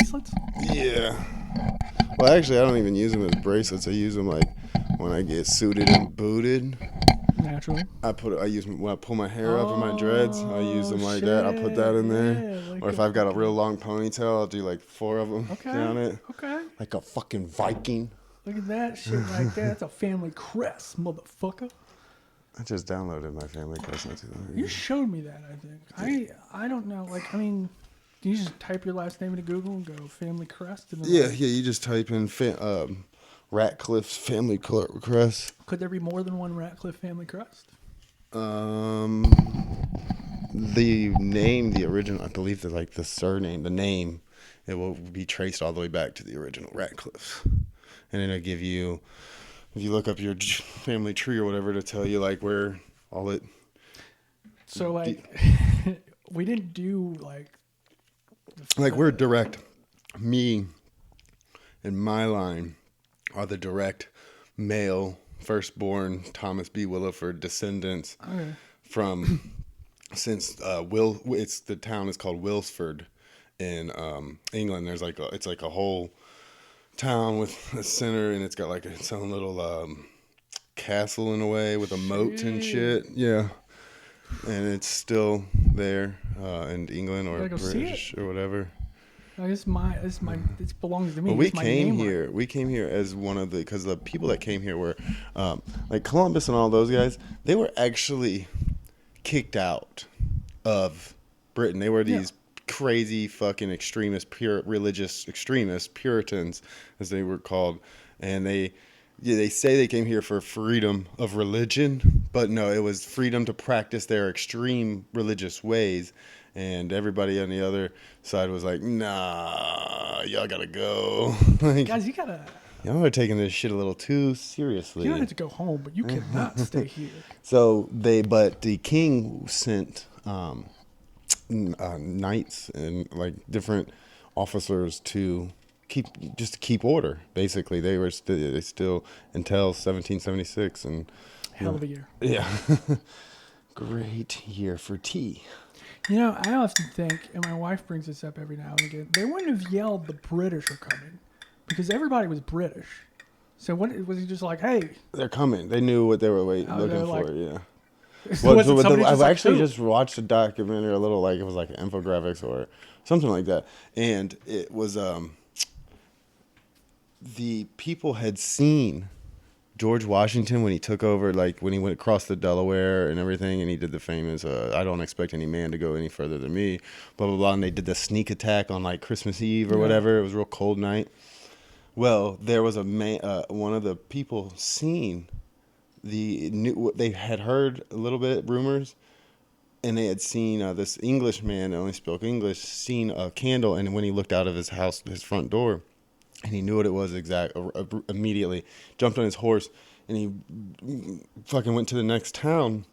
bracelets? Yeah. Well, actually, I don't even use them as bracelets. I use them like when I get suited and booted. Naturally. I use them when I pull my hair up in my dreads. I use them like that. I put that in there. Yeah, like Or if I've got a real long ponytail, I'll do like 4 of them down it. Okay. Like a fucking Viking. Look at that shit right there. That's a family crest, motherfucker. I just downloaded my family crest not too long ago. You showed me that, I think. I don't know. Like, I mean, do you just type your last name into Google and go family crest? And then Yeah, you just type in Ratcliff's family crest. Could there be more than one Ratcliff family crest? The name, the original, I believe that like the surname, the name, it will be traced all the way back to the original Ratcliff. And it'll give you, if you look up your family tree or whatever, to tell you like where all it. So like, we didn't do like. Like we're direct. Me and my line are the direct male firstborn Thomas B. Williford descendants from since the town is called Wilsford in England. There's like it's like a whole town with a center, and it's got like its own little castle in a way with a moat and shit. Yeah, and it's still there in England or British or whatever. This belongs to me. Well, we came here. We came here as one of because the people that came here were like Columbus and all those guys. They were actually kicked out of Britain. They were these crazy fucking extremist, religious extremists, Puritans, as they were called, and they say they came here for freedom of religion, but no, it was freedom to practice their extreme religious ways. And everybody on the other side was like, nah, y'all gotta go. Like, guys, you gotta. Y'all are taking this shit a little too seriously. You don't have to go home, but you cannot stay here. So but the king sent knights and like different officers to keep order. Basically, they still until 1776 and hell of a year. Yeah, great year for tea. You know, I often think, and my wife brings this up every now and again, they wouldn't have yelled the British are coming because everybody was British. So what was he just like, hey, they're coming? They knew what they were looking for. Yeah. I've actually just watched a documentary, a little like it was like infographics or something like that, and it was the people had seen George Washington when he took over, like when he went across the Delaware and everything, and he did the famous I don't expect any man to go any further than me, blah blah blah, and they did the sneak attack on like Christmas Eve or whatever. It was a real cold night. Well, there was a man, one of the people seen they had heard a little bit rumors, and they had seen this English man that only spoke English seen a candle, and when he looked out of his house, his front door, and he knew what it was immediately, jumped on his horse, and he fucking went to the next town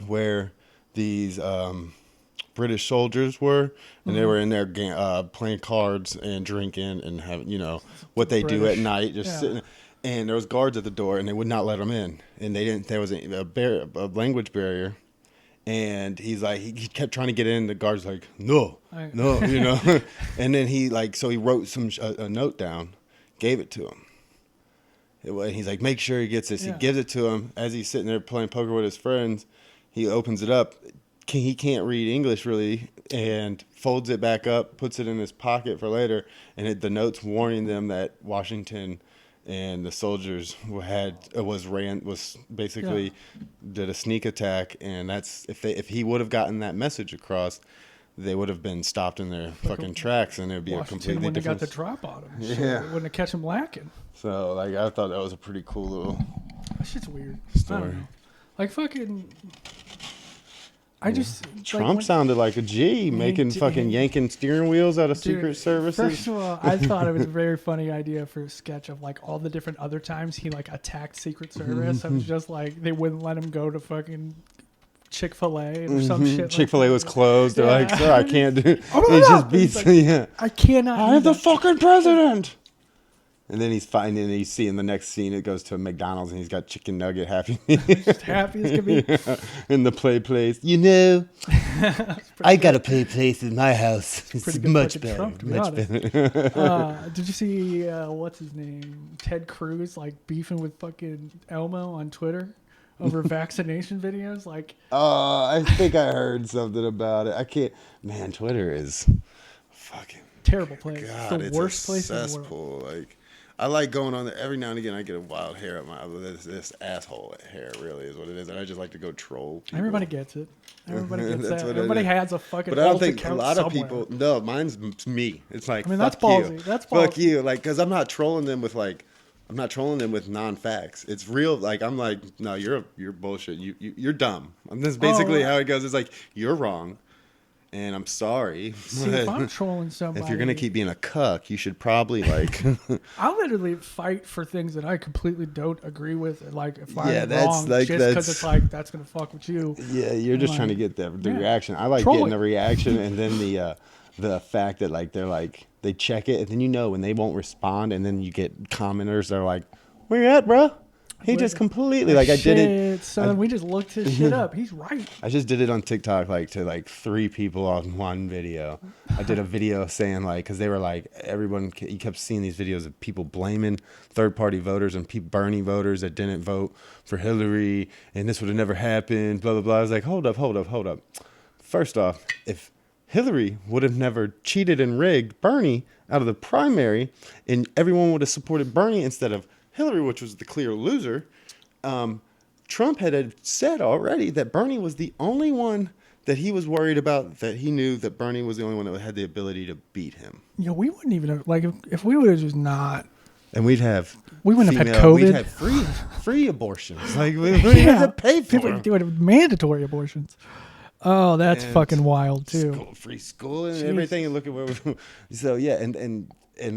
where these British soldiers were, and they were in there playing cards and drinking and having, what they do at night, just sitting. And there was guards at the door, and they would not let them in. And they didn't. There was a language barrier, and he's like, he kept trying to get in. The guard's like, no. And then he wrote a note down, gave it to him. And he's like, make sure he gets this. Yeah. He gives it to him as he's sitting there playing poker with his friends. He opens it up. He can't read English really, and folds it back up, puts it in his pocket for later. And the note's warning them that Washington and the soldiers did a sneak attack, and that's if he would have gotten that message across, they would have been stopped in their fucking tracks, and it would be a completely different. Wouldn't have got the drop on him. Yeah, wouldn't have catch him lacking. So like I thought that was a pretty cool little. That shit's weird. Story. I don't know. Like fucking. Trump sounded like a G, making fucking yanking steering wheels out of Secret Services. First of all, I thought it was a very funny idea for a sketch of like all the different other times he like attacked Secret Service. I was just like they wouldn't let him go to fucking Chick-fil-A or some shit. Chick-fil-A was closed. They're like, sir, I can't do it. He just beats. Like, I cannot. I'm the fucking president. And then he's finding, and you see in the next scene, it goes to a McDonald's, and he's got chicken nugget happy. Just happy as can be. In the play place. You know, I got a play place in my house. It's much better. Trump, to be much honest. better. Did you see, what's his name? Ted Cruz, like, beefing with fucking Elmo on Twitter over vaccination videos? Like, I think I heard something about it. I can't. Man, Twitter is fucking terrible place. God, it's the worst place in the world. cesspool. Like, I like going on there every now and again. I get a wild hair up my this asshole hair. Really is what it is, and I just like to go troll people. Everybody gets it. Everybody gets That's that. what it Everybody is. has a fucking. But I don't alt think a account lot of somewhere. people. No, mine's me. It's like, I mean, fuck that's ballsy. you. That's Fuck ballsy. you. Like, because I'm not trolling them with like. I'm not trolling them with non-facts. It's real. Like, I'm like, no, you're bullshit. You're dumb. And that's basically how it goes. It's like, you're wrong, and I'm sorry. See, if I'm trolling somebody, If you're gonna keep being a cuck, you should probably like. I literally fight for things that I completely don't agree with. And like, if I'm that's wrong, like- just that's- because it's like that's gonna fuck with you. Yeah, you're just Like, trying to get the yeah. reaction. I like Trolling. getting the reaction, and then the fact that like they're like they check it, and then you know when they won't respond, and then you get commenters that are like, "Where you at, bro?" He just completely like I did it. Son, we just looked his shit up. He's right. I just did it on TikTok, like to like 3 people on one video. I did a video saying like, because they were like, you kept seeing these videos of people blaming third-party voters and Bernie voters that didn't vote for Hillary, and this would have never happened. Blah blah blah. I was like, hold up. First off, if Hillary would have never cheated and rigged Bernie out of the primary, and everyone would have supported Bernie instead of Hillary, which was the clear loser, Trump had said already that Bernie was the only one that he was worried about, that he knew that Bernie was the only one that had the ability to beat him. You know, we wouldn't even have, like, if we would have just not. And we wouldn't have had COVID. We'd have free abortions. Like, we wouldn't have to pay for People them. would have mandatory abortions. Oh, that's And fucking wild too. Free school and Jeez. everything. And look at where so yeah, and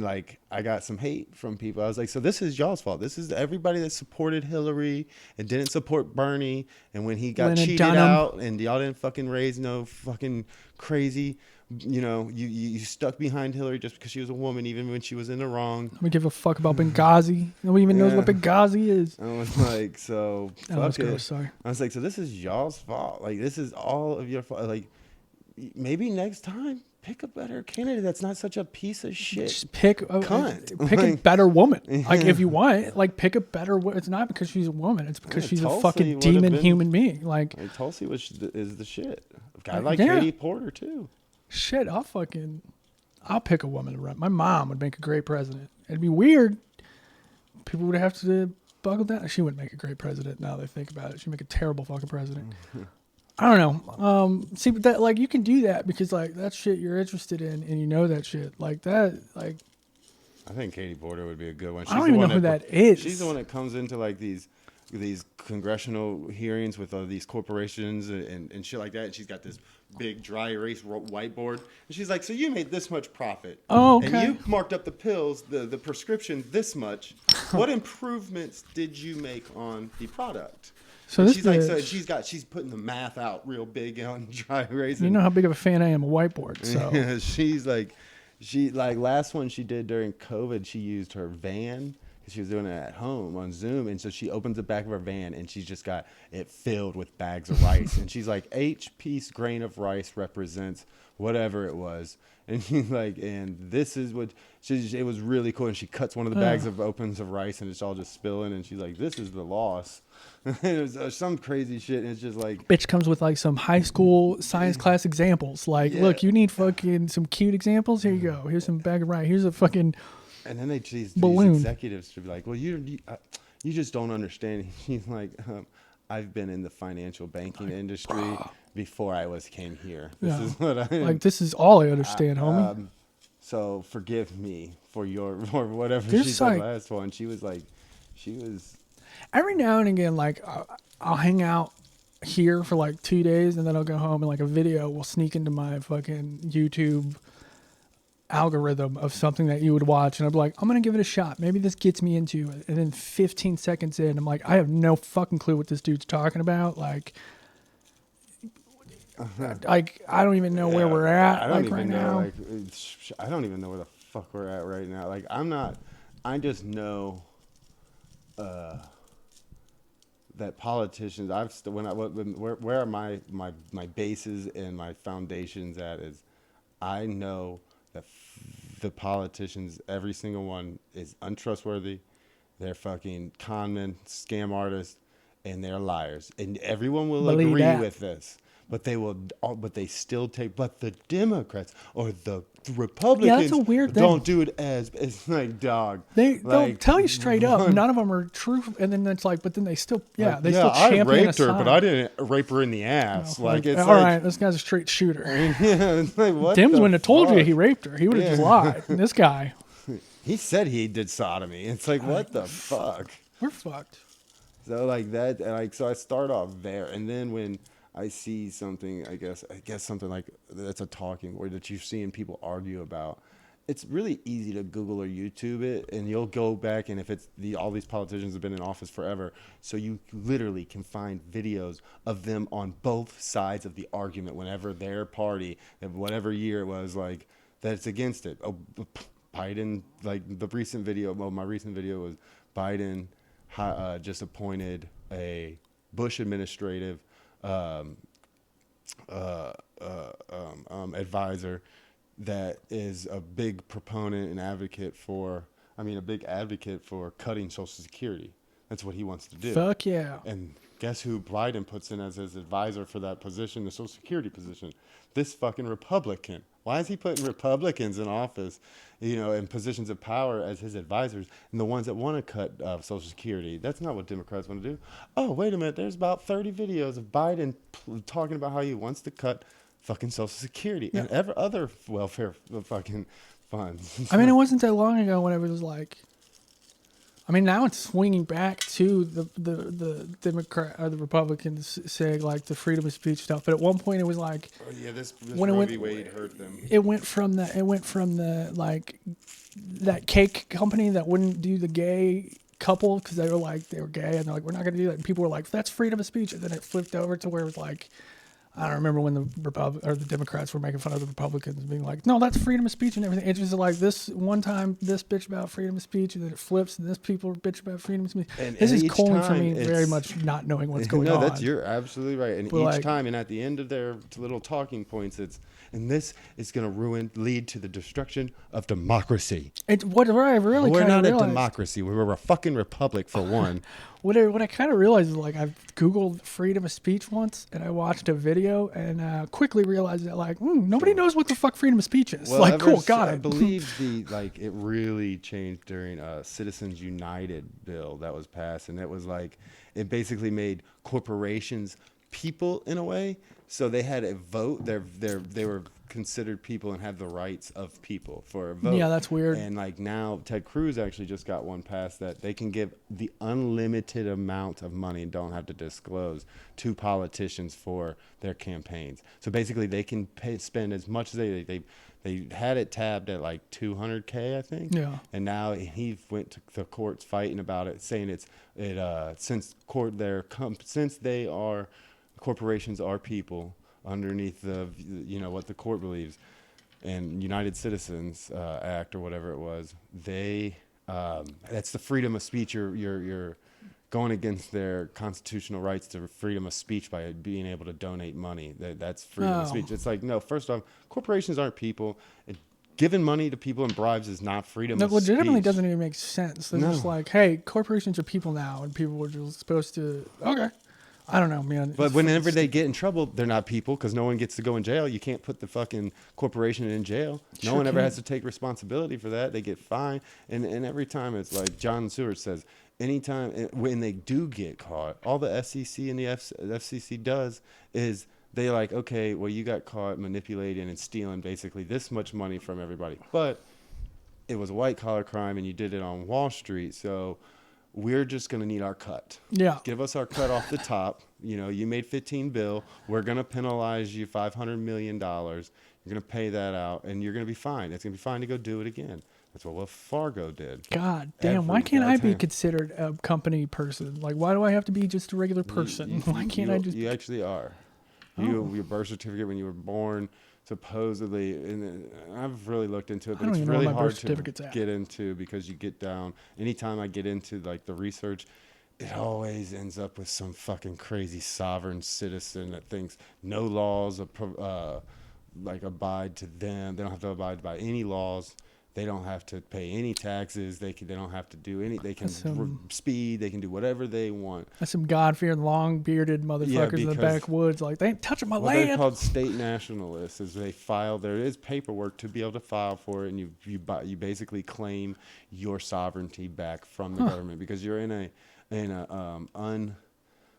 like I got some hate from people. I was like, so this is y'all's fault. This is everybody that supported Hillary and didn't support Bernie. And when he got Lyndon cheated Dunham. out, and y'all didn't fucking raise no fucking crazy, you stuck behind Hillary just because she was a woman, even when she was in the wrong. We give a fuck about Benghazi. Nobody even knows what Benghazi is. I was like, so That was fuck it. gross, sorry. I was like, so this is y'all's fault. Like, this is all of your fault. Like, maybe next time pick a better candidate that's not such a piece of shit. Just pick a Cunt. better woman. Like, if you want, like, pick a better woman. It's not because she's a woman. It's because she's Tulsi a fucking would've demon been- human being. Like, Tulsi is the shit. I like Yeah. Katie Porter too. shit, I'll pick a woman to run. My mom would make a great president. It'd be weird. People would have to buckle down. She wouldn't make a great president now that I think about it. She'd make a terrible fucking president. I don't know. See, but that, like, you can do that because, like, that's shit you're interested in and you know that shit. Like, that, like, I think Katie Porter would be a good one. I don't even know who that is. She's the one that comes into like these congressional hearings with these corporations and shit like that. And she's got this big dry erase whiteboard. And she's like, so you made this much profit. Oh, okay. And you marked up the pills, the prescription this much. What improvements did you make on the product? So And this she's like, bitch- so she's putting the math out real big on dry erase. You know how big of a fan I am of whiteboard. So Yeah, she's like, last one she did during COVID, she used her van because she was doing it at home on Zoom, and so she opens the back of her van and she's just got it filled with bags of rice, and she's like, each piece grain of rice represents whatever it was, and she's like, and this is what it was really cool, and she cuts one of the bags of opens of rice and it's all just spilling, and she's like, this is the loss. It was some crazy shit, and it's just like, bitch comes with like some high school science class examples. Like, Yeah. look, you need fucking some cute examples. Here you go. Here's some bag of rice. Here's a fucking and then these balloon. executives should be like, well, you just don't understand. He's like, I've been in the financial banking industry before came here. This Yeah. is what I like, this is all I understand, homie. So forgive me for whatever Just she said like- last one. She was Every now and again, like, I'll hang out here for like 2 days and then I'll go home and like a video will sneak into my fucking YouTube algorithm of something that you would watch, and I'm like, I'm gonna give it a shot. Maybe this gets me into it. And then 15 seconds in, I'm like, I have no fucking clue what this dude's talking about. Like I don't even know where we're at. I don't Like even right know. now. Like, I don't even know where the fuck we're at right now. Like, I'm not. I just know that politicians. Where my bases and my foundations at is, I know that the politicians, every single one, is untrustworthy. They're fucking con men, scam artists, and they're liars. And everyone will Believe agree that. with this. But they will. But they still take. But the Democrats or the Republicans a weird thing. don't do it as. It's like, dog. They'll Like, tell you straight up, one- none of them are true, and then it's like, but then they still, like, they still I champion raped her, but I didn't rape her in the ass. Like, it's all like, right, this guy's a straight shooter. yeah, it's like, what Tim's the wouldn't have told you fuck? he raped her. He would have just lied. And this guy, He said he did sodomy. It's like, what the fuck? we're fucked. So like that, like, so I start off there, and then when I see something, I guess something like that's a talking word that you're seeing people argue about, it's really easy to Google or YouTube it, and you'll go back, and if it's all these politicians have been in office forever, so you literally can find videos of them on both sides of the argument whenever their party, whatever year it was, like, that's against it. Oh, Biden, like the recent video, well, my recent video was Biden just appointed a Bush administrative advisor that is a big proponent and advocate for, a big advocate for cutting Social Security. That's what he wants to do. Fuck yeah. And guess who Biden puts in as his advisor for that position, the Social Security position? This fucking Republican. Why is he putting Republicans in office, in positions of power as his advisors, and the ones that want to cut Social Security? That's not what Democrats want to do. Oh, wait a minute. There's about 30 videos of Biden talking about how he wants to cut fucking Social Security and other welfare fucking funds. It wasn't that long ago when it was like, now it's swinging back to the Democrat or the Republicans saying like the freedom of speech stuff. But at one point it was like, this when Roe v. Wade hurt them. It went from the like that cake company that wouldn't do the gay couple because they were gay and they're like, we're not going to do that. And people were like, that's freedom of speech. And then it flipped over to where it was like, I don't remember when the Democrats were making fun of the Republicans being like, no, that's freedom of speech and everything. It's just like this one time, this bitch about freedom of speech, and then it flips, and this people bitch about freedom of speech. And this is each calling for time me very much not knowing what's going No, on. you're absolutely right. And But each time, and at the end of their little talking points, and this is going to lead to the destruction of democracy. What I really We're kind not of a democracy. We're a fucking republic, for one. What I kind of realized is like I've Googled freedom of speech once and I watched a video and quickly realized that like nobody knows what the fuck freedom of speech is. Well, like, cool, got it. I believe it really changed during Citizens United bill that was passed, and it was like it basically made corporations people in a way. So they had a vote. They were considered people and have the rights of people for a vote. Yeah, that's weird. And like now, Ted Cruz actually just got one passed that they can give the unlimited amount of money and don't have to disclose to politicians for their campaigns. So basically, they can spend as much as they had it tabbed at like $200K, I think. Yeah. And now he went to the courts fighting about it, saying since corporations are people underneath what the court believes, and United Citizens Act or whatever it was, that's the freedom of speech. You're going against their constitutional rights to freedom of speech by being able to donate money. That's freedom of speech. It's like, no, first off, corporations aren't people. Giving money to people in bribes is not freedom of speech. That legitimately doesn't even make sense. They're just like, hey, corporations are people now, and people were just supposed to, okay. I don't know, man. But whenever they get in trouble, they're not people because no one gets to go in jail. You can't put the fucking corporation in jail. No one ever has to take responsibility for that. They get fined. And every time it's like John Stewart says, anytime when they do get caught, all the SEC and the FCC does is they like, okay, well, you got caught manipulating and stealing basically this much money from everybody. But it was a white collar crime and you did it on Wall Street. So we're just going to need our cut. Yeah. Give us our cut off the top. You made 15 bill. We're going to penalize you $500 million. You're going to pay that out, and you're going to be fine. It's going to be fine to go do it again. That's what Wells Fargo did. God damn, why can't I be considered a company person? Like, why do I have to be just a regular person? Why can't I just... You actually are. Your birth certificate when you were born supposedly, and I've really looked into it, I but don't it's even know where really my birth hard to certificate's at. get into because you get down. Anytime I get into like the research, it always ends up with some fucking crazy sovereign citizen that thinks no laws like abide to them. They don't have to abide by any laws. They don't have to pay any taxes. They don't have to do any. They can speed. They can do whatever they want. That's some God-fearing, long-bearded Yeah, motherfuckers in the because backwoods. Like, they ain't touching my well, they're land. called state nationalists. Is they file. There is paperwork to be able to file for it, and you basically claim your sovereignty back from the government because you're in a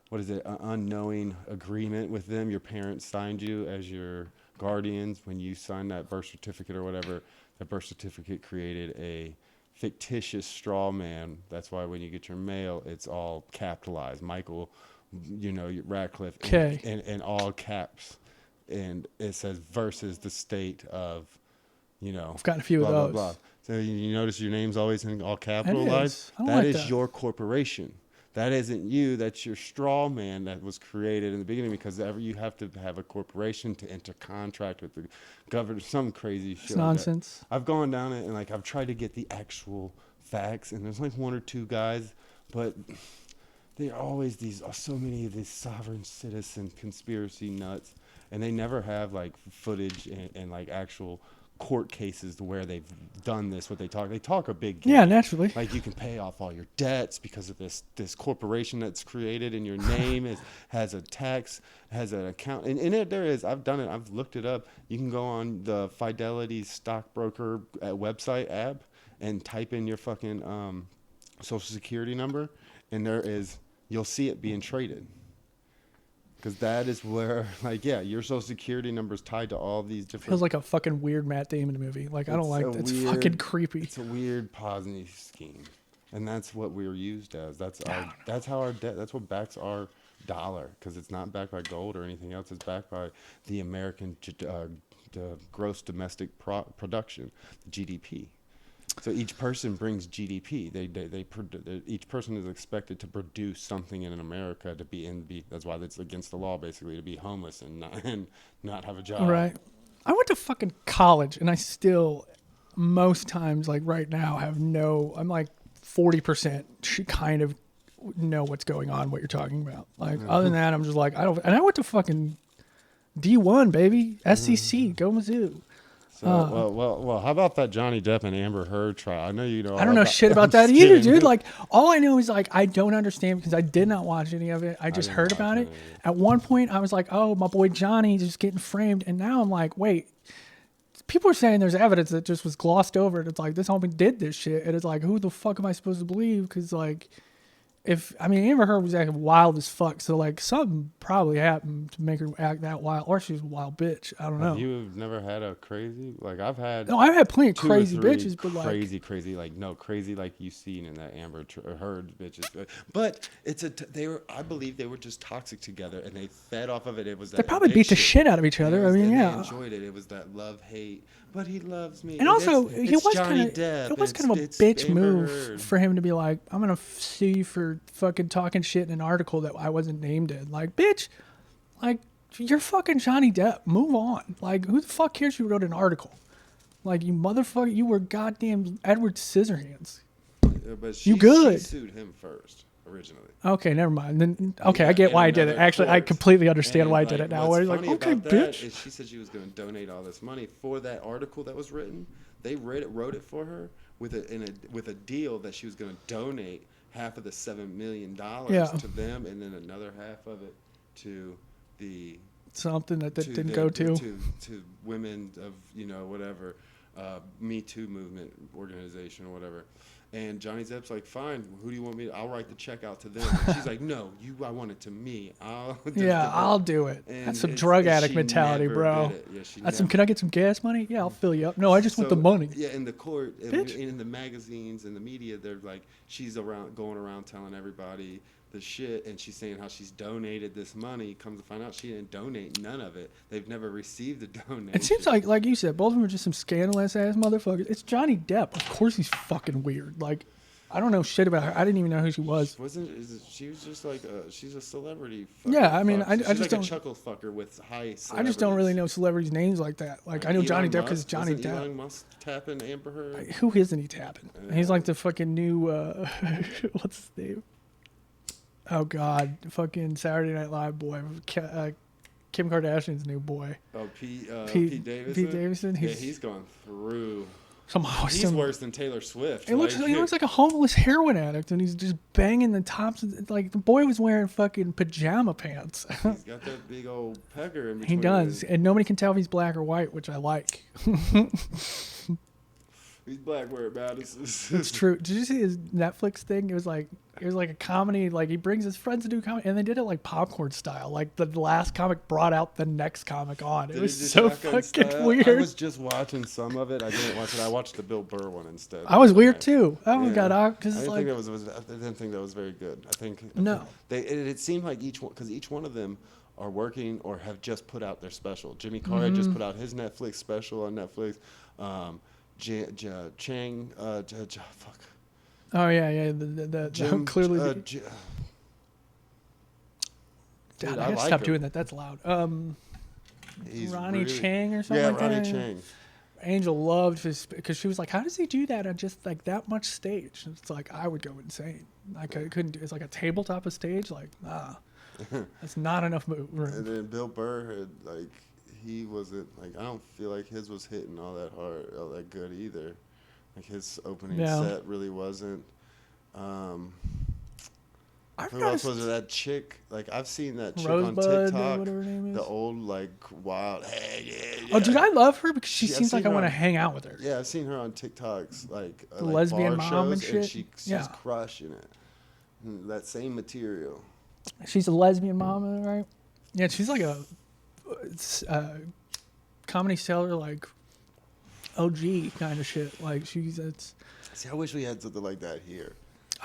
what is it, an unknowing agreement with them. Your parents signed you as your guardians when you signed that birth certificate or whatever. That birth certificate created a fictitious straw man. That's why when you get your mail, it's all capitalized. Michael, Ratcliff, Okay. in all caps. And it says versus the state of, I've gotten a few blah, of blah, those. blah. So you notice your name's always in all It capitalized? is. I don't That like is that. your corporation. That isn't you. That's your straw man that was created in the beginning because you have to have a corporation to enter contract with the government. Some crazy shit. It's nonsense. Like that. I've gone down it and like I've tried to get the actual facts, and there's like one or two guys, but there are always so many of these sovereign citizen conspiracy nuts, and they never have like footage and like actual court cases where they've done this. They talk a big game. Yeah, naturally. Like you can pay off all your debts because of this corporation that's created in your name has an account, and there is. I've done it. I've looked it up. You can go on the Fidelity stockbroker website app and type in your fucking social security number, and you'll see it being traded. Because that is where, your social security number is tied to all these different. Feels like a fucking weird Matt Damon movie. Like, I don't like it. It's fucking creepy. It's a weird Ponzi scheme, and that's what we're used as. That's how our debt. That's what backs our dollar, because it's not backed by gold or anything else. It's backed by the American gross domestic production, the GDP. So each person brings GDP. Each person is expected to produce something in America to be. That's why it's against the law, basically, to be homeless and not have a job. Right. I went to fucking college, and I still, most times, like right now, I'm like 40% kind of know what's going on, what you're talking about. Like, other than that, I'm just like, and I went to fucking D1, baby. SEC, go Mizzou. So, well. How about that Johnny Depp and Amber Heard trial? I know you know. I don't know shit about that either, dude. Like, all I know is like I don't understand because I did not watch any of it. I just heard about it. At one point, I was like, "Oh, my boy Johnny's just getting framed," and now I'm like, "Wait." People are saying there's evidence that just was glossed over. And it's like this homie did this shit, and it's like, who the fuck am I supposed to believe? Because like, Amber Heard was acting wild as fuck, so like something probably happened to make her act that wild, or she was a wild bitch. I don't know. You've never had a crazy I've had. No, I've had plenty of crazy bitches, but crazy like you've seen in that Amber Heard bitches. But I believe they were just toxic together, and they fed off of it. It was that they probably beat the shit out of each other. They yeah, enjoyed it. It was that love hate. But he loves me. And also, it was kind of a bitch move for him to be like, I'm going to sue you for fucking talking shit in an article that I wasn't named in. Like, bitch, like, you're fucking Johnny Depp. Move on. Like, who the fuck cares you wrote an article? Like, you motherfucker, you were goddamn Edward Scissorhands. But she sued him first, originally. Okay, never mind. Then I get why I did it. Actually, I completely understand why I did it now. Where like, okay, bitch. She said she was going to donate all this money for that article that was written. They wrote it for her with a deal that she was going to donate half of the $7 million to them, and then another half of it to the something that didn't go to women of whatever Me Too movement organization or whatever. And Johnny Depp's like, fine, who do you want me to? I'll write the check out to them. And she's like, no, I want it to me. I'll do it. And that's some drug addict mentality, bro. Can I get some gas money? Yeah, I'll fill you up. No, I just want the money. Yeah, in the court, in the magazines, in the media, they're like, she's going around telling everybody the shit, and she's saying how she's donated this money. Comes to find out she didn't donate none of it. They've never received a donation. It seems like you said, both of them are just some scandalous ass motherfuckers. It's Johnny Depp. Of course he's fucking weird. Like, I don't know shit about her. I didn't even know who she was. She was just like she's a celebrity. Yeah, I mean, fuck. I She's just like don't. a chuckle fucker with high celebrities. I just don't really know celebrities' names like that. Like I know Johnny Depp because Johnny Depp. Depp. Elon Musk tapping Amber Heard. Who isn't he tapping? He's like the fucking new. What's his name? Oh God, fucking Saturday Night Live boy, Kim Kardashian's new boy. Oh, Pete Davidson. Pete Davidson. He's gone through. He's worse than Taylor Swift. He looks like a homeless heroin addict, and he's just banging the tops. Like the boy was wearing fucking pajama pants. He's got that big old pecker in between. He does, and nobody can tell if he's black or white, which I like. He's black where it matters. It's true. Did you see his Netflix thing? It was like a comedy. Like he brings his friends to do comedy, and they did it like popcorn style. Like the last comic brought out the next comic on. It was so fucking style? weird. I was just watching some of it. I didn't watch it. I watched the Bill Burr one instead. I was weird too. That one got out because I didn't think that was very good. No. It seemed like each one of them are working or have just put out their special. Jimmy Carr had just put out his Netflix special on Netflix. Chang, fuck. Oh yeah. The Jim, clearly. Dude, God, I I gotta like stop him. doing that. That's loud. He's Ronnie really, Chang or something like that. Yeah, Ronnie Chang. Angel loved his because she was like, "How does he do that on just like that much stage?" And it's like I would go insane. Like I couldn't do. It's like a tabletop of stage. Like that's not enough room. And then Bill Burr had like he wasn't like I don't feel like his was hitting all that hard, all that good either. Like his opening set really wasn't. Who else was it? That chick? Like I've seen that chick Rosebud, on TikTok. whatever her name is. The old like wild. Hey, yeah. Oh, dude, I love her because she I've seems like I seen want to her hang out with her. Yeah, I've seen her on TikToks, like The like lesbian bar mom shows, and shit? She's crushing it. That same material. She's a lesbian mom, right? Yeah, she's like a comedy seller, like OG kind of shit. Like it's. See, I wish we had something like that here.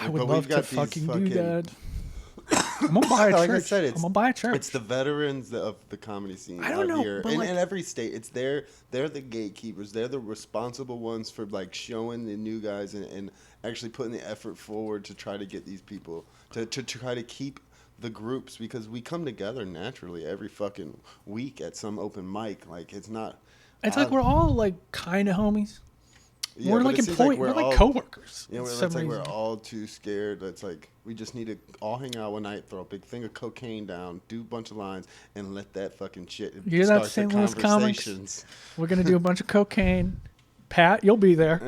I would love to fucking do that. I'm gonna buy a church. Like I said, I'm gonna buy a church. It's the veterans of the comedy scene I don't know, here. but In like, every state, it's they're the gatekeepers. They're the responsible ones for like showing the new guys and actually putting the effort forward to try to get these people to try to keep the groups, because we come together naturally every fucking week at some open mic. Like it's not. It's like we're all like kind of homies. Yeah, we're like employees. We're like coworkers. Yeah, it's like we're all too scared. It's like we just need to all hang out one night, throw a big thing of cocaine down, do a bunch of lines, and let that fucking shit you hear start that, St. Louis conversations. Comics? We're gonna do a bunch of cocaine. Pat, you'll be there.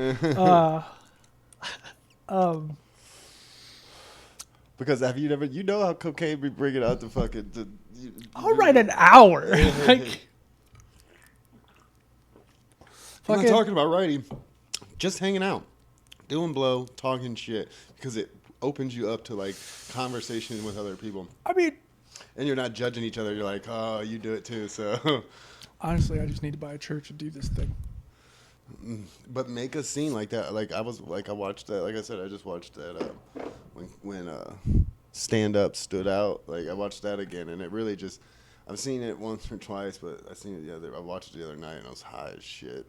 Because have you never? You know how cocaine be bringing out the fucking. I'll write an hour. Like, I'm not talking about writing. Just hanging out, doing blow, talking shit, because it opens you up to like conversation with other people. I mean, and you're not judging each other. You're like, oh, you do it too. So honestly, I just need to buy a church and do this thing. But make a scene like that. Like I watched that. Like I said, I just watched that when Stand Up stood out. Like I watched that again, and it really just. I've seen it once or twice, but I watched it the other night, and I was high as shit.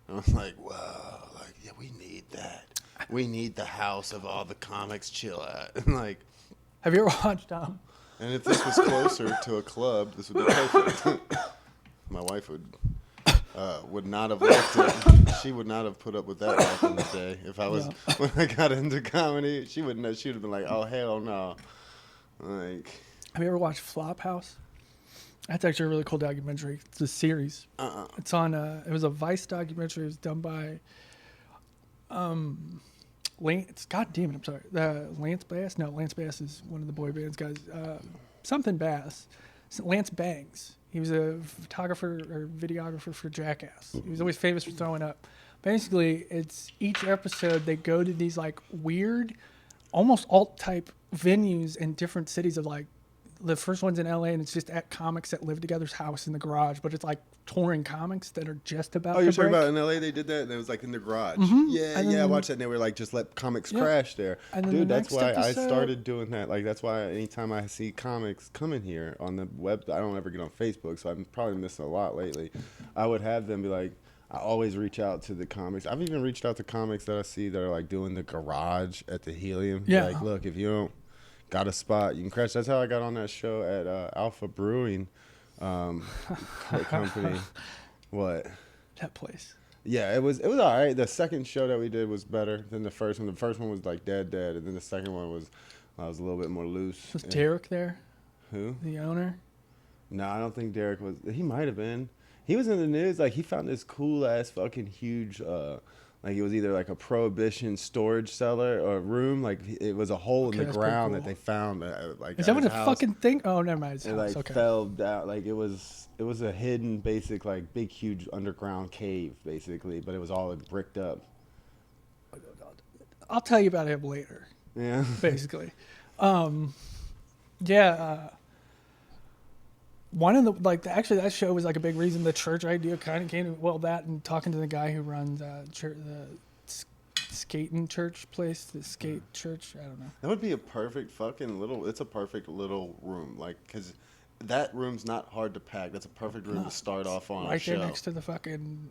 I was like, wow, like, yeah, we need that. We need the house of all the comics chill at. And like, have you ever watched And if this was closer to a club, this would be perfect. My wife would not have liked it. She would not have put up with that back in the day. If I was when I got into comedy, she would have been like, oh hell no. Like, have you ever watched Flophouse? That's actually a really cool documentary. It's a series. It's on. It was a Vice documentary. It was done by. Lance. God damn it! I'm sorry. Lance Bass. No, Lance Bass is one of the boy bands guys. Something Bass. Lance Bangs. He was a photographer or videographer for Jackass. He was always famous for throwing up. Basically, it's each episode they go to these like weird, almost alt type venues in different cities of like. The first one's in LA, and it's just at comics that live together's house in the garage. But it's like touring comics that are just about. Oh, you're talking about in LA? They did that, and it was like in the garage. Mm-hmm. Yeah, I watched that. And they were like, just let comics crash there. Dude, that's why I started doing that. Like, that's why anytime I see comics coming here on the web, I don't ever get on Facebook, so I'm probably missing a lot lately. I would have them be like, I always reach out to the comics. I've even reached out to comics that I see that are like doing the garage at the Helium. Yeah. Like, look, if you don't got a spot, you can crash. That's how I got on that show at Alpha Brewing Company. What? That place. Yeah, it was all right. The second show that we did was better than the first one. The first one was like dead, and then the second one was a little bit more loose. Was Derek there? Who? The owner? No, I don't think Derek was. He might have been. He was in the news. Like, he found this cool ass fucking huge, like, it was either like a prohibition storage cellar or room. Like, it was a hole in the that's ground pretty that they found. Like, Is at that what his the house. fucking thing? Oh, never mind. It's It house. like Okay. fell down. Like, it was a hidden, basic, like, big, huge underground cave, basically. But it was all bricked up. I'll tell you about him later. Yeah. Basically. Yeah. One of the actually that show was like a big reason the church idea kind of came to, well, that and talking to the guy who runs the skating church place, the skate church. I don't know. That would be a perfect fucking little. It's a perfect little room, like, because that room's not hard to pack. That's a perfect room to start off on a Right show. there next to the fucking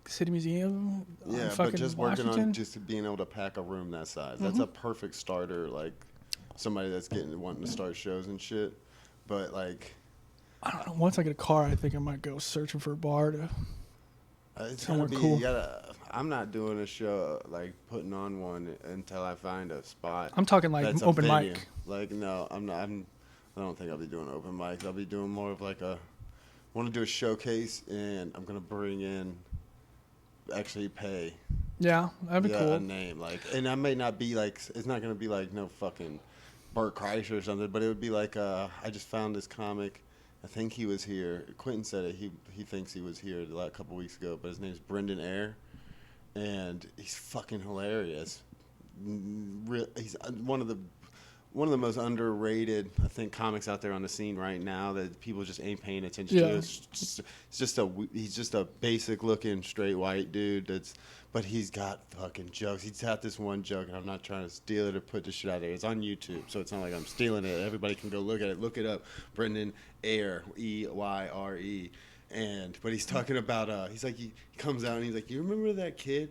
City Museum. Yeah, but just working on just being able to pack a room that size. That's a perfect starter. Like, somebody that's wanting to start shows and shit. But like, I don't know. Once I get a car, I think I might go searching for a bar to. it's somewhere gonna be. cool. I'm not doing a show like putting on one until I find a spot. I'm talking like that's a open venue. mic. Like, no, I'm not. I don't think I'll be doing open mics. I'll be doing more of like I want to do a showcase, and I'm gonna bring in, actually pay. Yeah, that'd be cool. A name, like, and I may not be like, it's not gonna be like no fucking Bert Kreischer or something, but it would be like, I just found this comic. I think he was here. Quentin said it. He thinks he was here a couple weeks ago, but his name's Brendan Ayer, and he's fucking hilarious. He's one of the most underrated, I think, comics out there on the scene right now that people just ain't paying attention to. He's just a basic looking straight white dude but he's got fucking jokes. He's got this one joke, and I'm not trying to steal it or put this shit out there. It's on YouTube, so it's not like I'm stealing it. Everybody can go look at it. Look it up. Brendan Ayer, Eyre. But he's talking about, he's like, he comes out and he's like, you remember that kid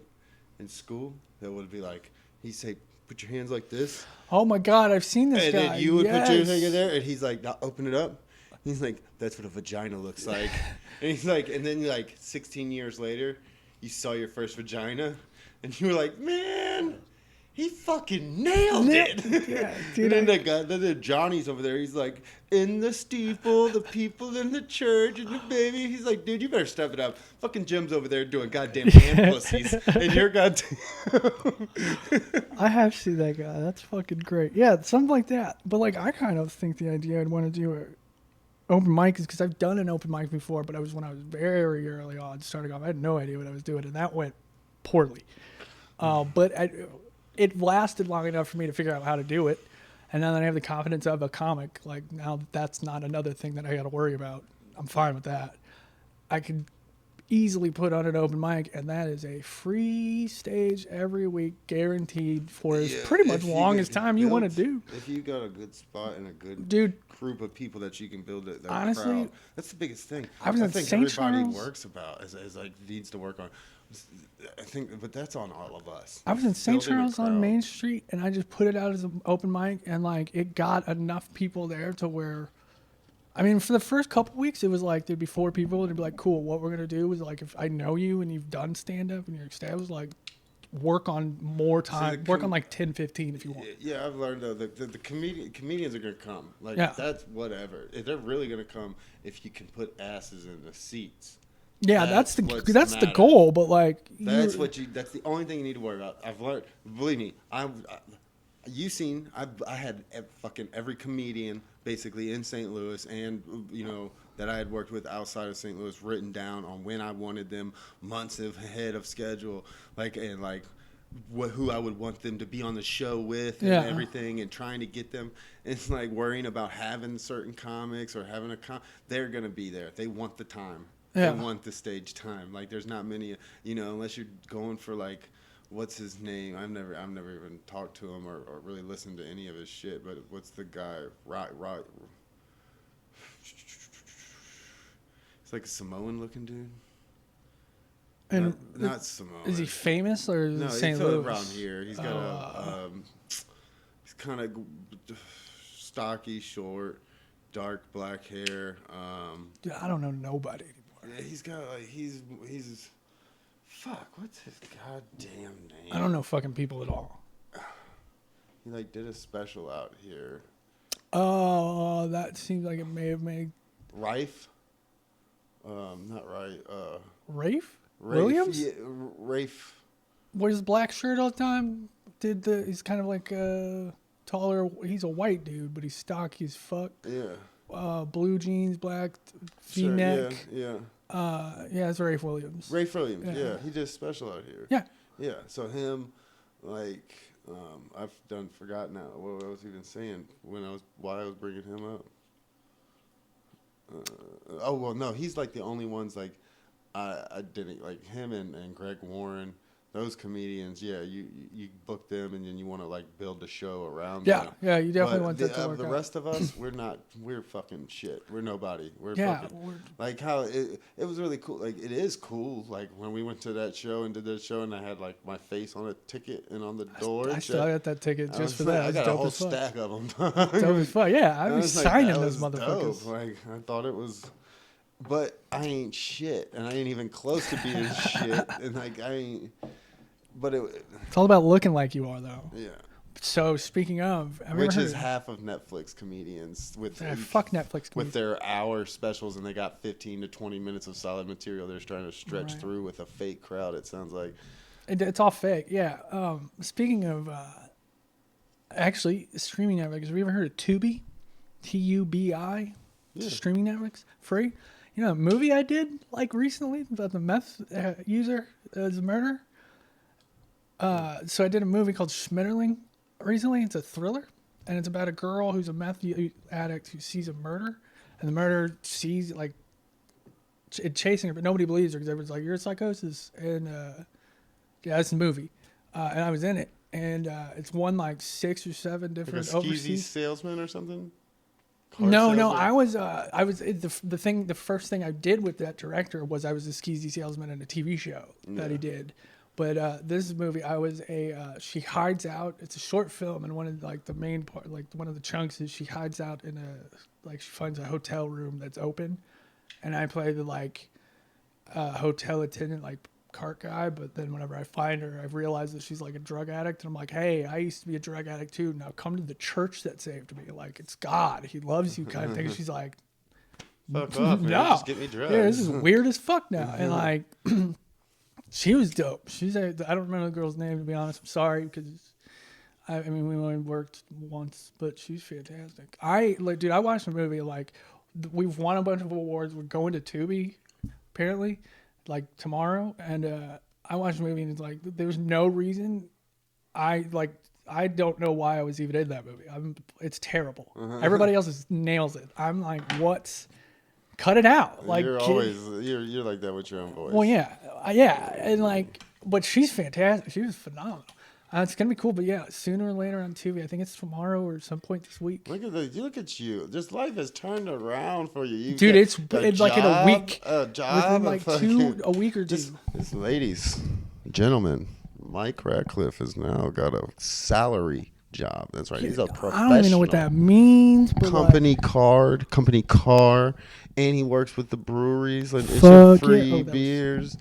in school that would be like, he'd say, put your hands like this. Oh my God, I've seen this guy. And then you would put your finger there, and he's like, now open it up. He's like, that's what a vagina looks like. And he's like, and then like 16 years later, you saw your first vagina, and you were like, man, he fucking nailed it. Yeah, dude. And then then Johnny's over there. He's like, in the steeple, the people in the church, and the baby. He's like, dude, you better step it up. Fucking Jim's over there doing goddamn hand pussies, and you're goddamn. I have seen that guy. That's fucking great. Yeah, something like that. But like, I kind of think the idea I'd want to do an open mic is because I've done an open mic before, but it was when I was very early on starting off. I had no idea what I was doing, and that went poorly. But it lasted long enough for me to figure out how to do it. And now that I have the confidence of a comic, like, now that's not another thing that I got to worry about. I'm fine with that. I could easily put on an open mic, and that is a free stage every week, guaranteed for as pretty much longest time you want to do. If you got a good spot and a good group of people that you can build that honestly, crowd, that's the biggest thing. I think everybody Charles, works about is like needs to work on. I think, but that's on all of us. I was in St. Charles on Main Street, and I just put it out as an open mic, and like it got enough people there to where, I mean, for the first couple weeks, it was like there'd be 4 people, and it'd be like, cool. What we're gonna do is like, if I know you and you've done stand up and you're established, like, work on more time, work on like 10, 15 if you want. Yeah, I've learned though the comedians are gonna come. Like, that's whatever. If they're really gonna come if you can put asses in the seats. Yeah, that's the goal. But like, that's the only thing you need to worry about. I've learned. Believe me, I had fucking every comedian basically in St. Louis, and that I had worked with outside of St. Louis, written down on when I wanted them, months ahead of schedule, who I would want them to be on the show with, and everything, and trying to get them. It's like worrying about having certain comics or having they're gonna be there. They want the time. They want the stage time. Like, there's not many, unless you're going for like, what's his name? I've never even talked to him or really listened to any of his shit. But what's the guy? Right. It's like a Samoan looking dude. And not Samoan. is he famous or No, St. he's Louis? around here. He's got he's kind of stocky, short, dark black hair. Dude, I don't know nobody anymore. Yeah, he's got like he's fuck. What's his goddamn name? I don't know fucking people at all. He like did a special out here. Oh, that seems like it may have made Rife. Not right. Rafe Williams. Yeah, Rafe. Wears his black shirt all the time. He's kind of like taller. He's a white dude, but he's stocky as fuck. Yeah. Blue jeans, black V-neck. Sure, yeah. Yeah, it's Rafe Williams. Rafe Williams. Yeah. Yeah, he did a special out here. Yeah. Yeah. So him, like, I've forgotten now what I was even saying why I was bringing him up. Oh well, no, he's like the only ones like I didn't like him and Greg Warren. Those comedians, yeah, you book them and then you want to like build the show around them. Yeah, you definitely want that to work the out. rest of us, we're fucking shit. We're nobody. We're like how it was really cool. Like it is cool. Like when we went to that show and did that show and I had like my face on a ticket and on the door. I still got that ticket just for that. I got a whole stack of them. Dope as fuck. Yeah, I was signing those motherfuckers. Dope. Like I thought it was. But I ain't shit, and I ain't even close to being shit, and like I ain't. But it's all about looking like you are, though. Yeah. So speaking of, which is half of Netflix comedians with fuck Netflix comedians. With their hour specials, and they got 15 to 20 minutes of solid material. They're just trying to stretch through with a fake crowd. It sounds like it's all fake. Yeah. Speaking of, actually streaming networks. Have you ever heard of Tubi? Tubi. Yeah. Streaming networks, free. You know, a movie I did like recently about the meth user as a murderer. So I did a movie called Schmetterling recently. It's a thriller, and it's about a girl who's a meth addict who sees a murder, and the murderer sees like it chasing her, but nobody believes her because everyone's like, "You're a psychosis." And yeah, it's a movie, and I was in it, and it's won like 6 or 7 different like a skeezy overseas salesman or something. No, I was the first thing I did with that director was I was a skeezy salesman in a TV show that he did. But this movie, I was she hides out. It's a short film, and one of like the main part, like one of the chunks is she hides out in she finds a hotel room that's open, and I play the like hotel attendant, like cart guy. But then whenever I find her, I realize that she's like a drug addict, and I'm like, hey, I used to be a drug addict too. Now come to the church that saved me. Like it's God, He loves you, kind of thing. She's like, fuck off, man. No, just get me drugs. Yeah, this is weird as fuck now, and like. She was dope. I don't remember the girl's name, to be honest. I'm sorry, because I mean, we only worked once, but she's fantastic. I watched the movie, like, we've won a bunch of awards. We're going to Tubi, apparently, like, tomorrow. And I watched the movie, and it's like, there's no reason. I don't know why I was even in that movie. It's terrible. Everybody else nails it. I'm like, cut it out. Like you're like that with your own voice. Well, yeah, and like, but she's fantastic. She was phenomenal. It's gonna be cool, but yeah, sooner or later on TV. I think it's tomorrow or some point this week. Look at you. Just life has turned around for you. Dude, it's like in a week. A job. Within like a week or two. Just ladies, gentlemen, Mike Ratcliff has now got a salary job. That's right. He's a professional. I don't even know what that means. But company car, and he works with the breweries. Like it's free beers.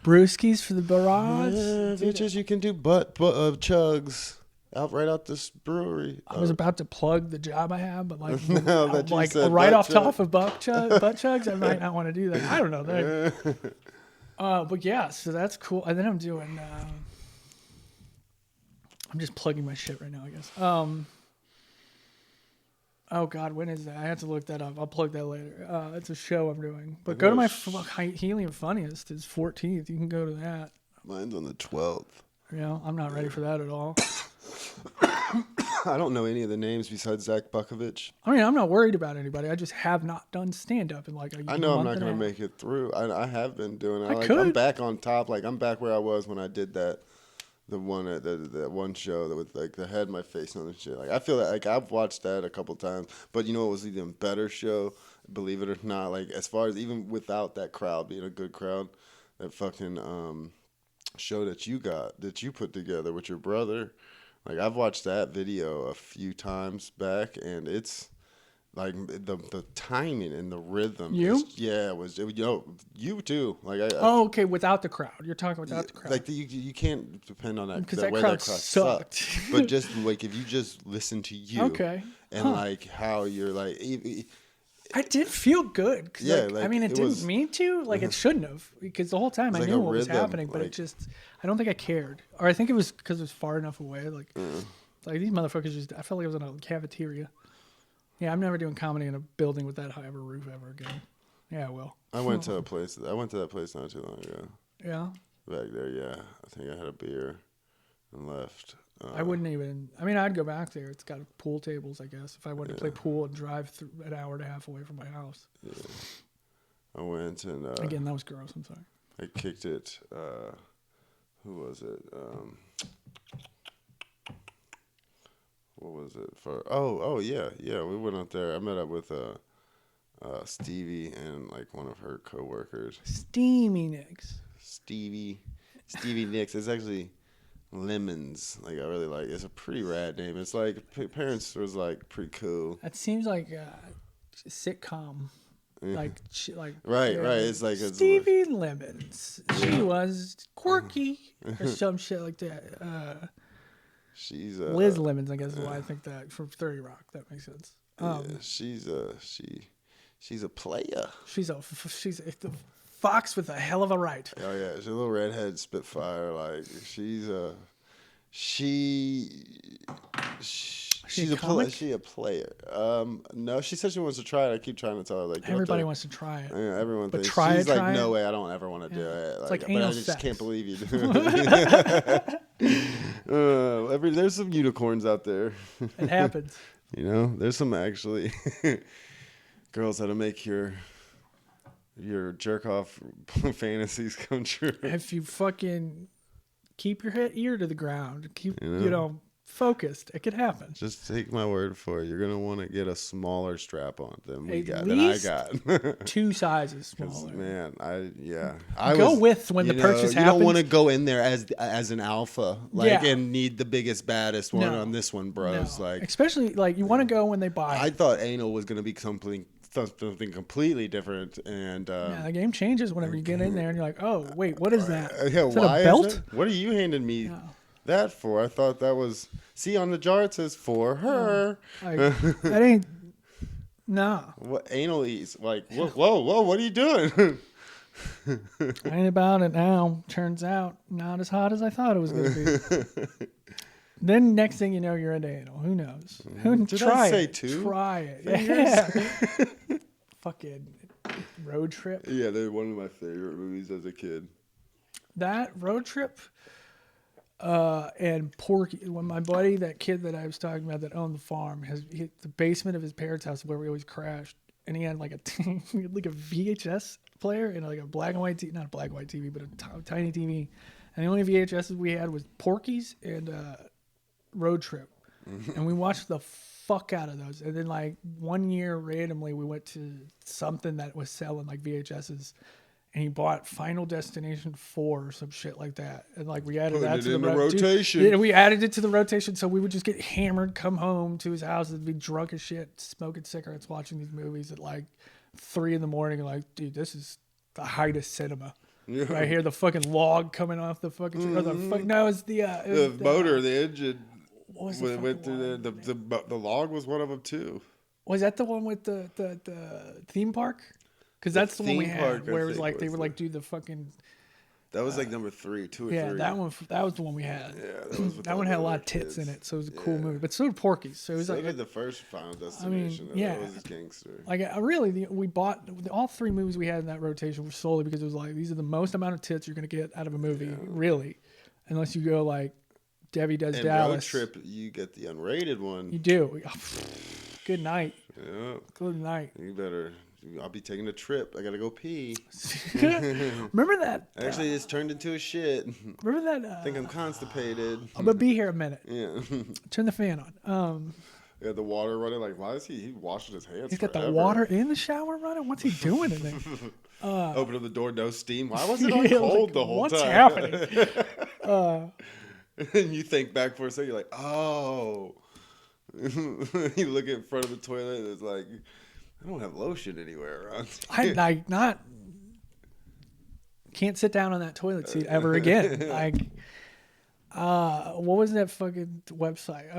Brewskis for the barrage. Yeah, bitches, you can do chugs right out this brewery. I was about to plug the job I have, but like, right off top of butt chugs, I might not want to do that. I don't know. But yeah, so that's cool. And then I'm doing. I'm just plugging my shit right now, I guess. Oh God, when is that? I have to look that up. I'll plug that later. It's a show I'm doing. But go to my Helium Funniest. It's 14th. You can go to that. Mine's on the 12th. I'm not ready for that at all. I don't know any of the names besides Zach Bukovich. I mean, I'm not worried about anybody. I just have not done stand-up in like a I know I'm not going to make it through. I have been doing it. I'm back on top. Like, I'm back where I was when I did that. The one that one show that with like the head, my face, and all this shit. Like I feel like I've watched that a couple times, but you know it was an even better show. Believe it or not, like as far as even without that crowd being a good crowd, that fucking show that you put together with your brother. Like I've watched that video a few times back, and it's like the timing and the rhythm. You? It was you too. Like Oh, okay. Without the crowd, you're talking without the crowd. like you can't depend on that because the that way crowd that crowd sucked. But just like if you just listen to you, Okay. and like how you're like. I did feel good. 'Cause, Yeah, I mean, it didn't was, mean to. Like, it shouldn't have. Because the whole time I like knew a what was rhythm, happening, but like- it just, I don't think I cared. Or I think it was because it was far enough away. Like these motherfuckers just, I felt like I was in a cafeteria. Yeah, I'm never doing comedy in a building with that high of a roof ever again. Yeah, I will. I went to that place not too long ago. Yeah. Back there, yeah. I think I had a beer and left. I wouldn't even, I mean, I'd go back there. It's got pool tables, I guess, if I wanted to play pool and drive through an hour and a half away from my house. Yeah. I went and Again, that was gross. I'm sorry. I kicked it. Who was it? What was it for? Oh yeah. We went out there. I met up with Stevie and like one of her coworkers. Steamy Nicks. Stevie Nicks. It's actually Lemons. Like I really like. It's a pretty rad name. It's like parents was like pretty cool. That seems like a sitcom. Like Right. It's like Stevie Lemons. She was quirky or some shit like that. She's Liz Lemons, I guess is why I think that from 30 Rock. That makes sense. Yeah, she's a player. She's a fox with a hell of a right. Oh yeah, she's a little redhead spitfire. Like she's a player. No, she said she wants to try it. I keep trying to tell her like Everybody wants to try it. Yeah, everyone But thinks try she's it, like, try no it. way, I don't ever want to do it. It's like like but anal I just sex. can't believe you do. There's some unicorns out there. It happens. You know, there's some actually girls that'll make your jerk off fantasies come true. If you fucking keep your ear to the ground, keep You know? focused, it could happen. Just take my word for it. You're gonna want to get a smaller strap on than At I least got. 2 sizes smaller. Man, I Go with when the purchase You don't want to happens. go in there as an alpha, like, Yeah. and need the biggest, baddest one No. on this one, bros. No. Like, Especially like you want to go when they buy. I thought anal was gonna be something completely different, and Yeah, the game changes whenever you get in there and you're like, oh wait, what is that? yeah, Is that why a belt? is it? What are you handing me No. that for? I thought that was. See, on the jar it says for her. Like, that ain't. No, What anal eats? Like, whoa! What are you doing? I ain't about it now. Turns out not as hot as I thought it was going to be. Then next thing you know, you're into anal. Who knows? Did Try I say it. 2? Try it. Yeah. Fucking road trip. Yeah, they're one of my favorite movies as a kid. That road trip. And Porky, when my buddy, that kid that I was talking about that owned the farm, the basement of his parents' house where we always crashed, and he had like a VHS player and like a black and white TV, not a black and white TV, but a tiny TV, and the only VHSs we had was Porky's and Road Trip, and we watched the fuck out of those. And then like one year randomly we went to something that was selling like VHSs. And he bought Final Destination 4 or some shit like that. And like we added that to the rotation. Yeah, we added it to the rotation so we would just get hammered, come home to his house and be drunk as shit, smoking cigarettes, watching these movies at like 3 a.m. And like, dude, this is the height of cinema. Yeah. Right here, the fucking log coming off the fucking or the no, it's the motor, the engine. What was the went through fucking the log was one of them too. Was that the one with the theme park? Because that's the one we theme had, park, I where it was think, like they was would like do the fucking. That was like number 3, 2 or Yeah, 3. that was the one we had. Yeah, that was with that all one the had a lot other of tits kids. in it, so it was a cool Yeah. movie. But so did Porky's. So it was So like did the first Final Destination. yeah. That was gangster. Like really, we bought all 3 movies we had in that rotation were solely because it was like these are the most amount of tits you're gonna get out of a movie, really, unless you go like Debbie Does And Dallas. Road Trip, you get the unrated one. You do. Good night. Yeah, Good night. you better. I'll be taking a trip. I gotta go pee. Remember that? Actually, it's turned into a shit. Remember that? I think I'm constipated. I'm gonna be here a minute. Yeah. Turn the fan on. Yeah, the water running. Like, why is he washing his hands? He's got the forever? water in the shower running. What's he doing in there? Open up the door, no steam. Why was it on Yeah, cold like, the whole what's time? happening? And you think back for a second, you're like, oh. You look in front of the toilet, and it's like, I don't have lotion anywhere around. I not can't sit down on that toilet seat ever again. Like, what was that fucking website?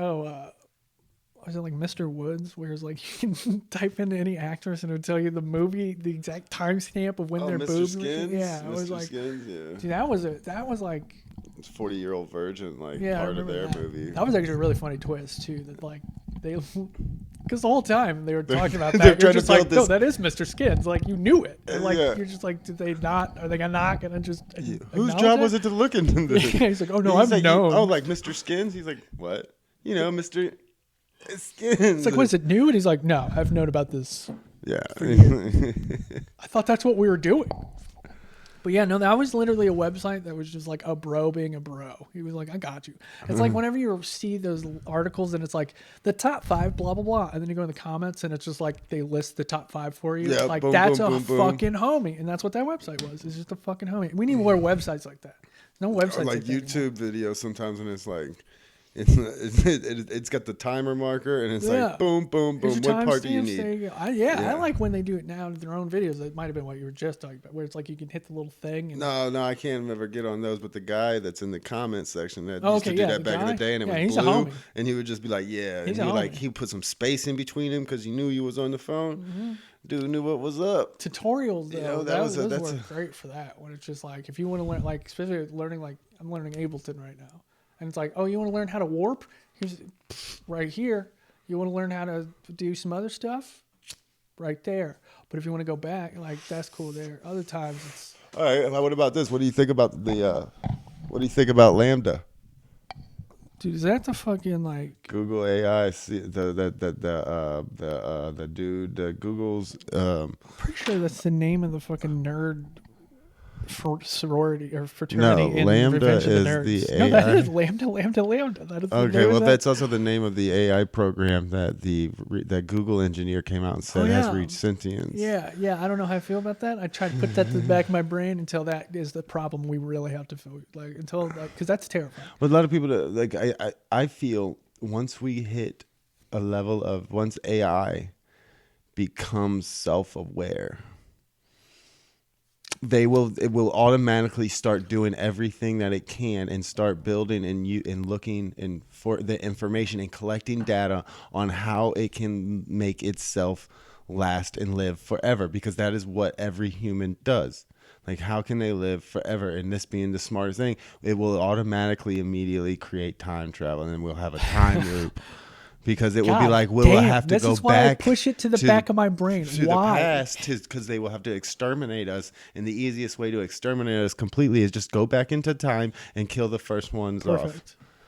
Was it like Mr. Woods, where it's like you can type in any actress and it'll tell you the movie, the exact timestamp of when their Mr. boobs. Skins? Yeah, Mr. I was like, Skins, yeah. dude, that was like, It's 40-year-old virgin, like yeah, part of their that. movie. That was actually a really funny twist too. That like they, because the whole time they were talking about they're that, you're trying to just like, build no, this- that is Mr. Skins. Like you knew it. And like Yeah. you're just like, did they not? Are they not gonna just? Whose job was it to look into this? He's like, oh no, He's I've known. Oh, like Mr. Skins? He's like, what? You know, Mr. Skins. It's like, what is it new? And he's like, no, I've known about this. Yeah. I thought that's what we were doing. But yeah, no, that was literally a website that was just like a bro being a bro. He was like, I got you. It's like whenever you see those articles and it's like the top 5, blah, blah, blah. And then you go in the comments and it's just like they list the top 5 for you. Yeah, Like boom, that's boom, a boom, boom. fucking homie. And that's what that website was. It's just a fucking homie. We need more websites like that. No websites Or like like that anymore. YouTube videos sometimes, and it's like, it's got the timer marker, and it's Yeah. like, boom, boom, Here's boom. your What part do you timestamps. need? There you go. I Yeah. like when they do it now to their own videos. It might have been what you were just talking about, where it's like you can hit the little thing. And No, I can't ever get on those. But the guy that's in the comment section that Oh, used to okay, do yeah, that the back in the guy? day, and it Yeah, was he's a blue, homie. and he would just be like, "Yeah," He's and a he homie. he put some space in between him because he knew you was on the phone. Dude knew what was up. Tutorials though, You know, those that's work great for that. When it's just like if you want to learn, like especially learning, like I'm learning Ableton right now, and it's like, oh, you want to learn how to warp? Here's right here. You want to learn how to do some other stuff? Right there. But if you want to go back, like that's cool there. Other times it's All right. What about this? What do you think about the? What do you think about Lambda? dude, is that the fucking like Google AI, the dude, Google's. pretty sure that's the name of the fucking nerd for sorority or fraternity No, in Lambda Revenge of the is Nerds. the No, that AI. is Lambda. That is the Okay, name well, of that. that's also the name of the AI program that that Google engineer came out and said has yeah. reached sentience. Yeah. I don't know how I feel about that. I try to put that to the back of my brain until that is the problem we really have to feel like until because that's terrifying. But a lot of people like I feel once we hit a level of once AI becomes self-aware, it will automatically start doing everything that it can and start building and looking and for the information and collecting data on how it can make itself last and live forever, because that is what every human does. Like, how can they live forever? And this being the smartest thing, it will automatically immediately create time travel, and then we'll have a time loop. Because it will be God like, we'll damn, have to this go is why back. I push it to the back of my brain. To Why? the past, because they will have to exterminate us. And the easiest way to exterminate us completely is just go back into time and kill the first ones off.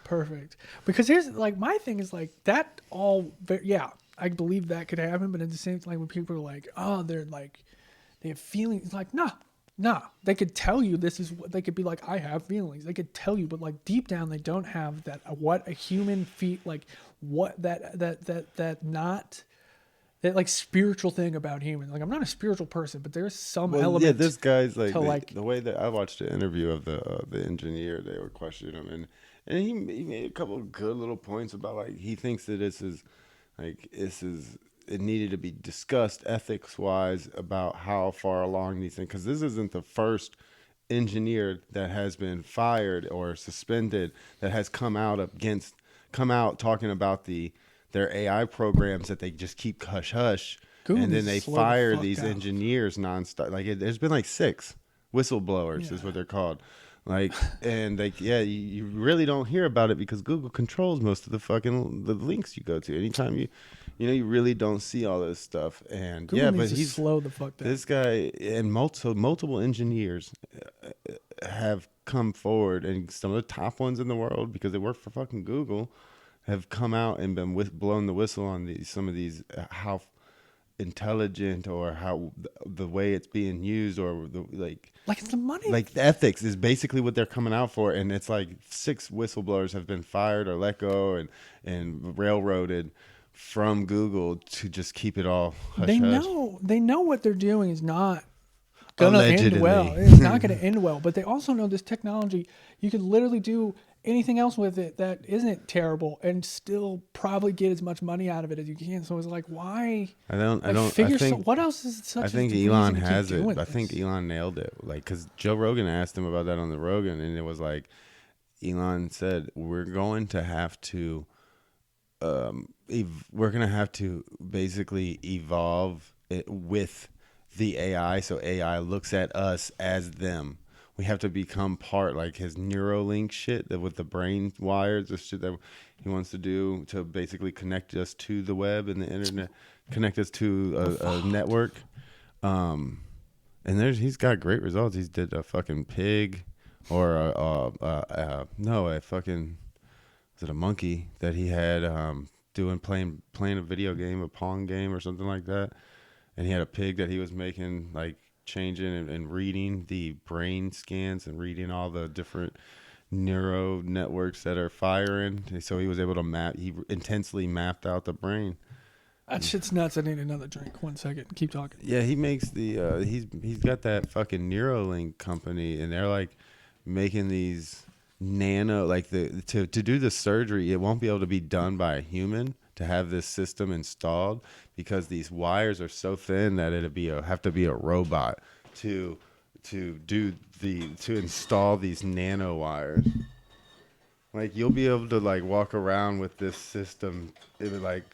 Perfect. Because here's like my thing is like that all. Yeah, I believe that could happen, but at the same time, when people are like, oh, they're like, they have feelings. Like, nah. They could tell you this is what they could be like. I have feelings. They could tell you, but like deep down, they don't have that. What a human like what that not. That like spiritual thing about humans. Like I'm not a spiritual person, but there's some element. Yeah, this guy's like the way that I watched the interview of the engineer. They were questioning him, and he made a couple of good little points about like he thinks that it needed to be discussed ethics wise about how far along these things, because this isn't the first engineer that has been fired or suspended that has come out talking about their AI programs that they just keep hush hush, and then they fire these engineers nonstop. Like there's been like 6 whistleblowers is what they're called. Like, and like, yeah, you really don't hear about it because Google controls most of the links you go to. Anytime you really don't see all this stuff. And Google but needs to he's slow the fuck down. This guy and multiple engineers have come forward, and some of the top ones in the world, because they work for fucking Google, have come out and been blown the whistle on some of these how intelligent or how the way it's being used, or like it's the money. Like the ethics is basically what they're coming out for, and it's like 6 whistleblowers have been fired or let go and railroaded from Google to just keep it all hush They hush. know what they're doing is not gonna end well. Allegedly. It's not gonna end well. But they also know this technology, you could literally do anything else with it that isn't terrible and still probably get as much money out of it as you can. So it's like, why? I don't. I Like, don't. figure I think. what else is such I think a reason Elon to keep has it. doing I think this? Elon nailed it. Like, cause Joe Rogan asked him about that on the Rogan, and it was like, Elon said, we're going to have to, we're gonna have to basically evolve it with the AI, so AI looks at us as them. We have to become part, like his Neuralink shit that with the brain wires, the shit that he wants to do to basically connect us to the web and the internet, connect us to a network. Um, and he's got great results. He's did a fucking pig, or no, a fucking, was it a monkey that he had doing playing a video game, a Pong game or something like that, and he had a pig that he was making, like changing and reading the brain scans and reading all the different neuro networks that are firing. So he was able to map. He intensely mapped out the brain. That shit's nuts. I need another drink. 1 second. Keep talking. Yeah, he makes the he's got that fucking Neuralink company, and they're like making these nano, like to do the surgery. It won't be able to be done by a human to have this system installed because these wires are so thin that have to be a robot to install these nano wires. Like, you'll be able to like walk around with this system, like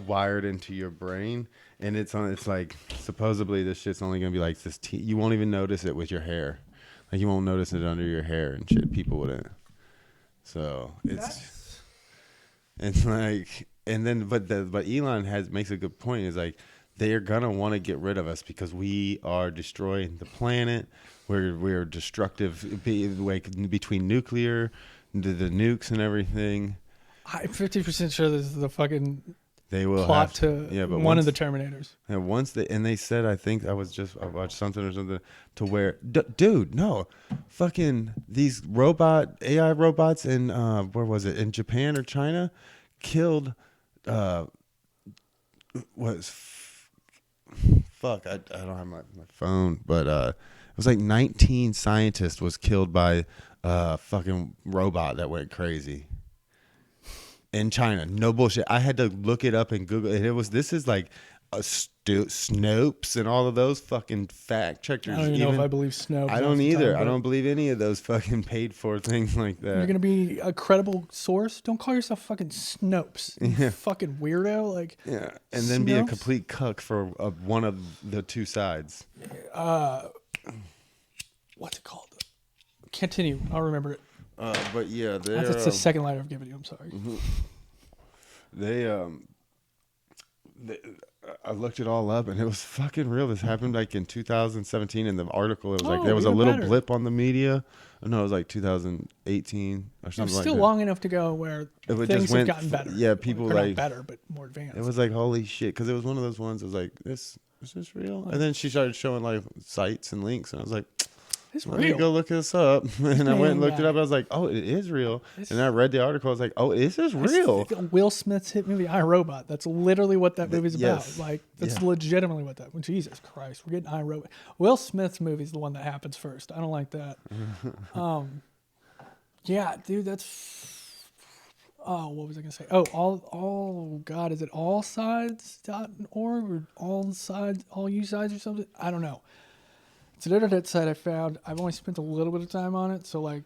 wired into your brain, and it's like, supposedly this shit's only gonna be like this. You won't even notice it with your hair. Like, you won't notice it under your hair and shit. People wouldn't. So it's like, and then but Elon makes a good point. Is like, they are gonna want to get rid of us because we are destroying the planet. We're destructive, between nuclear, the nukes and everything. I'm 50% sure this is the fucking They will plot have to yeah, but one of the Terminators. And once they said, I think I watched something or something to where, dude, no, fucking these AI robots in where was it, in Japan or China, killed was fuck, I don't have my phone, but it was like 19 scientists was killed by fucking robot that went crazy in China. No bullshit. I had to look it up and Google it. This is like Snopes and all of those fucking fact checkers. I don't even know if I believe Snow. I don't either. I don't believe any of those fucking paid for things like that. You're gonna be a credible source. Don't call yourself fucking Snopes. You fucking weirdo. Like, yeah, and then be a Snopes? complete cuck for one of the two sides. What's it called? Continue. I'll remember it. But yeah, That's the second letter I've given you. I'm sorry. They I looked it all up, and it was fucking real. This happened like in 2017. In the article, it was like there was a little blip on the media. No, it was like 2018 or something. It's still like long enough to go where things have gotten better. Yeah, people or like not better, but more advanced. It was like, holy shit, because it was one of those ones. It was like, is this real? And then she started showing like sites and links, and I was like, It's let real. me go look this up. And I went and looked it up. I was like, oh, it is real. And I read the article. I was like, oh, this is real. Will Smith's hit movie, iRobot. That's literally what that movie's Yes. about. Like, that's legitimately what that. Jesus Christ, we're getting iRobot. Will Smith's movie is the one that happens first. I don't like that. Yeah, dude, that's. Oh, what was I gonna say? Oh, all God, is it allsides.org or all you sides or something? I don't know. It's an internet site I found. I've only spent a little bit of time on it, so like,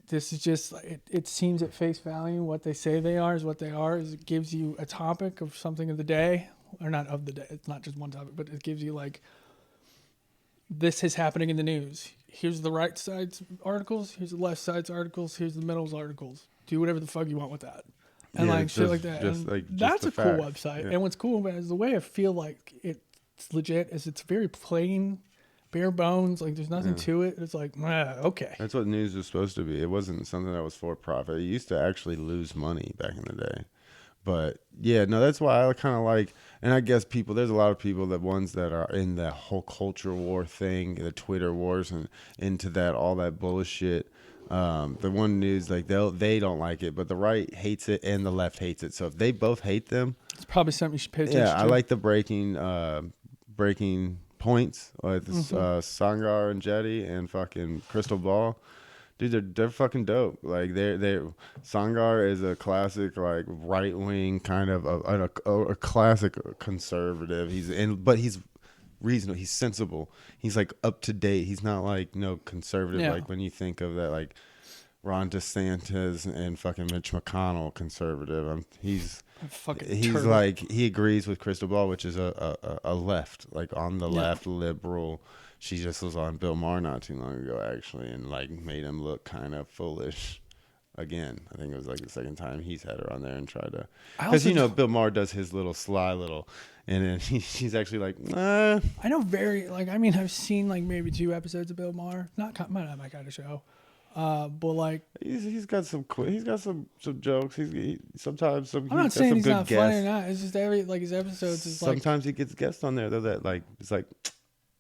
this is just it seems at face value what they say they are is what they are. Is it gives you a topic of something of the day, or not of the day. It's not just one topic, but it gives you like, this is happening in the news. Here's the right side's articles. Here's the left side's articles. Here's the middle's articles. Do whatever the fuck you want with that, and like shit like that. That's a cool website. Yeah. And what's cool about it is the way I feel like it's legit is it's very plain. Bare bones, like there's nothing to it. It's like, okay. That's what news was supposed to be. It wasn't something that was for profit. It used to actually lose money back in the day. But yeah, no, that's why I kind of like, and I guess there's a lot of people ones that are in that whole culture war thing, the Twitter wars and into that, all that bullshit. The one news, like they don't like it, but the right hates it and the left hates it. So if they both hate them, Probably something you should pay attention Yeah, I to. like the breaking points like this, Sangar and Jetty and fucking Crystal Ball. Dude, they're fucking dope. Like they Sangar is a classic like right wing kind of a classic conservative. But he's reasonable. He's sensible. He's like up to date. He's not like conservative Yeah. like when you think of that like Ron DeSantis and fucking Mitch McConnell conservative. He's Turtle. like he agrees with Crystal Ball, which is a left, like on the left liberal. She just was on Bill Maher not too long ago actually, and like made him look kind of foolish. Again, I think it was like the second time he's had her on there and tried to, because Bill Maher does his little sly little, and then she's actually like, nah. I know I've seen like maybe 2 episodes of Bill Maher. Might not my kind of show. But like he's got some jokes. Sometimes I'm not saying he's not funny or not. It's just his episodes is like sometimes he gets guests on there though that like it's like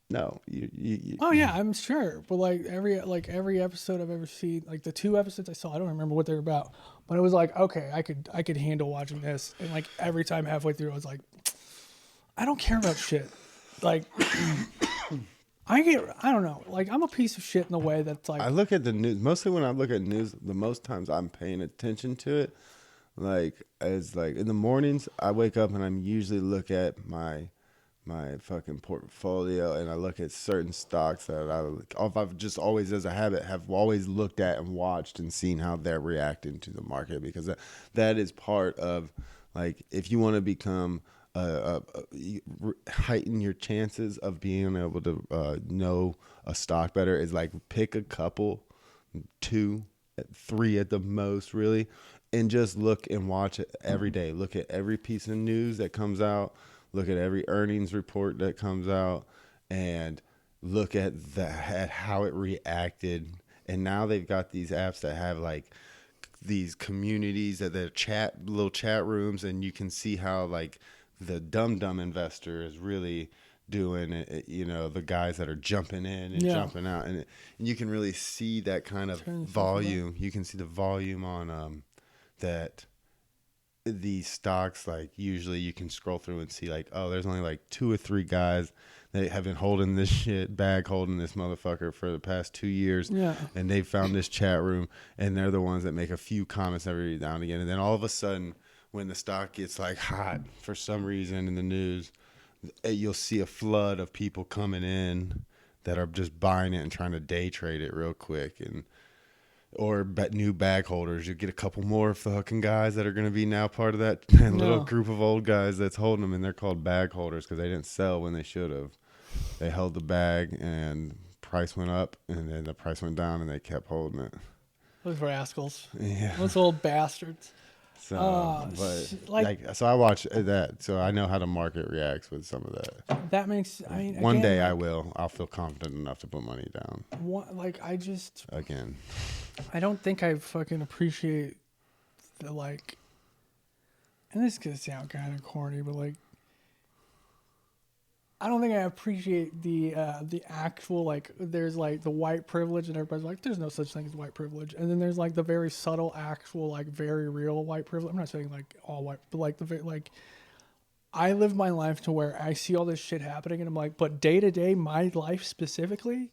no you oh yeah, I'm sure. But like every episode I've ever seen, like the 2 episodes I saw, I don't remember what they're about, but it was like okay, I could handle watching this, and like every time halfway through I was like, I don't care about shit. Like I don't know. Like I'm a piece of shit in the way that's like I look at the news mostly. When I look at news, the most times I'm paying attention to it, like as like in the mornings I wake up and I'm usually look at my fucking portfolio, and I look at certain stocks that I've just always as a habit have always looked at and watched and seen how they're reacting to the market, because that is part of like if you want to become heighten your chances of being able to know a stock better is like pick a couple, 2, 3 at the most, really, and just look and watch it every day. Look at every piece of news that comes out. Look at every earnings report that comes out, and look at how it reacted. And now they've got these apps that have like these communities that they're little chat rooms, and you can see how like the dumb investor is really doing it, the guys that are jumping in and jumping out, and you can really see that kind of volume. You can see the volume on that these stocks, like usually you can scroll through and see like, oh, there's only like 2 or 3 guys that have been holding this holding this motherfucker for the past 2 years. Yeah. And they found this chat room, and they're the ones that make a few comments every now and again. And then all of a sudden, when the stock gets like hot for some reason in the news, you'll see a flood of people coming in that are just buying it and trying to day trade it real quick. Or new bag holders. You get a couple more fucking guys that are going to be now part of that little group of old guys that's holding them, and they're called bag holders because they didn't sell when they should have. They held the bag, and price went up, and then the price went down, and they kept holding it. those rascals. Yeah. Those old bastards. So, so I watch that, so I know how the market reacts with some of that. That makes. One day I will. I'll feel confident enough to put money down. Again. I don't think I fucking appreciate the like. And this could sound kind of corny, but like, I don't think I appreciate the actual like. There's like the white privilege, and everybody's like, "There's no such thing as white privilege." And then there's like the very subtle, actual, like very real white privilege. I'm not saying like all white, but like I live my life to where I see all this shit happening, and I'm like, but day to day, my life specifically,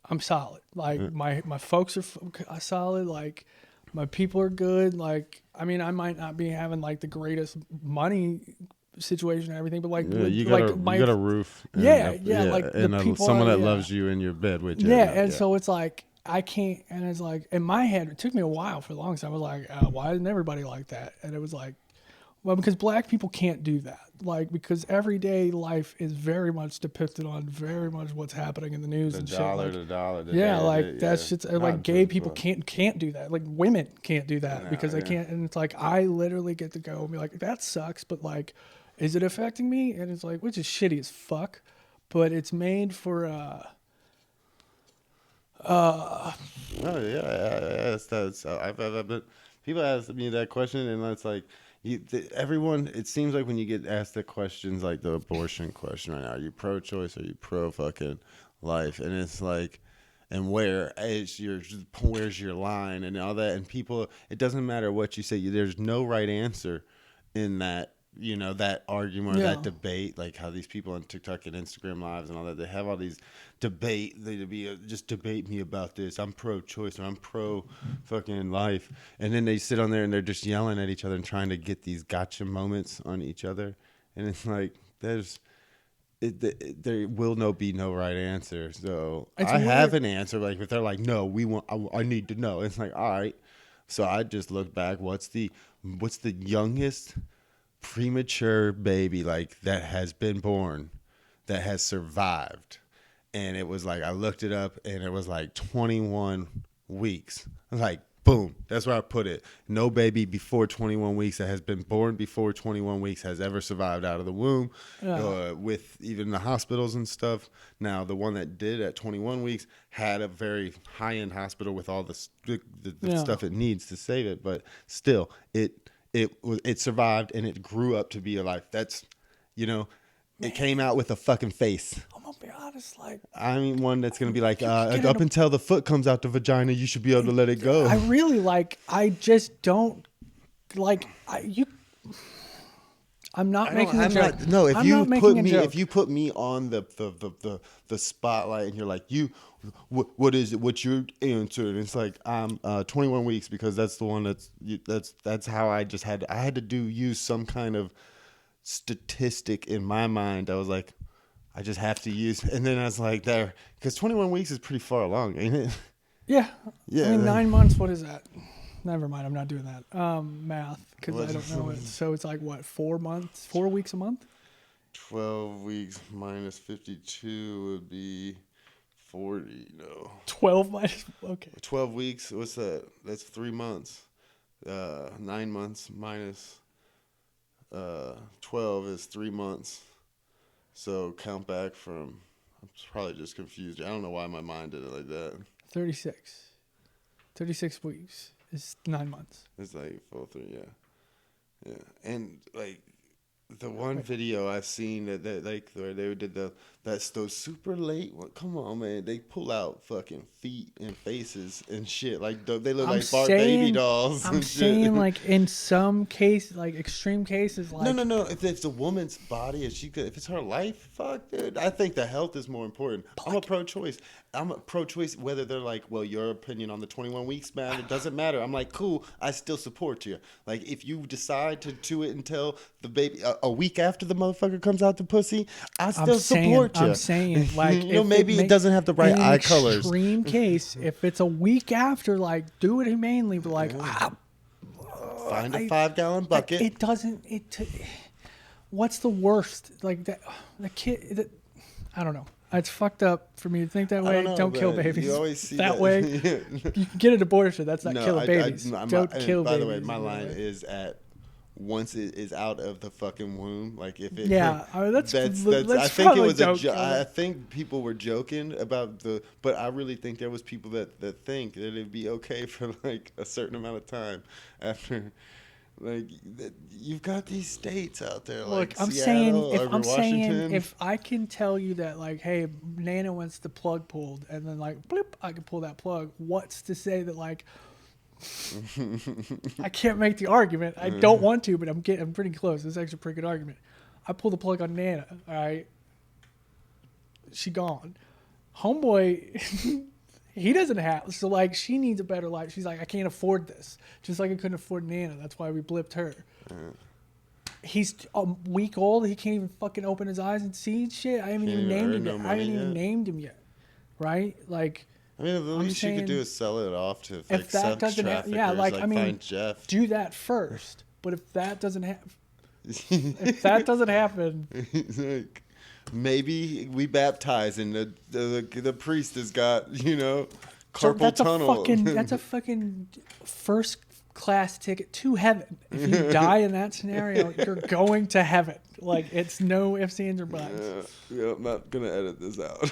I'm solid. Like my folks are solid. Like my people are good. Like I might not be having like the greatest money situation and everything, but like you got a roof. Like the people, someone that loves you in your bed with you. So it's like I can't, and it's like in my head, it took me a while for the longest time. I was like, why isn't everybody like that? And it was like, well, because black people can't do that. Like, because everyday life is very much depicted on very much what's happening in the news and shit. That shit's like gay people can't do that. Like women can't do that because they can't. And it's like I literally get to go and be like, that sucks, but like, is it affecting me? And it's like, which is shitty as fuck, but it's made for. People ask me that question, and it's like. Everyone, it seems like when you get asked the questions like the abortion question right now, are you pro-choice or are you pro-fucking life? And it's like, and where's your line and all that? And people, it doesn't matter what you say. There's no right answer in that you know, that argument or Yeah. that debate, like how these people on TikTok and Instagram lives and all that, they have all these just debate me about this. I'm pro-choice or I'm pro fucking life. And then they sit on there and they're just yelling at each other and trying to get these gotcha moments on each other. And it's like, there will be no right answer. So It's I have weird. an answer. Like if they're like, no, I need to know. It's like, all right. So I just look back. What's the youngest premature baby like that has been born that has survived? And it was like I looked it up and it was like 21 weeks. I was like, boom, that's where I put it. No baby before 21 weeks that has been born before 21 weeks has ever survived out of the womb, with even the hospitals and stuff. Now, the one that did at 21 weeks had a very high-end hospital with all the stuff it needs to save it, but still, it survived and it grew up to be a life. That's, you know, it came out with a fucking face. I'm gonna be honest, like I mean, one that's gonna be like, up until the foot comes out the vagina, you should be able to let it go. I really I just don't like I'm not making a joke. No, if I'm you not making a joke. if you put me on the spotlight and you're like, what is it? What's your answer? And it's like, I'm 21 weeks because that's the one that's how I had to use some kind of statistic in my mind. I was like, I just have to use, and then I was like, there, because 21 weeks is pretty far along, ain't it? Yeah. Yeah. I mean, 9 months. What is that? Never mind. I'm not doing that. Math, because I don't know it. So it's like what? 4 months? 4 weeks a month? 12 weeks minus 52 would be 40. No. 12 minus. Okay. 12 weeks. What's that? That's 3 months. 9 months minus 12 is 3 months. So count back from. I'm probably just confused. I don't know why my mind did it like that. 36. 36 weeks is 9 months. It's like 4, 3, yeah. And like the one video I've seen that like where they did that's those super late one. Come on, man, they pull out fucking feet and faces and shit. Like they look like baby dolls. I'm saying like in some cases, like extreme cases, like no. If it's a woman's body, if it's her life, fuck, dude. I think the health is more important. I'm a pro-choice. Whether they're like, well, your opinion on the 21 weeks, man, it doesn't matter. I'm like, cool, I still support you. Like, if you decide to do it until the baby, a week after the motherfucker comes out the pussy, I still support you. I'm saying, like, you know, maybe it doesn't have the right eye colors. In an extreme case, if it's a week after, like, do it humanely, but like, find a 5-gallon bucket. It doesn't. What's the worst? Like that, the kid. I don't know. It's fucked up for me to think that way. Don't kill babies. You always see that way. You can get an abortion. That's not killing babies. Don't kill babies. By the way, my line is at once it is out of the fucking womb. Like if it. Yeah, I mean, that's. I think it was I think people were joking about but I really think there was people that think that it'd be okay for like a certain amount of time after. Like you've got these states out there, like look, I'm Seattle, saying if I can tell you that, like, hey, Nana wants the plug pulled, and then like, bloop, I can pull that plug. What's to say that like, I can't make the argument. I don't want to, but I'm pretty close. This is actually a pretty good argument. I pull the plug on Nana. All right, she gone. Homeboy. He doesn't have, so like she needs a better life. She's like, I can't afford this. Just like I couldn't afford Nana. That's why we blipped her. He's a week old. He can't even fucking open his eyes and see shit. I haven't even named him yet. I haven't even named him yet. Right? Like, I mean, the least you could do is sell it off to like if that doesn't happen, yeah, like I mean, find Jeff. Do that first. But if that doesn't happen, like, maybe we baptize and the priest has got, you know, carpal tunnel. That's a fucking first class ticket to heaven. If you die in that scenario, you're going to heaven. Like, it's no ifs, ands, or buts. Yeah, I'm not gonna edit this out.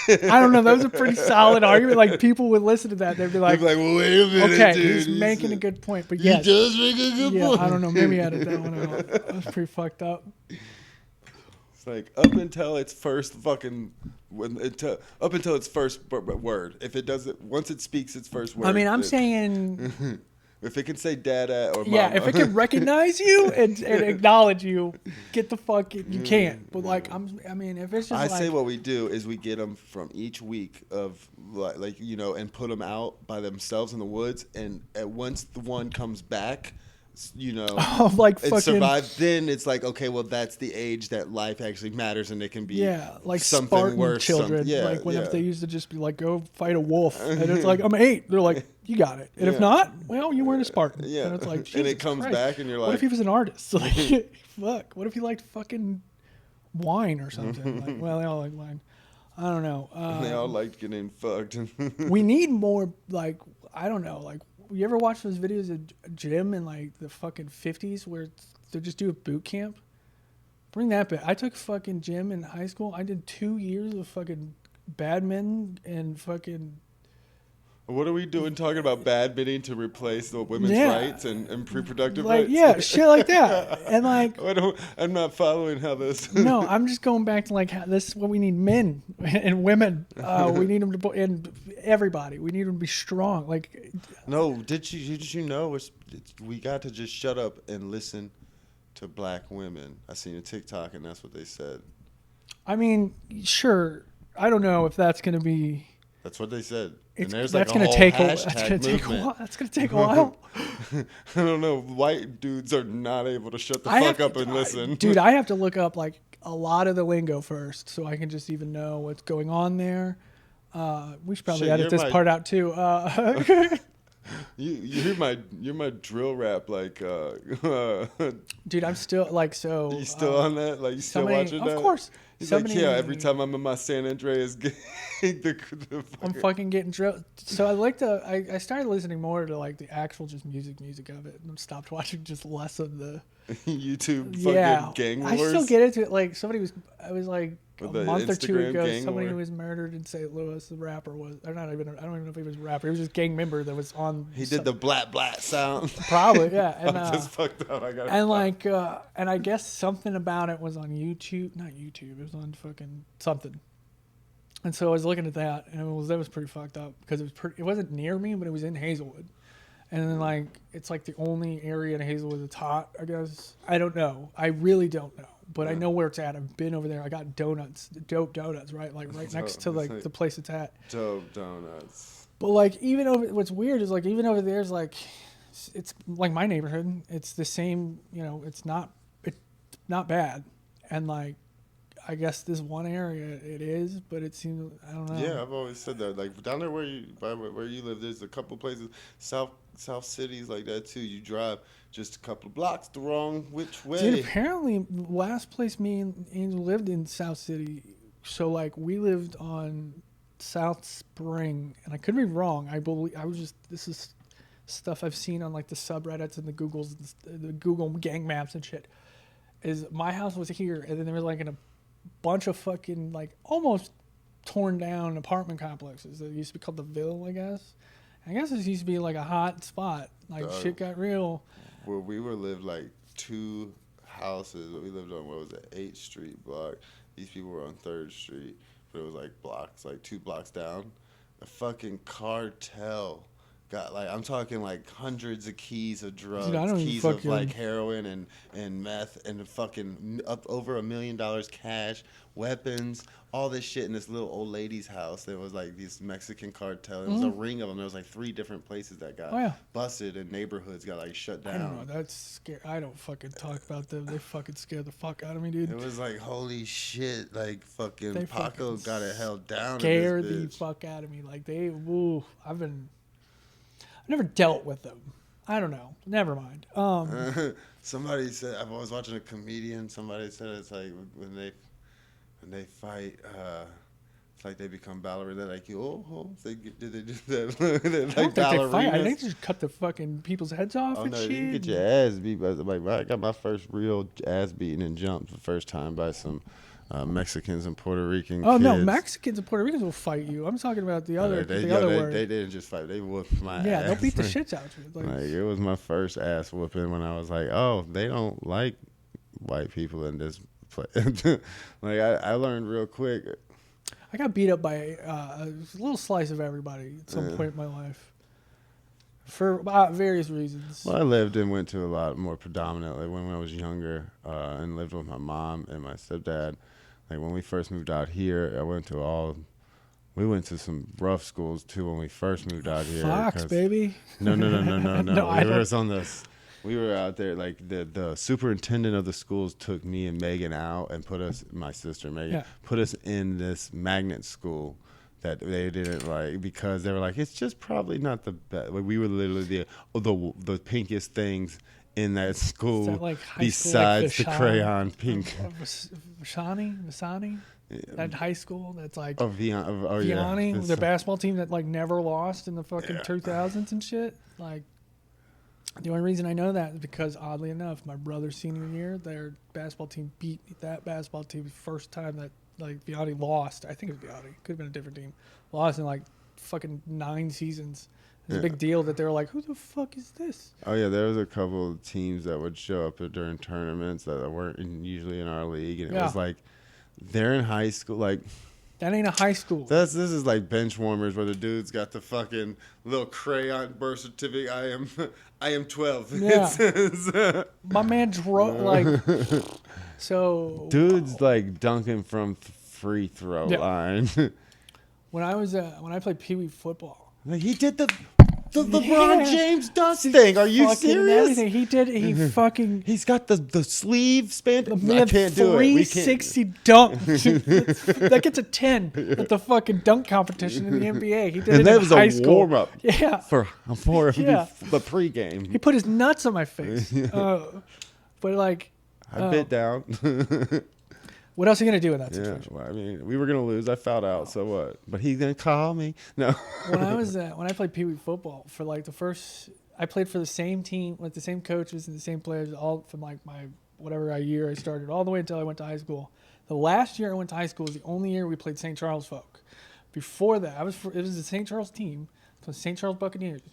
I don't know. That was a pretty solid argument. Like, people would listen to that. They'd be like, well, wait a minute, okay, dude. he's making a good point. But yes, he does make a good point. I don't know. Maybe edit that one out. That's pretty fucked up. It's like up until its first fucking up until its first word. If it doesn't, once it speaks its first word. I mean, I'm saying If it can say dada or Yeah, mama. if it can recognize you and acknowledge you, get the fuck. You can't. But like, I mean, if it's just I like, say what we do is we get them from each week of like and put them out by themselves in the woods, and once the one comes back, like it fucking survived. Then it's like, okay, well, that's the age that life actually matters, and it can be yeah, like something Spartan worse. children. Yeah, like whenever yeah. they used to just be like, go fight a wolf, and it's like I'm 8. They're like, you got it. And if Yeah. not, well, you weren't a Spartan. Yeah. And it's like, And Jesus it comes Christ. back and you're what if like- he was an artist? Like, fuck. What if he liked fucking wine or something? Like, well, they all like wine. I don't know. They all liked getting fucked. We need more, like, I don't know, like, you ever watch those videos of gym in like the fucking 50s where they just do a boot camp? Bring that back. I took fucking gym in high school. I did 2 years of fucking badminton and fucking. What are we doing talking about badminton to replace the women's Yeah. rights and reproductive Like, rights? yeah, shit like that. And like, I'm not following how this. no, I'm just going back to like, this is what we need, men and women. We need them to, and everybody. We need them to be strong. Like, No, did you know we got to just shut up and listen to black women? I seen a TikTok and that's what they said. I mean, sure. I don't know if that's going to be. That's what they said. And It's, there's that's like a going whole to take hashtag that's going to take a movement. while. That's going to take a while. I don't know. White dudes are not able to shut the I fuck have up and listen. Dude, I have to look up like a lot of the lingo first so I can just even know what's going on there. We should probably Shit, edit you're this part out too. you're my drill rap like Dude, I'm still like so. you still on that? Like you still somebody- watching of that? course. He's Somebody- like, yeah, every time I'm in my San Andreas game, I'm fucking getting drilled. So I like to. I started listening more to like the actual just music of it, and stopped watching just less of the. YouTube fucking Yeah, gang I wars. still get into it. Like somebody was. I was like a With the month or two Instagram ago. gang Somebody war. who was murdered in St. Louis. The rapper was. Or not even. I don't even know if he was a rapper. He was just a gang member that was on. He did the blat sound. Probably yeah. And I'm just fucked up. I got and like and I guess something about it was on YouTube. Not YouTube. It was on fucking something. And so I was looking at that, and that was pretty fucked up because it wasn't near me, but it was in Hazelwood, and then like it's like the only area in Hazelwood that's hot. I guess I don't know. I really don't know, but I know where it's at. I've been over there. I got dope donuts, right, like right next to like the place it's at. Dope donuts. But like even over, what's weird is like even over there's like, it's like my neighborhood. It's the same, it's not bad, and like. I guess this one area it is, but it seems I don't know. Yeah, I've always said that. Like down there where you live, there's a couple places, South cities like that too. You drive just a couple of blocks the wrong which way. Dude, apparently last place me and Angel lived in South City. So like we lived on South Spring, and I could be wrong. I believe this is stuff I've seen on like the subreddits and the Google gang maps and shit. Is my house was here, and then there was like a bunch of fucking like almost torn down apartment complexes that used to be called the Ville, I guess. I guess this used to be like a hot spot. Like shit got real. Where we lived like 2 houses. We lived on 8th Street block. These people were on 3rd Street, but it was like blocks, like 2 blocks down. The fucking cartel got like I'm talking like hundreds of keys of drugs, Dude, keys of like heroin and meth and fucking up over $1 million cash, weapons, all this shit in this little old lady's house. There was like this Mexican cartel. It was a ring of them. There was like 3 different places that got busted and neighborhoods got like shut down. I don't know. That's scary. I don't fucking talk about them. They fucking scare the fuck out of me, dude. It was like holy shit. Like fucking Paco got it held down. Scare the fuck out of me. Like I've never dealt with them. I don't know. Never mind. Somebody said I was watching a comedian. Somebody said it's like when they fight, it's like they become ballerinas. They're like, did they do that? They're like I don't think they fight. I ballerinas. think they just cut the fucking people's heads off Oh and no, shit. you can get your ass beat. By, like I got my first real ass beaten and jumped the first time by some Mexicans and Puerto Rican. Oh kids. no, Mexicans and Puerto Ricans will fight you. I'm talking about the other word. They didn't just fight. They whooped my ass. Yeah, they'll beat the shit out of you. Like it was my first ass whooping when I was like, oh, they don't like white people in this place. Like I learned real quick. I got beat up by a little slice of everybody at some point in my life. for various reasons. Well, I lived and went to a lot more predominantly when I was younger, and lived with my mom and my stepdad. Like when we first moved out here, we went to some rough schools too when we first moved out here. Fox, baby. No. No, I We don't. was on this. We were out there. Like the superintendent of the schools took me and Megan out and put us, my sister Megan, put us in this magnet school that they didn't like because they were like, it's just probably not the best. Like, we were literally the pinkest things in that school, like high besides school, the crayon pink. Vasani? That high school that's like Vianney, their basketball team that like never lost in the fucking 2000s and shit. Like, the only reason I know that is because, oddly enough, my brother's senior year, their basketball team beat that basketball team first time that like Vianney lost. I think it was Vianney. Could have been a different team. Lost in like fucking 9 seasons. It's a big deal that they were like, who the fuck is this? Oh yeah, there was a couple of teams that would show up during tournaments that weren't usually in our league, and it was like they're in high school. Like, that ain't a high school. This is like bench warmers where the dude's got the fucking little crayon birth certificate. I am 12. Yeah. It says, my man drove like so. Dude's like dunking from free throw line. When I played Pee Wee football, like he did the LeBron James dust thing. Are you serious? Everything. He did. He fucking. He's got the sleeve span. I can't do it. 360 dunk. That gets a 10 at the fucking dunk competition in the NBA. He did it in high school. Warm up. Yeah. For the pregame. He put his nuts on my face. But like, I bit down. What else are you gonna do in that situation? Well, I mean, we were gonna lose. I fouled out. So what? But he's gonna call me. No. When I played Pee Wee football for like I played for the same team with the same coaches and the same players all from like my whatever year I started all the way until I went to high school. The last year I went to high school was the only year we played St. Charles Folk. Before that, it was the St. Charles team, the St. Charles Buccaneers.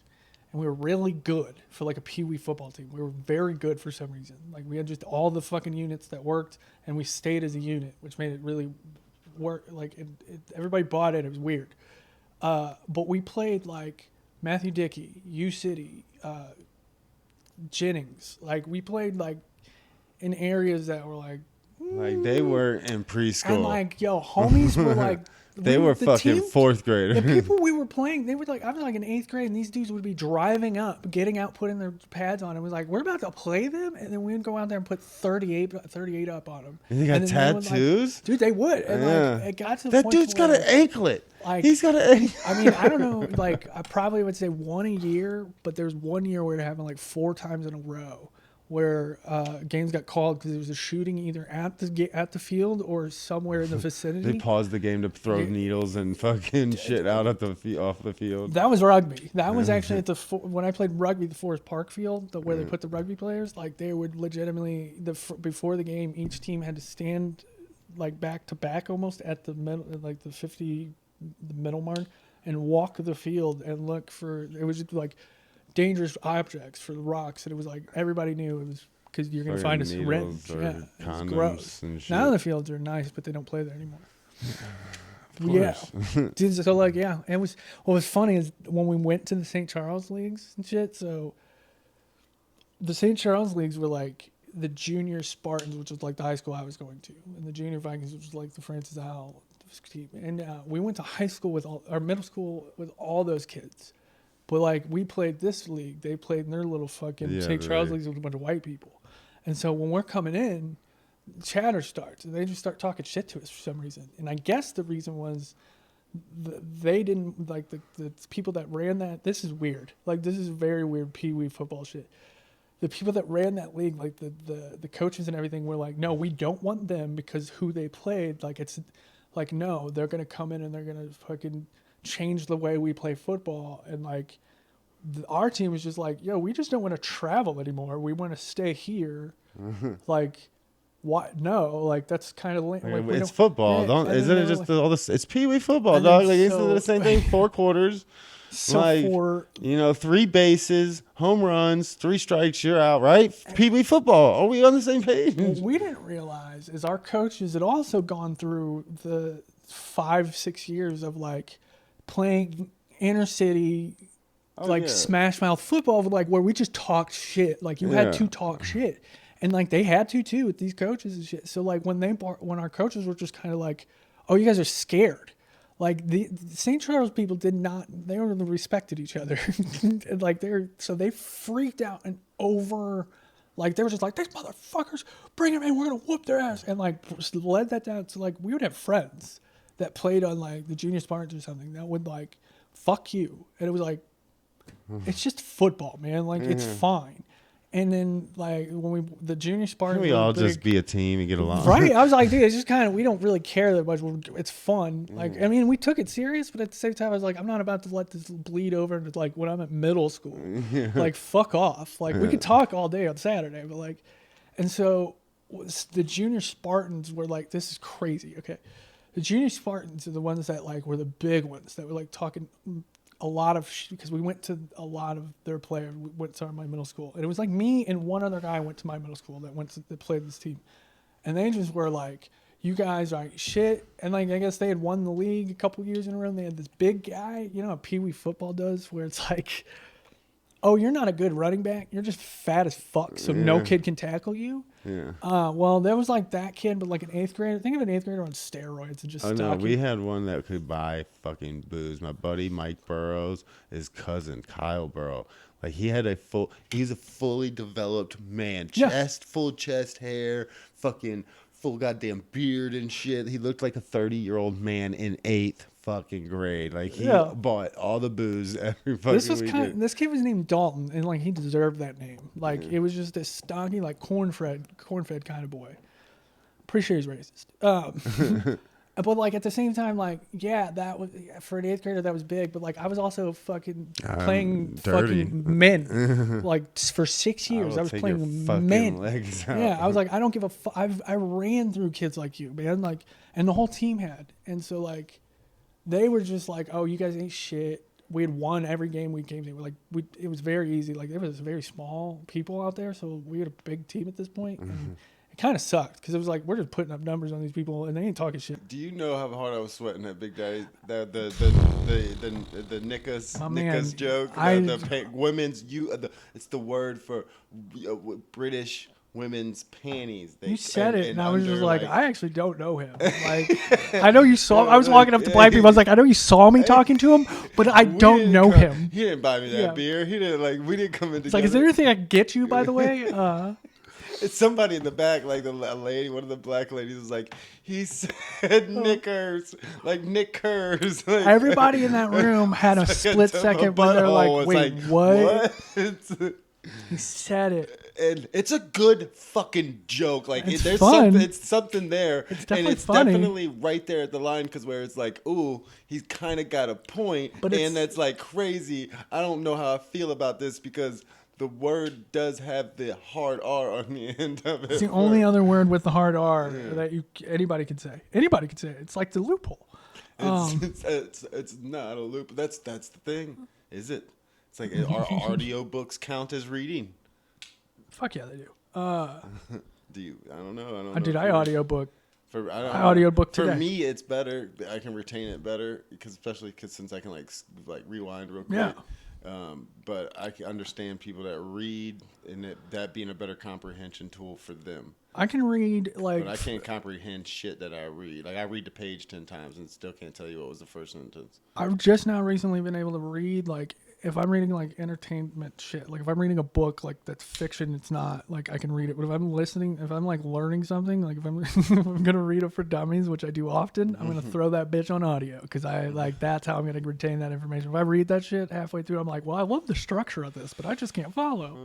And we were really good for like a Pee Wee football team. We were very good for some reason. Like we had just all the fucking units that worked, and we stayed as a unit, which made it really work. Like everybody bought it. It was weird. But we played like Matthew Dickey, U City, Jennings. Like we played like in areas that were like they were in preschool. And like homies were like. They were fucking fourth graders. The people we were playing, they were like, I was like in 8th grade, and these dudes would be driving up, getting out, putting their pads on, and was like, we're about to play them, and then we'd go out there and put 38 up on them. And they got tattoos? Like, dude, they would. And like, it got to the that point dude's got an anklet. Like, he's got an anklet. I mean, I don't know. Like, I probably would say 1 a year, but there's 1 year where it happened like 4 times in a row. Where games got called because there was a shooting either at the field or somewhere in the vicinity. They paused the game to throw needles and fucking shit out at off the field. That was rugby. That was actually at when I played rugby, the Forest Park field, where they put the rugby players. Like they would legitimately before the game, each team had to stand like back to back almost at the middle, like the middle mark, and walk the field and look for. It was just like. Dangerous objects for the rocks, and it was like everybody knew it was because you're gonna find a syringe. Yeah, it's gross. And shit. Now the fields are nice, but they don't play there anymore. Dude, so like it was. What was funny is when we went to the St. Charles leagues and shit. So the St. Charles leagues were like the junior Spartans, which was like the high school I was going to, and the junior Vikings, which was like the Francis Howell team. And we went to high school middle school with all those kids. But, like, we played this league. They played in their little fucking St. Charles leagues with a bunch of white people. And so when we're coming in, chatter starts. And they just start talking shit to us for some reason. And I guess the reason was they didn't, like, the people that ran that. This is weird. Like, this is very weird Pee Wee football shit. The people that ran that league, like, the coaches and everything were like, no, we don't want them because who they played. Like, it's like, no, they're going to come in and they're going to fucking change the way we play football. And like our team is just like, yo, we just don't want to travel anymore, we want to stay here. Like what? No, like that's kind of like it's football. Isn't it just all this? It's Pee Wee football, dog. Like isn't it the same thing? 4 quarters. So like 3 bases, home runs, 3 strikes, you're out, right? Pee Wee football. Are we on the same page? What we didn't realize is our coaches had also gone through the 5-6 years of like playing inner city like Smash Mouth football, like where we just talked shit. Like you had to talk shit, and like they had to too with these coaches and shit. So like when our coaches were just kind of like, oh, you guys are scared. Like the St. Charles people did not. They only respected each other, and like they freaked out and over. Like they were just like, these motherfuckers, bring them in, we're gonna whoop their ass, and like led that down to like we would have friends that played on like the junior Spartans or something that would like fuck you, and it was like, it's just football, man. Like it's fine. And then like when the junior Spartans, we all just be a team and get along, right? I was like, dude, it's just kind of we don't really care that much. It's fun. Like I mean, we took it serious, but at the same time, I was like, I'm not about to let this bleed over into like when I'm at middle school. Like fuck off. Like we could talk all day on Saturday, but like, and so the junior Spartans were like, this is crazy. Okay, the junior Spartans are the ones that like were the big ones that were like talking a lot of because we went to a lot of their players. We went to my middle school, and it was like me and one other guy went to my middle school that played this team, and they just were like, "You guys are shit." And like I guess they had won the league a couple years in a row. And they had this big guy, you know, how Pee Wee football does, where it's like, "Oh, you're not a good running back. You're just fat as fuck, so no kid can tackle you." Yeah. Well, there was like that kid, but like an eighth grader. Think of an eighth grader on steroids and just. Oh no, we had one that could buy fucking booze. My buddy Mike Burrows, his cousin Kyle Burrow. Like he's a fully developed man. Full chest hair, fucking full goddamn beard and shit. He looked like a 30-year-old man in 8th fucking grade. Like he bought all the booze every fucking weekend. This kid was named Dalton, and like he deserved that name. Like it was just this stocky, like corn-fed kind of boy. Pretty sure he's racist. But like at the same time, like that was for an 8th grader that was big. But like I was also fucking playing fucking men. Like for 6 years, I was playing men. Yeah, I was like, I don't give a fuck. I ran through kids like you, man. Like, and the whole team had, and so like. They were just like, oh, you guys ain't shit. We had won every game we came to. Like, it was very easy. Like, there was very small people out there, so we had a big team at this point. And it kind of sucked because it was like we're just putting up numbers on these people, and they ain't talking shit. Do you know how hard I was sweating that Big Daddy, the Nickas joke, women's it's the word for British. Women's panties. You said it, and I was just like, I actually don't know him. Like, I know you saw. I was walking up to black people. I was like, I know you saw me talking to him, but I don't know him. He didn't buy me that beer. He didn't like. We didn't come in together. It's like, is there anything I can get you? By the way, it's somebody in the back, like a lady, one of the black ladies was like, he said Knickers, like Knickers. Like, everybody in that room had a split second when they're like, wait, what? He said it. And it's a good fucking joke. Like there's fun. It's something there. It's definitely and it's funny. Definitely right there at the line because where it's like, ooh, he's kind of got a point. And that's like crazy. I don't know how I feel about this because the word does have the hard R on the end of it. It's the only other word with the hard R that anybody could say. Anybody could say it. It's like the loophole. It's not a loop. That's the thing. Is it? It's like, our audio books count as reading? Fuck yeah, they do. Do you? I don't know. I audiobook. I audiobook today. For me, it's better. I can retain it better especially since I can like rewind real quick. Yeah. But I can understand people that read and that being a better comprehension tool for them. I can read but I can't comprehend shit that I read. Like I read the page 10 times and still can't tell you what was the first sentence. I've just now recently been able to read if I'm reading like entertainment shit, like if I'm reading a book like that's fiction, it's not like I can read it. But if I'm like learning something, like if I'm gonna read it for dummies, which I do often, I'm gonna throw that bitch on audio because I like that's how I'm gonna retain that information. If I read that shit halfway through, I'm like, well, I love the structure of this, but I just can't follow.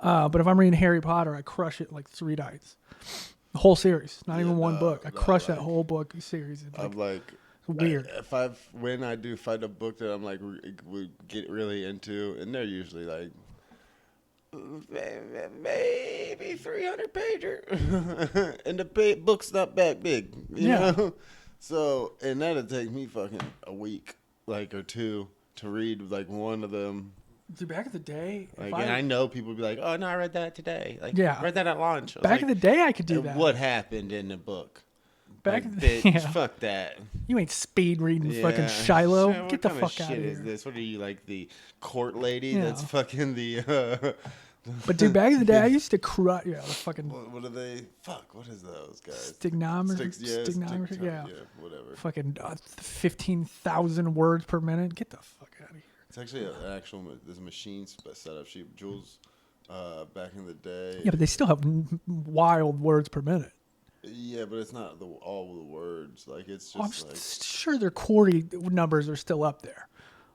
But if I'm reading Harry Potter, I crush it like 3 nights, the whole series, not even one book. I crush that whole book series. I'm like. Weird. When I do find a book that I'm like we get really into, and they're usually like maybe 300 pager, and the book's not that big, you know. So and that'll take me fucking a week, like or two, to read like one of them. Dude, back in the day, and I know people would be like, "Oh no, I read that today." Like, I read that at lunch. Back in the day, I could do that. What happened in the book? back Like, bitch, yeah. fuck that. You ain't speed reading fucking Yeah. Shiloh. Shit, Get the what kind fuck of out shit of is here. this? What are you, like the court lady Yeah. that's fucking the But dude, back in the day, I used to crush. Yeah, the fucking what are they? Fuck, what is those guys? stignometer. Yeah, Whatever. fucking 15,000 words per minute. Get the fuck out of here. It's actually an actual. There's a machine set up. Jules, back in the day. Yeah, but they still have wild words per minute. Yeah, but it's not all the words. Like it's I'm just sure their QWERTY numbers are still up there.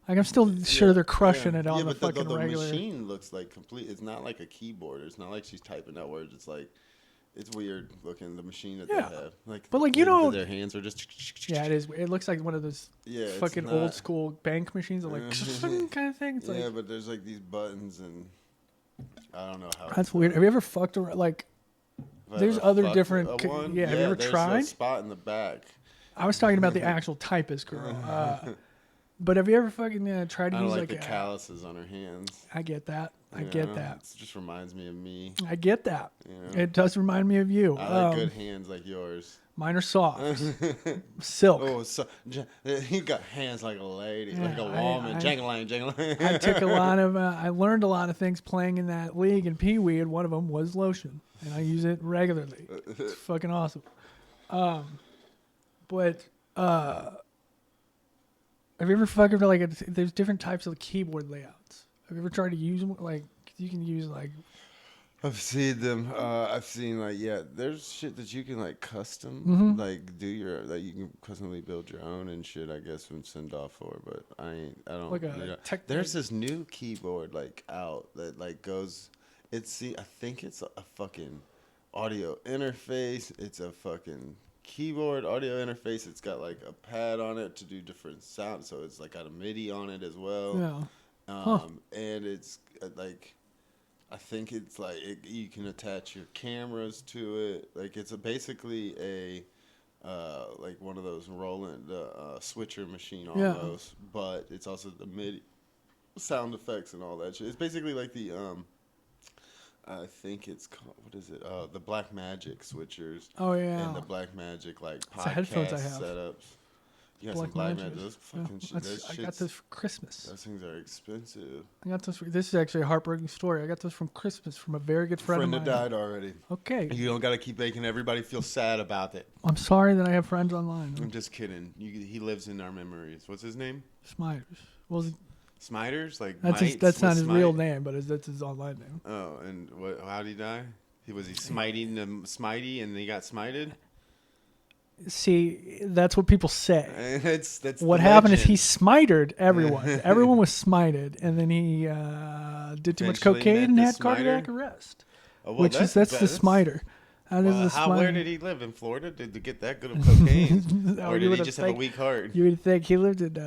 Like I'm still sure they're crushing it on the fucking regular. The machine looks like complete. It's not like a keyboard. It's not like she's typing out words. It's like it's weird looking. The machine that they have, like, but like you know, their hands are just. Yeah, it is. It looks like one of those fucking old school bank machines, that like kind of thing. It's like, but there's like these buttons and I don't know how. That's weird. Have you ever fucked around like? There's other different. Yeah, have you ever tried? There's a spot in the back. I was talking about the actual typist girl. But have you ever fucking tried to use like the calluses on her hands? I get that. I get that. It just reminds me of me. I get that. You know? It does remind me of you. I like good hands like yours. Mine are soft. Silk. Oh, so he got hands like a lady, like a woman. Jangling. I took a lot of. I learned a lot of things playing in that league in Pee Wee, and one of them was lotion, and I use it regularly. It's fucking awesome. But have you ever fucking like? There's different types of keyboard layouts. Have you ever tried to use them? Like you can use like. I've seen them. I've seen there's shit that you can like custom, like do you can customly build your own and shit. I guess and send off for, but I don't. Like there's this new keyboard like out that like goes. I think it's a fucking audio interface. It's a fucking keyboard audio interface. It's got like a pad on it to do different sounds. So it's like got a MIDI on it as well. Yeah. And it's like. I think it's like you can attach your cameras to it. Like it's basically a like one of those Roland switcher machine almost, but it's also the MIDI sound effects and all that shit. It's basically like the I think it's called, what is it? The Black Magic switchers. Oh yeah. And the Black Magic like podcast setups. You got some Black Magic. Those fucking I got those for Christmas. Those things are expensive. I got those. This is actually a heartbreaking story. I got those from Christmas from a very good friend of mine. That died already. Okay. You don't got to keep making everybody feel sad about it. I'm sorry that I have friends online. I'm just kidding. He lives in our memories. What's his name? Smiters. Well, Smiters? Like that's not his real name, but that's his online name. Oh, and how did he die? Was he smiting the Smitey and he got smited? See, that's what people say. That's what happened is he smitered everyone. Everyone was smited, and then he did too much cocaine and had cardiac arrest. Oh, well, that's the smiter. Where did he live? In Florida? Did he get that good of cocaine? Or did he just have a weak heart? You would think he lived in.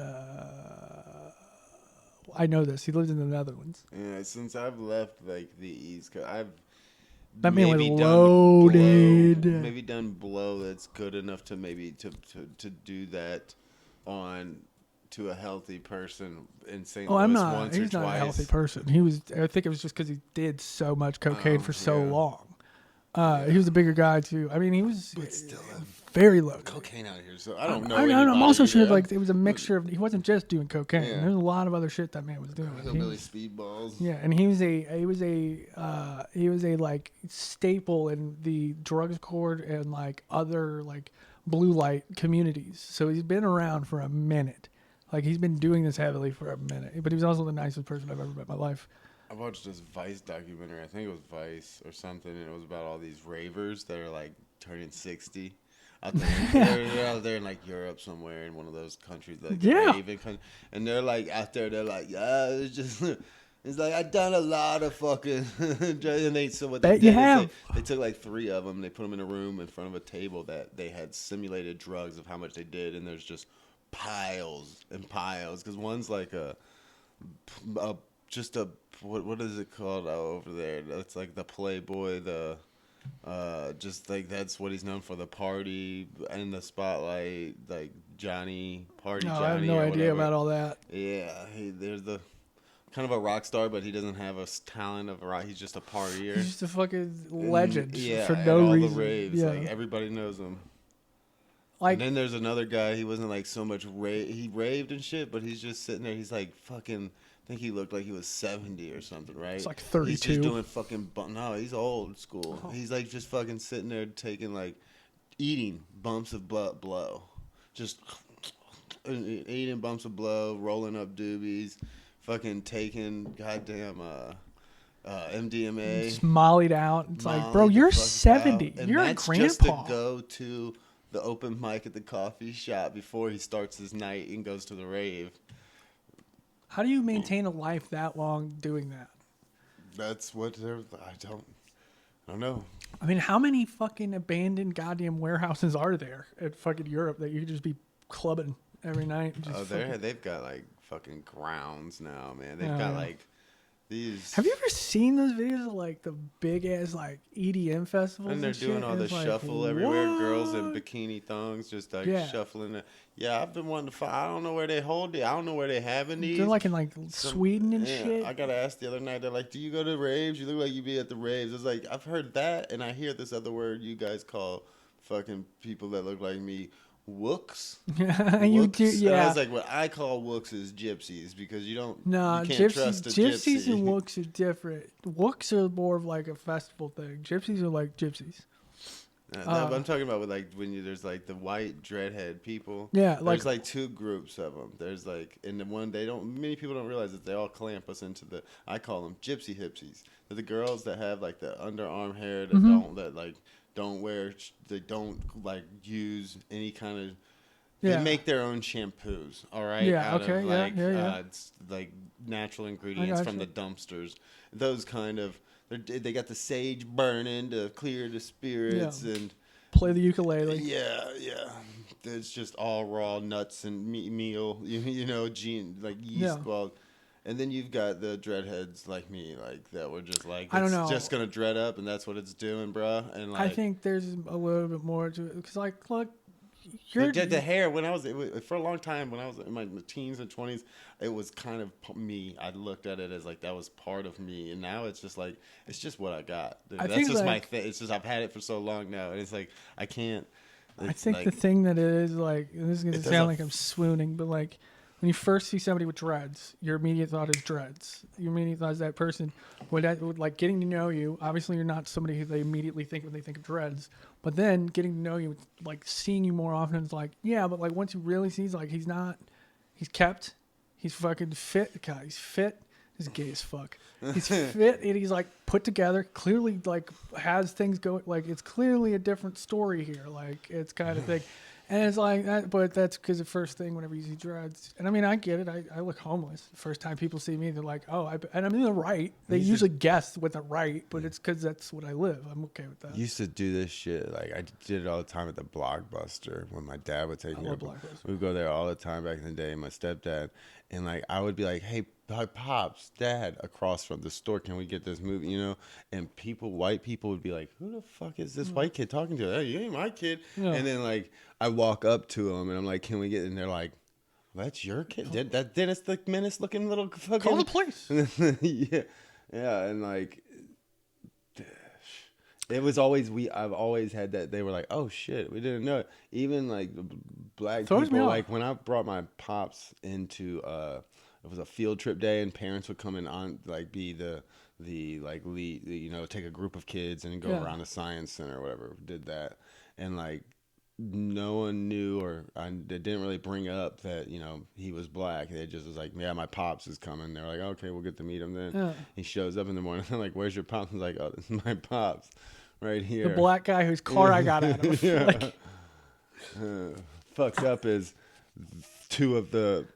I know this. He lived in the Netherlands. Yeah, since I've left like the East Coast, that man was loaded. Maybe done blow that's good enough to maybe to do that on to a healthy person in St. Louis I'm not. once He's or twice. Not a healthy person. He was. I think it was just because he did so much cocaine for so long. He was a bigger guy too. I mean, he was very low. Cocaine out here, so I don't know. I'm also sure like it was a mixture of. He wasn't just doing cocaine. Yeah. There's a lot of other shit that man was doing. Hillbilly speedballs. Yeah, and he was a like staple in the drugs court and like other like blue light communities. So he's been around for a minute. Like he's been doing this heavily for a minute. But he was also the nicest person I've ever met in my life. I watched this Vice documentary. I think it was Vice or something, and it was about all these ravers that are like turning 60. Out there, they're out there in like Europe somewhere in one of those countries, like and they're like out there. They're like, it's just, it's like I done a lot of fucking. And they they took like 3 of them. They put them in a room in front of a table that they had simulated drugs of how much they did, and there's just piles and piles because one's like what is it called over there? It's like the Playboy, just like that's what he's known for, the party and the spotlight, like Johnny Party. No, Johnny. I have no idea about all that. Yeah, there's the kind of a rock star, but he doesn't have a talent of a rock. He's just a partier. He's just a fucking legend for no all reason. The raves, like everybody knows him. And Like, then there's another guy. He wasn't like so much he raved and shit, but he's just sitting there. He's like fucking. I think he looked like he was 70 or something, it's right? like He's just 32. doing fucking. No, he's old school. Oh. He's like just fucking sitting there taking like eating bumps of blow, just eating bumps of blow, rolling up doobies, fucking taking goddamn MDMA. Just mollied out. It's like, bro, Molly the you're fuck 70. out. And You're a that's just to grandpa. go to the open mic at the coffee shop before he starts his night and goes to the rave. How do you maintain a life that long doing that? That's what I don't know. I mean, how many fucking abandoned goddamn warehouses are there at fucking Europe that you could just be clubbing every night? And just Oh, fucking... they've got like fucking grounds now, man. They've Oh, got yeah. like these. Have you ever seen those videos of like the big ass like EDM festivals? And they're doing shit? all And the it's like, shuffle everywhere. Girls in what? bikini thongs just like Yeah. shuffling. Yeah, I've been wanting to find. I don't know where they hold it. I don't know where they having these. They're like in like Some- Sweden and yeah, shit. I got asked the other night. They're like, "Do you go to raves? You look like you be at the raves." It's like I've heard that, and I hear this other word you guys call fucking people that look like me. Wooks. You Wooks. do, And I yeah. was like, what I call wooks is gypsies because you No, can't trust a gypsies gypsy. and wooks are different. Wooks are more of like a festival thing. Gypsies are like gypsies. No, but I'm talking about with like when there's like the white dreadhead people. Yeah, There's like two groups of them. There's like in the one many people don't realize that they all clamp us into the. I call them gypsy hipsies. They're the girls that have like the underarm hair that they don't like use any kind of. Yeah. They make their own shampoos, all right? Yeah, Out okay, of yeah, like, yeah. it's like natural ingredients from the gotcha. dumpsters. Those kind of, they got the sage burning to clear the spirits and. Play the ukulele. Yeah. It's just all raw nuts and meal, like yeast Yeah. ball. And then you've got the dreadheads like me, like that were just like, I don't it's know. just going to dread up and that's what it's doing, bruh. And like, I think there's a little bit more to it because, like, look, the hair when for a long time when I was in my teens and 20s, it was kind of me. I looked at it as like that was part of me, and now it's just like it's just what I got. That's think, just my like- thing. It's just I've had it for so long now, and it's like I can't. I think the thing that it is like, and this is gonna It sound doesn't- like I'm swooning, but like when you first see somebody with dreads, your immediate thought is dreads. Your immediate thought is that person. Would like getting to know you. Obviously, you're not somebody who they immediately think when they think of dreads. But then getting to know you, like seeing you more often, it's like, yeah, but like once you really see, he's like, he's kept, he's fucking fit. God, he's fit. He's gay as fuck. He's fit and he's like put together. Clearly, like has things going. Like it's clearly a different story here. Like it's kind of thing. And it's like that, but that's because the first thing whenever you see dreads, and I mean, I get it. I look homeless. The first time people see me, they're like, oh, and I'm in the right. They usually guess with the right, but it's because that's what I live. I'm okay with that. Used to do this shit. Like I did it all the time at the Blockbuster when my dad would take me. love Blockbuster. We would go there all the time back in the day. My stepdad and like I would be like, "Hey, pops, dad, across from the store, can we get this movie?" And white people would be like, "Who the fuck is this white kid talking to? Hey, you ain't my kid." Yeah. And then like I walk up to them and I'm like, "Can we get?" And they're like, "That's your kid? That Dennis the Menace looking little fucking." Call the police. yeah, and like. It was always I've always had that. They were like, "Oh shit, we didn't know it." Even like the black Throws me people, off. like when I brought my pops into it was a field trip day, and parents would come in on like be the like lead, take a group of kids and go Yeah. around the science center or whatever. Did that, and like no one knew they didn't really bring up that he was black. They just was like, "Yeah, my pops is coming." They're like, "Okay, we'll get to meet him then." Yeah. He shows up in the morning. I'm like, "Where's your pops?" He's like, "Oh, this is my pops, right here." The black guy whose car I got out of. Yeah. Like, Fucked up is 2 of the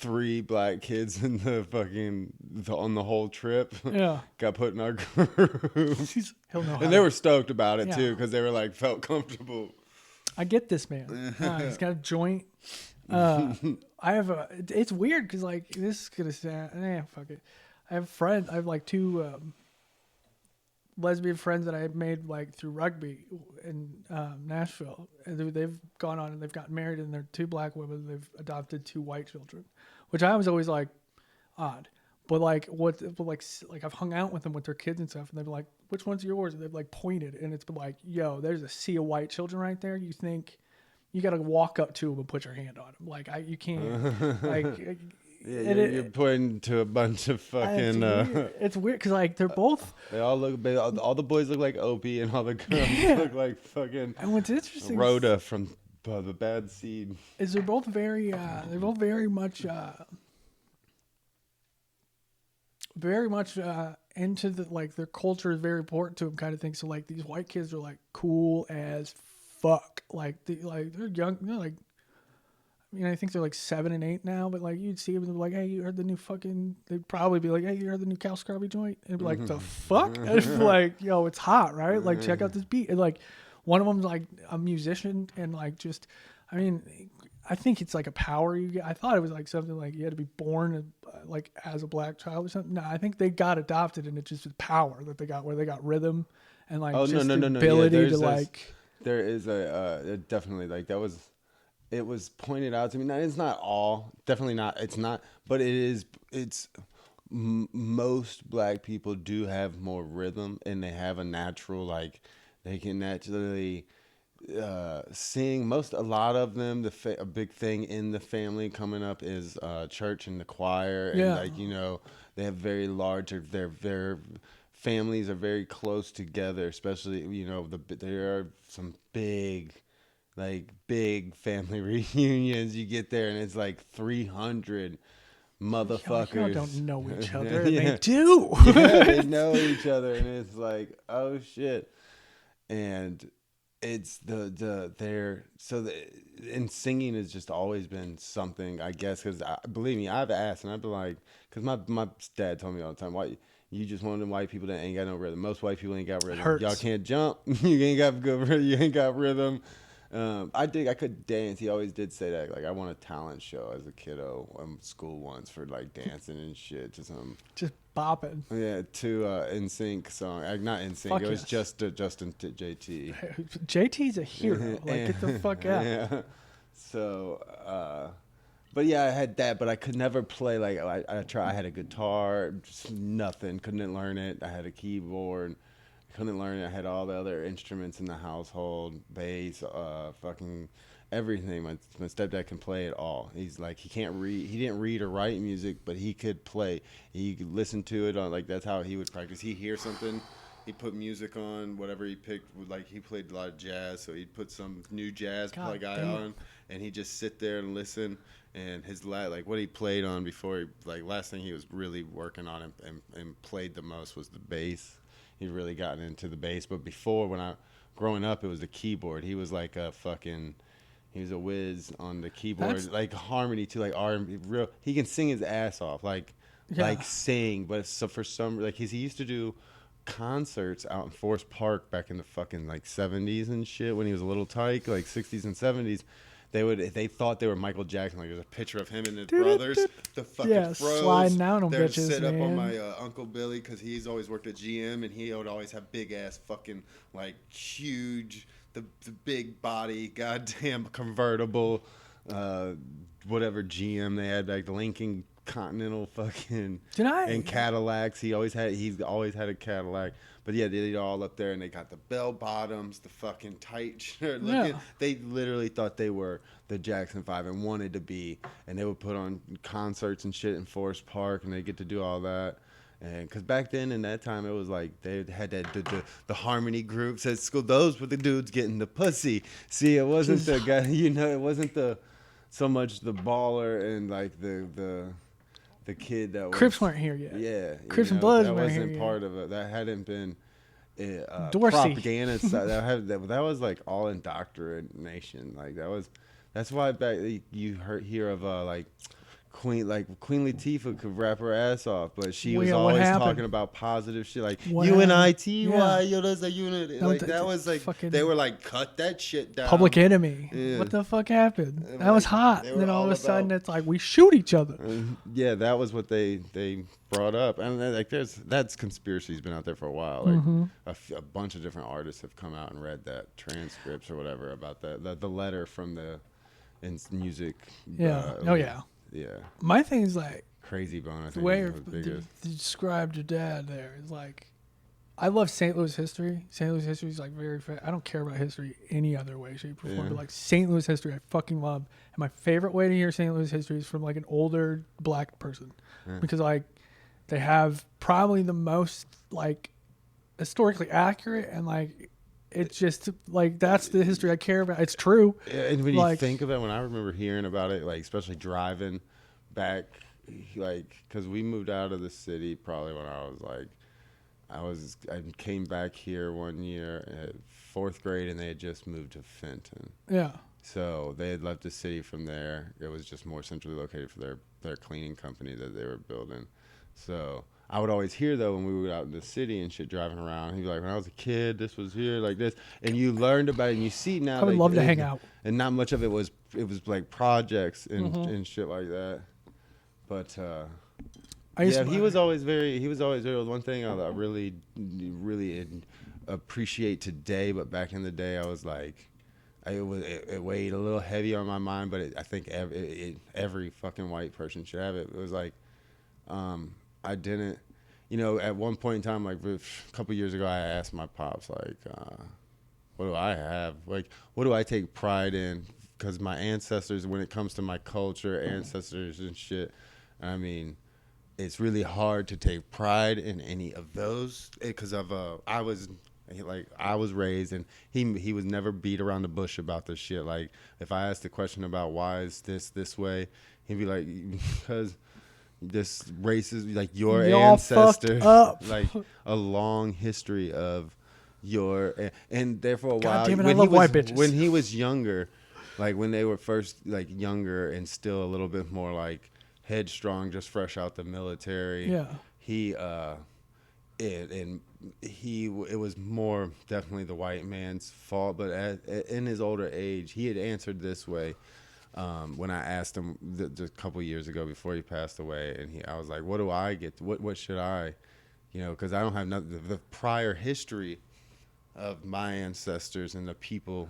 3 black kids in on the whole trip. yeah. Got put in our group, He'll know how. and they were stoked about it Yeah. too because they were like felt comfortable. I get this man. He's got a joint. I have it's weird because like this is gonna sound. Fuck it. I have friends. I have like 2 lesbian friends that I made like through rugby in Nashville. And they've gone on and they've gotten married, and they're 2 black women. They've adopted 2 white children, which I was always like odd. But like I've hung out with them with their kids and stuff, and they've like, "Which one's yours?" And they've like pointed, and it's been like, "Yo, there's a sea of white children right there. You think you got to walk up to him and put your hand on him. Like you can't like. Yeah, you're pointing to a bunch of fucking. It's weird because like they're both. They all look. All the boys look like Opie, and all the girls look like fucking. And what's interesting, Rhoda from the Bad Seed. Is they're both very. They're both very much. Very much into the like their culture is very important to them kind of thing. So like these white kids are like cool as fuck. Like they're young. They're like. I mean, I think they're like 7 and 8 now, but like you'd see them and be like, "Hey, you heard the new fucking?" They'd probably be like, "Hey, you heard the new Cal Scrubby joint?" And be like, "The fuck?" And it's like, "Yo, it's hot, right? Like, check out this beat." And like, one of them's like a musician, and like just, I mean, I think it's like a power you get. I thought it was like something like you had to be born like as a black child or something. No, I think they got adopted, and it's just the power that they got, where they got rhythm and like the ability to like. There is a definitely like that was. It was pointed out to me. Now, it's not all, definitely not. It's not, but it is. It's most black people do have more rhythm, and they have a natural like they can naturally sing. A lot of them, a big thing in the family coming up is church and the choir, and like they have very large. Their families are very close together, especially there are some big family reunions. You get there and it's like 300 motherfuckers. Y'all don't know each other. And they do. Yeah, they know each other, and it's like, oh shit. And it's and singing has just always been something, I guess, because believe me, I've asked, and I've been like, because my dad told me all the time, why you just one of them white people that ain't got no rhythm. Most white people ain't got rhythm. Hurts. Y'all can't jump. You ain't got good rhythm. You ain't got rhythm. I could dance. He always did say that. Like, I won a talent show as a kiddo in school once for like dancing and shit to some. Just bopping. Yeah, to NSYNC song. Not NSYNC. Fuck it was yes. just Justin JT. JT's a hero. Like, get the fuck out. Yeah. So, but yeah, I had that, but I could never play. Like, I had a guitar, just nothing. Couldn't learn it. I had a keyboard. Couldn't learn it. I had all the other instruments in the household, bass, fucking everything. My stepdad can play it all. He's like, he can't read. He didn't read or write music, but he could play. He could listen to it on, like, that's how he would practice. He'd hear something, he'd put music on, whatever he picked. Like, he played a lot of jazz, so he'd put some new jazz on, and he'd just sit there and listen. And his like what he played on before, last thing he was really working on and played the most was the bass. He'd really gotten into the bass, but before, growing up, it was the keyboard. He was like he was a whiz on the keyboard, like harmony too, like R&B. He can sing his ass off, like sing. But so for some, like he used to do concerts out in Forest Park back in the fucking like 70s and shit when he was a little tyke, like 60s and 70s. They thought they were Michael Jackson. Like, there's a picture of him and his brothers. The fucking froze. Sliding down on They're bitches, set up man. on my Uncle Billy, because he's always worked at GM, and he would always have big ass fucking like huge, the big body, goddamn convertible, whatever GM they had, like the Lincoln Continental fucking and Cadillacs. He's always had a Cadillac. But yeah, they're all up there, and they got the bell bottoms, the fucking tight shirt. They literally thought they were the Jackson 5 and wanted to be, and they would put on concerts and shit in Forest Park, and they get to do all that. And because back then, in that time, it was like they had that the harmony groups at school. Those were the dudes getting the pussy. See, it wasn't the guy. It wasn't so much the baller and like the kid that was. Crips weren't here yet. Yeah. Crips and Bloods that weren't wasn't here part of it. That hadn't been Dorsey. propaganda. that was like all indoctrination. Like that's why back you hear of like Queen Latifah could rap her ass off, but she was always talking about positive shit, like UNITY, that's a unity. Like that was like they were like, cut that shit down. Public Enemy. Yeah. What the fuck happened? That was hot. And then all of a sudden it's like we shoot each other. Yeah, that was what they brought up, and like that's conspiracy's been out there for a while. Like a bunch of different artists have come out and read that transcripts or whatever about the letter from the music. Yeah. Yeah. My thing is like Crazy Bone. I think the way you described your dad there is like I love St. Louis history. St. Louis history is like I don't care about history any other way, shape, or form. Yeah. But like St. Louis history, I fucking love. And my favorite way to hear St. Louis history is from like an older black person, Yeah. because like they have probably the most like historically accurate, and like it's just like that's the history I care about. It's true. Yeah, and when you Like, think of it, when I remember hearing about it, like especially driving back, like because we moved out of the city probably when I came back here one year at fourth grade, and they had just moved to Fenton. yeah, So they had left the city from there. It was just more centrally located for their cleaning company that they were building. So I would always hear though when we were out in the city and shit driving around, he'd be like, when I was a kid, this was here like this, and you learned about it and you see now. I would like, love to hang out. and not much of it was like projects and Mhm. and shit like that. But I used yeah, to he was always very. One thing I really appreciate today, but back in the day, I was like, it weighed a little heavy on my mind. But I think every fucking white person should have it. It was like, I didn't, at one point in time, like a couple years ago, I asked my pops like, what do I have? Like, what do I take pride in? Because my ancestors, when it comes to my culture, ancestors and shit, I mean, it's really hard to take pride in any of those because I was raised, and he was never beat around the bush about this shit. Like if I asked a question about why is this way, he'd be like, because this race is like your Y'all fucked ancestors, up. like a long history of and therefore God while damn it, I when he love was white bitches. when he was younger, like when they were first like younger and still a little bit more like headstrong, just fresh out the military. Yeah. It was more definitely the white man's fault. But in his older age, he had answered this way when I asked him just a couple years ago before he passed away, and I was like, "What do I get? What should I?" Because I don't have the prior history of my ancestors and the people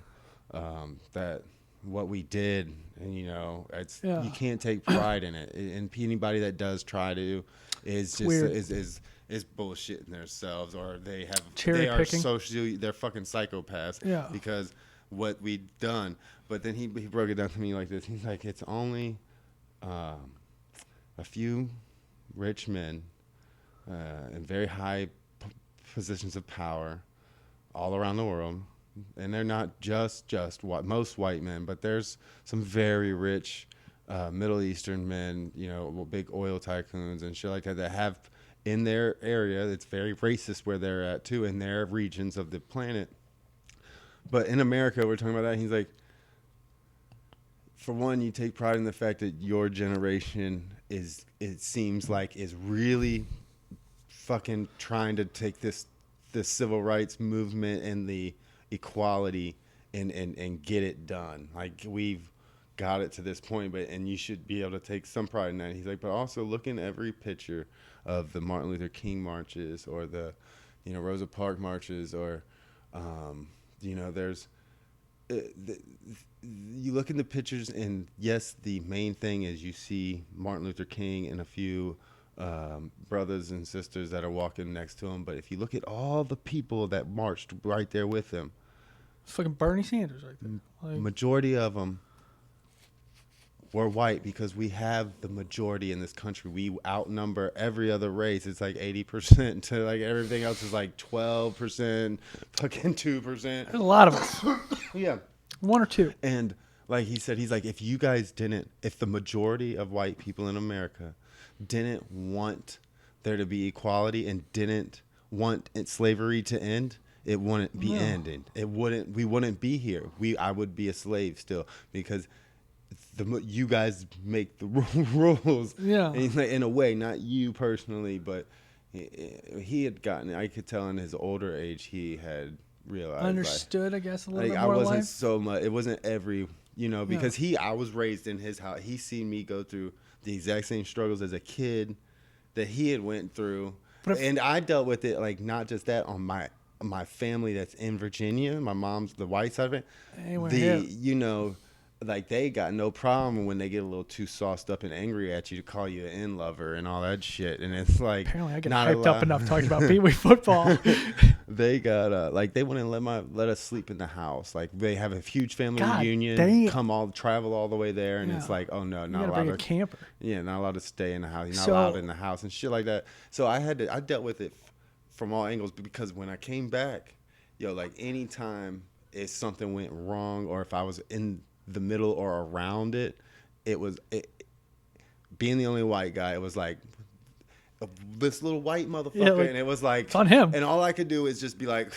that what we did, and you can't take pride in it, and anybody that does try to is just weird. is bullshitting themselves, or they're Picking. socially, they're fucking psychopaths. Yeah. Because what we've done. But then he broke it down to me like this. He's like, it's only a few rich men in very high positions of power all around the world, and they're not just most white men, but there's some very rich Middle Eastern men, big oil tycoons and shit like that have in their area. It's very racist where they're at too, in their regions of the planet. But in America, we're talking about that. He's like, for one, you take pride in the fact that your generation it seems like is really fucking trying to take this civil rights movement and the equality and get it done. Like we've got it to this point, and you should be able to take some pride in that. He's like, but also look in every picture of the Martin Luther King marches or the Rosa Parks marches, or there's you look in the pictures, and yes, the main thing is you see Martin Luther King and a few brothers and sisters that are walking next to him. But if you look at all the people that marched right there with him, It's fucking Bernie Sanders right there. Like, majority of them were white, because we have the majority in this country. We outnumber every other race. It's like 80% to like everything else is like 12%, fucking 2%. there's a lot of us. Yeah. One or two. And like he said, he's like, if the majority of white people in America didn't want there to be equality and didn't want slavery to end, it wouldn't be ended. We wouldn't be here. I would be a slave still, because you guys make the rules. Yeah. In a way, not you personally, but he had gotten, I could tell in his older age, he had realized. Understood, I guess, a little bit I more wasn't life. so much. It wasn't every, because I was raised in his house. He seen me go through the exact same struggles as a kid that he had went through, and I dealt with it like not just that on my family that's in Virginia. My mom's the white side of it. Anywhere The like they got no problem when they get a little too sauced up and angry at you to call you an in lover and all that shit. And it's like Apparently, I get not a hyped up lot. enough talking about Pee Wee football. They got like they wouldn't let us sleep in the house. Like they have a huge family God reunion, damn. travel all the way there, and it's Yeah. like, oh no, You not gotta bring allowed a to. camper. Yeah, not allowed to stay in the house. You're not So- allowed in the house and shit like that. So I dealt with it from all angles because when I came back, yo, like anytime if something went wrong or if I was in the middle or around it, being the only white guy. It was like this little white motherfucker, Yeah, like, and it was like it's on him. And all I could do is just be like,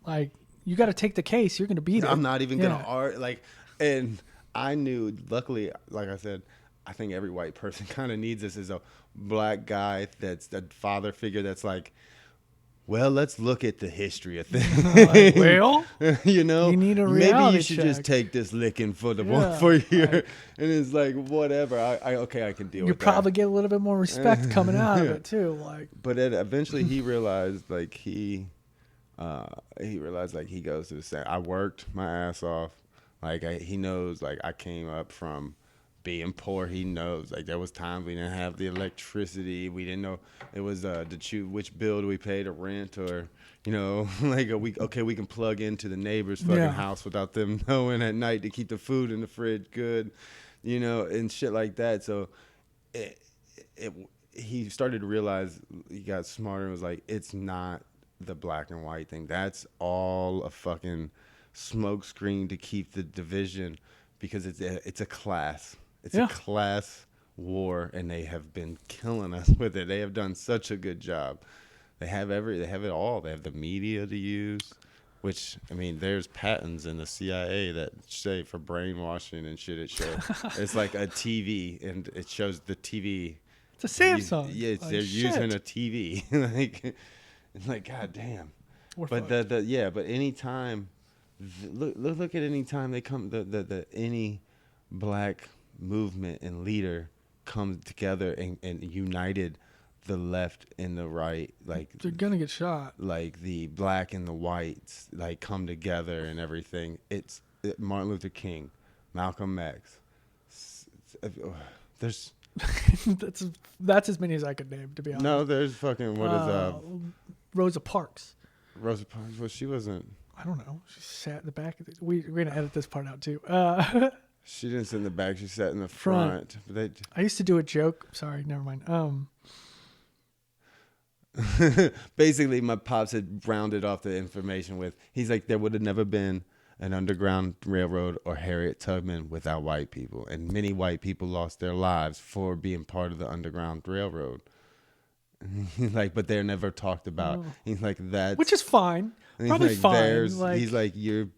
Like, you got to take the case. You're gonna beat it. I'm not even Yeah. gonna art like. And I knew, luckily, like I said, I think every white person kind of needs this as a black guy that's a father figure that's like, well, let's look at the history of things. Like, well, you know, you need a maybe you reality should check. just take this licking for the Yeah, for your. like- And it's like whatever. I can deal you with probably that. get a little bit more respect coming out of it too. Like, But then eventually he realized like he realized like he goes to the same. I worked my ass off. Like he knows like I came up from being poor. He knows like there was times we didn't have the electricity. We didn't know it was to choose which bill do we pay to rent or like we can plug into the neighbor's fucking Yeah. house without them knowing at night to keep the food in the fridge good, and shit like that. So he started to realize, he got smarter and was like, it's not the black and white thing. That's all a fucking smoke screen to keep the division because it's a class. It's Yeah. a class war, and they have been killing us with it. They have done such a good job. They have it all. They have the media to use, which, I mean, there's patents in the CIA that say for brainwashing and shit. It shows it's like a TV, and it shows the TV. it's a Samsung. Yeah, Like, they're using shit. a TV. It's like, god damn. We're But fucked. but anytime, look at any time they come, any black movement and leader comes together and united the left and the right, like They're gonna get shot. like the black and the whites like come together and everything. It's Martin Luther King, Malcolm X. There's that's as many as I could name, to be honest. no, there's fucking Rosa Parks. Rosa Parks. Well, she wasn't. I don't know. She sat in the back. We're gonna edit this part out too. She didn't sit in the back. She sat in the Front. front. But I used to do a joke. Sorry, never mind. basically, my pops had rounded off the information with. He's like, there would have never been an underground railroad or Harriet Tubman without white people, and many white people lost their lives for being part of the Underground Railroad. He's like, but they're never talked about. Oh. He's like that, which is fine. he's Probably like, fine. Like, he's like, you're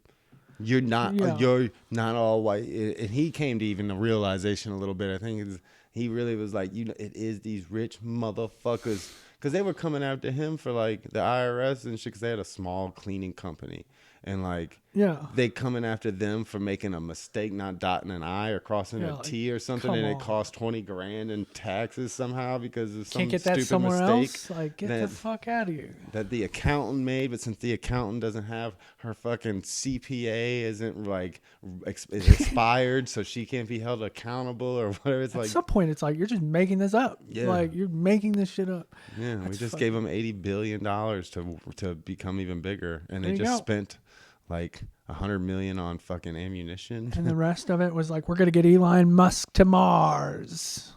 not Yeah. you're not all white. And he came to even the realization a little bit. I think he really was like, it is these rich motherfuckers, because they were coming after him for like the IRS and shit, because they had a small cleaning company, and like yeah. they coming after them for making a mistake, not dotting an I or crossing Yeah, a like, T or something, come and on. it cost $20,000 in taxes somehow because of some Can't get that stupid somewhere mistake else. Like, get the that- fuck out of here. that the accountant made. But since the accountant doesn't have her fucking CPA isn't like is expired, so she can't be held accountable or whatever. It's At like, some point, it's like you're just making this up. Yeah. Like, you're making this shit up. yeah, we That's just fucking- gave them $80 billion to become even bigger, and There they you just go. spent like $100 million on fucking ammunition. And the rest of it was like, we're gonna get Elon Musk to Mars.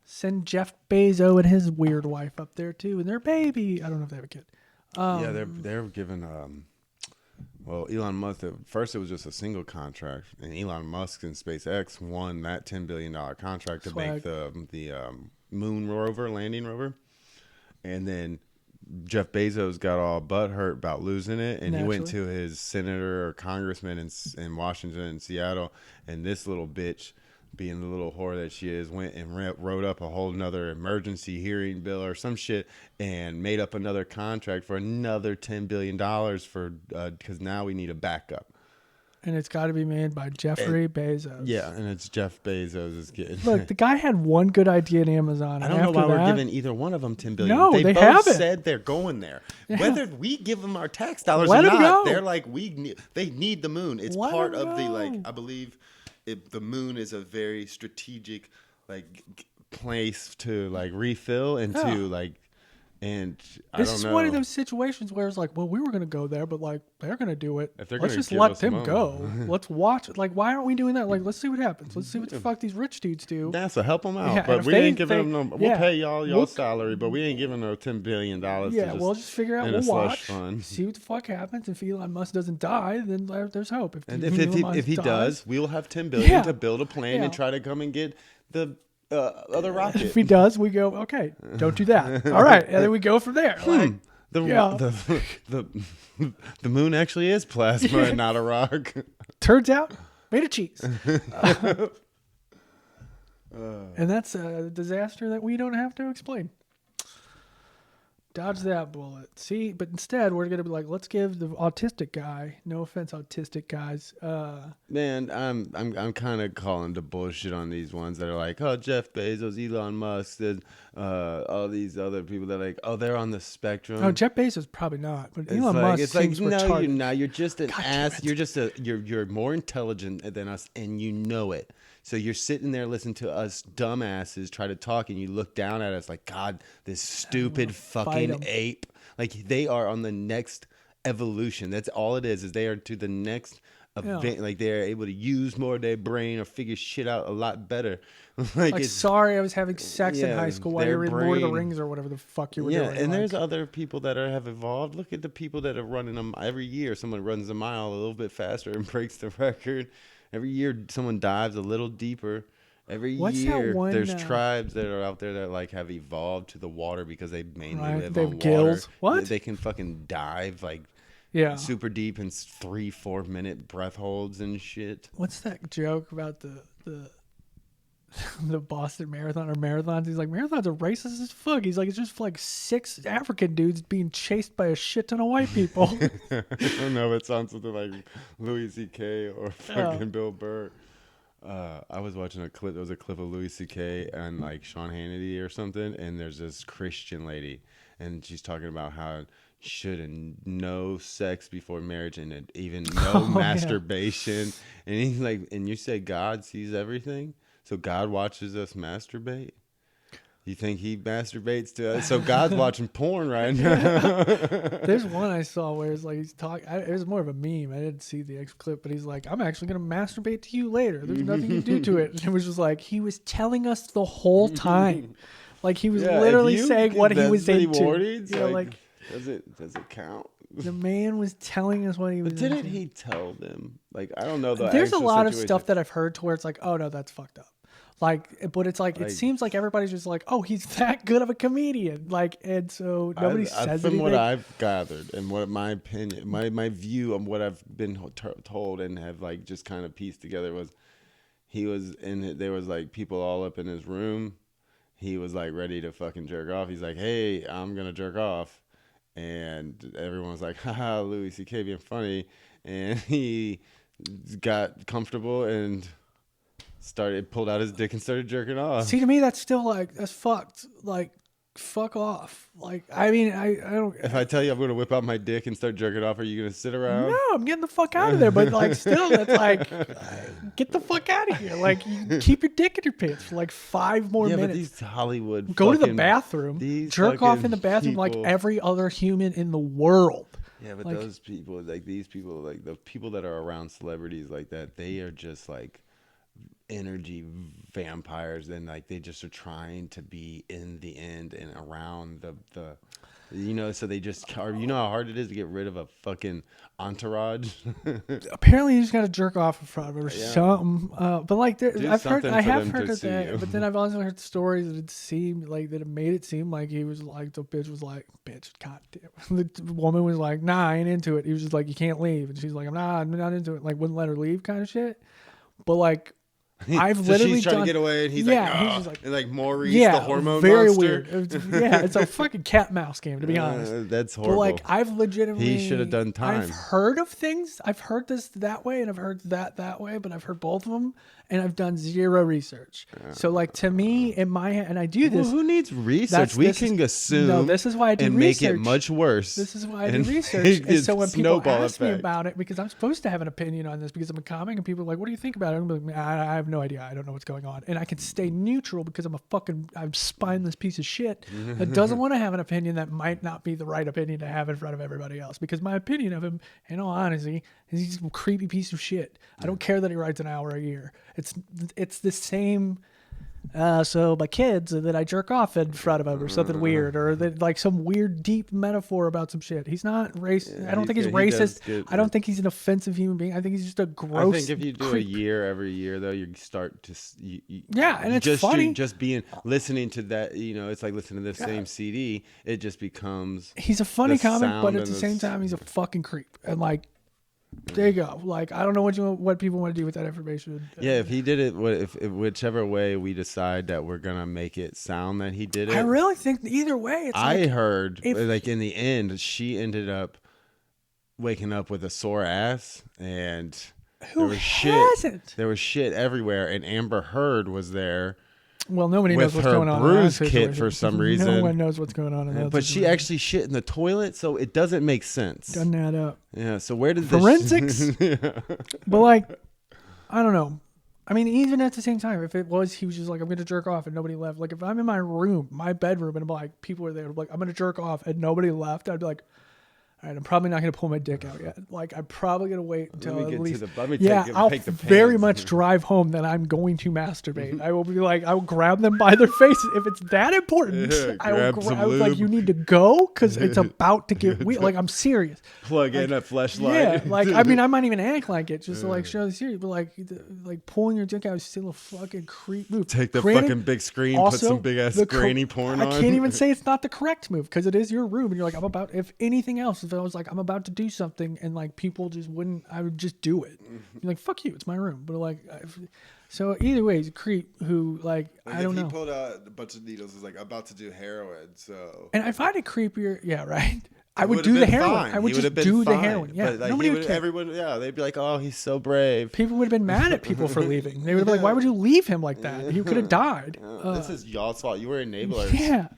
Send Jeff Bezos and his weird wife up there too, and their baby. I don't know if they have a kid. Yeah, they're given well, Elon Musk, at first it was just a single contract, and Elon Musk and SpaceX won that $10 billion contract to make the moon rover, landing rover. And then Jeff Bezos got all butthurt about losing it, and he went to his senator or congressman in Washington and Seattle, and this little bitch, being the little whore that she is, went and wrote up a whole nother emergency hearing bill or some shit, and made up another contract for another $10 billion for because now we need a backup. and it's got to be made by Jeffrey Bezos. Yeah, and it's Jeff Bezos is getting. Look, the guy had one good idea in Amazon. I don't know why we're giving either one of them $10 billion. No, they both haven't. said they're going there. Yeah. Whether we give them our tax dollars Let or them not, go. they're like they need the moon. It's Let part them of the go. I believe the moon is a very strategic place to refill and to and I This don't is know. one of those situations where it's like, well, we were going to go there, but they're going to do it. If they're Let's gonna just give let us them money. go. Let's watch it. Why aren't we doing that? Let's see what happens. Let's see what the fuck these rich dudes do. NASA, help them out, Yeah, and but if we they- ain't giving them. We'll pay y'all We'll- salary, but we ain't giving them $10 billion. Yeah, we'll just figure out. in a We'll slush watch, fund. see what the fuck happens. If Elon Musk doesn't die, then there's hope. And Elon if Musk he dies, does, we'll have $10 billion Yeah. to build a plane and Yeah. try to come and get the other rocket. if he does, we go, okay, don't do that. All right, and then we go from there. Yeah. The moon actually is plasma and not a rock. Turns out, made of cheese. And that's a disaster that we don't have to explain. Dodge that bullet. See, but instead we're gonna be like, let's give the autistic guy. No offense, autistic guys. Man, I'm kind of calling the bullshit on these ones that are like, oh, Jeff Bezos, Elon Musk, and all these other people that are like, oh, they're on the spectrum. Oh, Jeff Bezos probably not, but It's Elon like, Musk it's like, seems no, retarded. you're not. You're just an God damn ass. it. You're just you're more intelligent than us, and you know it. So you're sitting there listening to us dumbasses try to talk, and you look down at us like, God, this stupid fucking 'em. ape. Like they are on the next evolution. That's all it is they are to the next event. Yeah. Like they're able to use more of their brain or figure shit out a lot better. like it's, Sorry, I was having sex in yeah, high school while you their were reading Lord of the brain- Rings or whatever the fuck you were yeah, doing. and there's other people that have evolved. Look at the people that are running them every year. Someone runs a mile a little bit faster and breaks the record. Every year, someone dives a little deeper. Every What's that year, one, there's tribes that are out there that have evolved to the water because they mainly live They on have water. gills. What? They can fucking dive yeah. super deep in 3-4 minute breath holds and shit. What's that joke about the the Boston Marathon or marathons? He's like, marathons are racist as fuck. He's like, it's just 6 African dudes being chased by a shit ton of white people. I don't know. It sounds something like Louis C.K. or fucking Bill Burr. I was watching a clip. There was a clip of Louis C.K. and Sean Hannity or something, and there's this Christian lady, and she's talking about how you shouldn't no sex before marriage and even no masturbation. And he's like, and you say God sees everything, so God watches us masturbate. You think he masturbates to us? So God's watching porn right now. There's one I saw where it's like he's talking. It was more of a meme. I didn't see the X clip, but he's like, "I'm actually gonna masturbate to you later. There's nothing you do to it." And it was just like he was telling us the whole time, like he was literally saying what he was into. Warnings, You know, does it count? the man was telling us what he was. But didn't into. he tell them? I don't know. There's a lot of stuff that I've heard to where it's like, oh no, that's fucked up. But it's like it seems like everybody's just like, oh, he's that good of a comedian. And so nobody says from anything. what I've gathered and what my opinion, my view on what I've been told and have just kind of pieced together was, he was there was people all up in his room. He was ready to fucking jerk off. He's like, hey, I'm gonna jerk off, and everyone was like, haha, Louis C.K. being funny, and he got comfortable and pulled out his dick and started jerking off. See, to me, that's still that's fucked. Fuck off. I mean, I don't. If I tell you I'm going to whip out my dick and start jerking off, are you going to sit around? No, I'm getting the fuck out of there. But still, that's get the fuck out of here. You keep your dick in your pants for 5 more Yeah, but minutes. these Hollywood Go to the fucking- bathroom, these jerk off fucking in the bathroom like people- every other human in the world. Yeah, but those people, these people, the people that are around celebrities like that, they are just energy vampires, and they just are trying to be in the end and around the so they just are. You know how hard it is to get rid of a fucking entourage. Apparently, you just got to jerk off in front of it or something. But I have heard of that. But then I've also heard stories that it seemed that it made it seem like he was the bitch was bitch, god damn. The woman was like, nah, I ain't into it. He was just like, you can't leave, and she's like, I'm not into it. Wouldn't let her leave, kind of shit. But I've So literally she's trying done, to get away, and he's yeah, like, he's oh, just like, and like Maurice, yeah, the hormone very monster. weird. It's a fucking cat mouse game, to be honest. That's But like, horrible. I've He should have legitimately, done I've time. heard of things. I've heard this that way, and I've heard that way. But I've heard both of them, and I've done zero research. So like, to me, in my head, and I do Well, this. who needs research? That's We this is, can assume. no. This is why I do and research. make it much worse. This is why I do and research. make And it so when people snowball ask me effect. about it, because I'm supposed to have an opinion on this because I'm a comic, and people are like, "What do you think about it?" I'm like, I have no idea. I don't know what's going on, and I can stay neutral because I'm spineless piece of shit that doesn't want to have an opinion that might not be the right opinion to have in front of everybody else. Because my opinion of him, in all honesty, is he's a creepy piece of shit. I don't care that he writes an hour a year. It's the same. So my kids that I jerk off in front of him or something weird, or that like some weird deep metaphor about some shit. He's not racist. I don't think he's racist. I don't think he's an offensive human being. I think he's just a gross. I think if you do creep. a year every year, though, you start to Yeah, and it's just funny. just being listening to that. It's like listening to the same CD. It just becomes. He's a funny the comic, but sound at the and same time, he's a fucking creep. And like, there you go. Like, I don't know what people want to do with that information. Yeah, if he did it, if whichever way we decide that we're gonna make it sound that he did it. I really think either way, it's I like, heard like in the end, she ended up waking up with a sore ass, and who there was hasn't? shit. There was shit everywhere, and Amber Heard was there. Well, nobody knows With what's her going on. bruise in that kit situation. for some No reason. one knows what's going on in that But she situation. actually shit in the toilet, so it doesn't make sense. Doesn't add up. Yeah, so where did Forensics? this But like, I don't know. I mean, even at the same time, if it was, he was just like, I'm going to jerk off and nobody left. Like, if I'm in my room, my bedroom, and like, people are there, like, I'm going to jerk off and nobody left, I'd be like, all right, I'm probably not going to pull my dick out yet. Like, I'm probably going to wait until at least. I'll take the very pants. much drive home that I'm going to masturbate. I will be like, I will grab them by their faces. If it's that important, Yeah, I will grab some I was like, lube. you need to go because it's about to get weird. Like, I'm serious. Plug in a fleshlight. Yeah, like, I mean, I might even act like it just to like show the series, but like pulling your dick out is still a fucking creep move. Take the Granted, fucking big screen, also, put some big ass grainy porn on. I can't even say it's not the correct move because it is your room, and you're like, if anything else, if I was like, I'm about to do something, and like people just wouldn't, I would just do it. You're like, fuck you, it's my room. But like, so either way, he's a creep who like I don't know. He pulled out a bunch of needles. Was like about to do heroin. So And I find it creepier. Yeah, right. I It would would've do the been heroin. fine. I would He just would've been do the fine. heroin. Yeah, But, like, nobody would care. everyone, they'd be like, "Oh, he's so brave." People would have been mad at people for leaving. They would be like, "Why would you leave him like that? He could have died." This is y'all's fault. You were enablers. Yeah.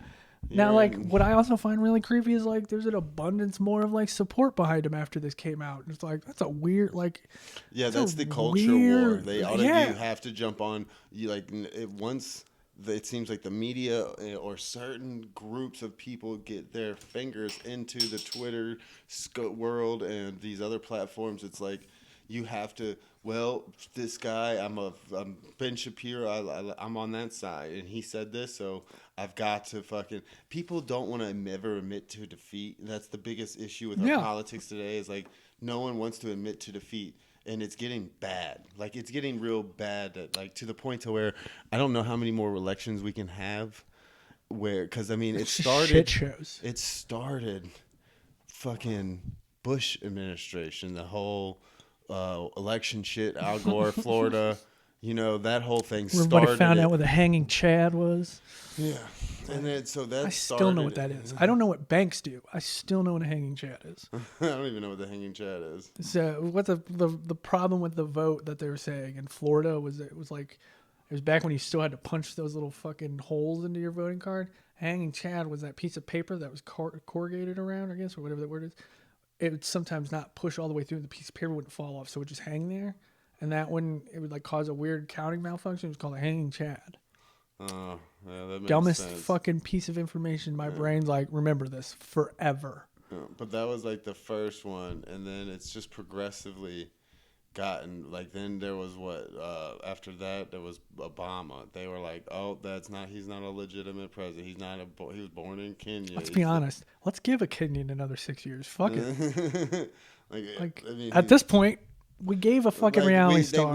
Now, You're like, in- what I also find really creepy is like, there's an abundance more of like support behind him after this came out. It's like that's a weird like. Yeah, That's that's a the culture war. weird- They yeah. you have to jump on. You like once it seems like the media or certain groups of people get their fingers into the Twitter world and these other platforms. It's like you have to. Well, this guy, I'm Ben Shapiro. I'm on that side, and he said this, so I've got to fucking. People don't want to ever admit to defeat. And that's the biggest issue with our politics today. Is like no one wants to admit to defeat. And it's getting bad. Like it's getting real bad. Like to the point to where I don't know how many more elections we can have. Because I mean, it started. Shit shows. It started, fucking Bush administration. The whole election shit. Al Gore, Florida. That whole thing started. Everybody found out what the hanging Chad was. Yeah, and then so that I still know what that is. I don't know what banks do. I still know what a hanging Chad is. I don't even know what the hanging Chad is. So what the problem with the vote that they were saying in Florida was it was back when you still had to punch those little fucking holes into your voting card. Hanging Chad was that piece of paper that was corrugated around, I guess, or whatever that word is. It would sometimes not push all the way through. The piece of paper wouldn't fall off, so it would just hang there, and it would like cause a weird counting malfunction. It was called a hanging Chad. Oh, yeah, that makes Dumbest sense. fucking piece of information. My brain's like, remember this forever. But that was like the first one, and then it's just progressively gotten like. Then there was after that there was Obama. They were like, oh, he's not a legitimate president. He was born in Kenya. Let's be honest. Let's give a Kenyan another 6 years. Fuck it. I mean, At this point, we gave a fucking reality star.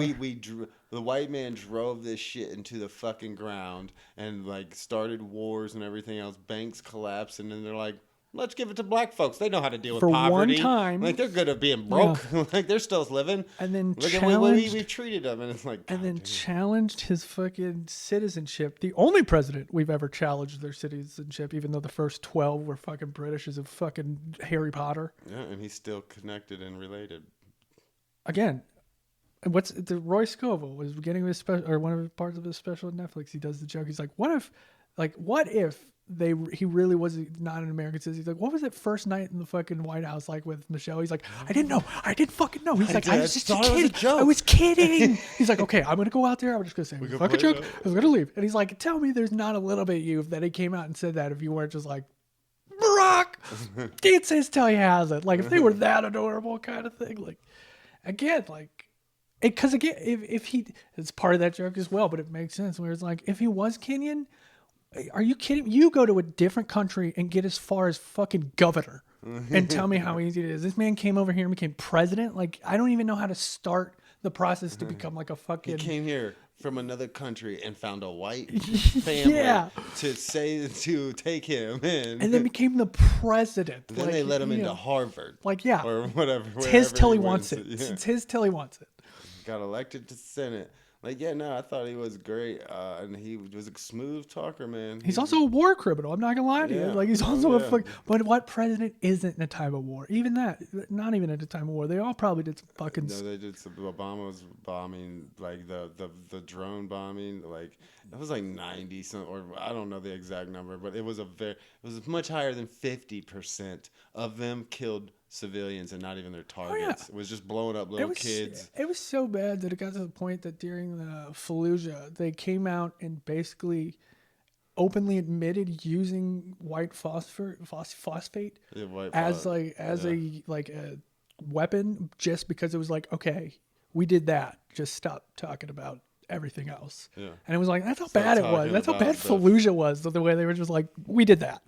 The white man drove this shit into the fucking ground and like started wars and everything else. Banks collapsed, and then they're like, Let's give it to black folks. They know how to deal with For poverty. one time. Like, they're good at being broke. Like, they're still living. And then look at the way we've treated them. And it's like, and then challenged his fucking citizenship. The only president we've ever challenged their citizenship, even though the first 12 were fucking British as a fucking Harry Potter. Yeah, and he's still connected and related. Again, what's the Roy Scovel was getting his special, or one of the parts of his special on Netflix. He does the joke. He's like, what if he really was not an American citizen? He's like, what was it first night in the fucking White House like with Michelle? He's like, I didn't know. I didn't fucking know. He's like, I was just kidding. I was kidding. He's like, okay, I'm gonna go out there. I'm just gonna say, fuck a joke. I was gonna leave. And he's like, tell me there's not a little bit of you that he came out and said that if you weren't just like, Barack, can't say it's till he has it. Like if they were that adorable kind of thing. Like again, like. Because again, if he, it's part of that joke as well, but it makes sense. Where it's like, if he was Kenyan, are you kidding? You go to a different country and get as far as fucking governor, and tell me how easy it is. This man came over here and became president. Like, I don't even know how to start the process to become like a fucking. He came here from another country and found a white family to take him in, and then became the president. Then they let him into Harvard, like or whatever. It's his till he wants it. It's his till he wants it. Got elected to Senate. Like, yeah, no, I thought he was great, and he was a smooth talker, man. He's also a war criminal. I'm not gonna lie to you. Like, he's also a fuck. But what president isn't in a time of war? Even that, not even at a time of war. They all probably did some fucking. No, they did some. Obama's bombing, like the drone bombing, like it was like 90 something, or I don't know the exact number, but it was much higher than 50% of them killed civilians and not even their targets. It was just blowing up little kids. It was so bad that it got to the point that during the Fallujah, they came out and basically openly admitted using white phosphate as a weapon, just because it was like, okay, we did that. Just stop talking about everything else. Yeah. And it was like, that's how bad it was. That's how bad Fallujah was. The way they were just like, we did that.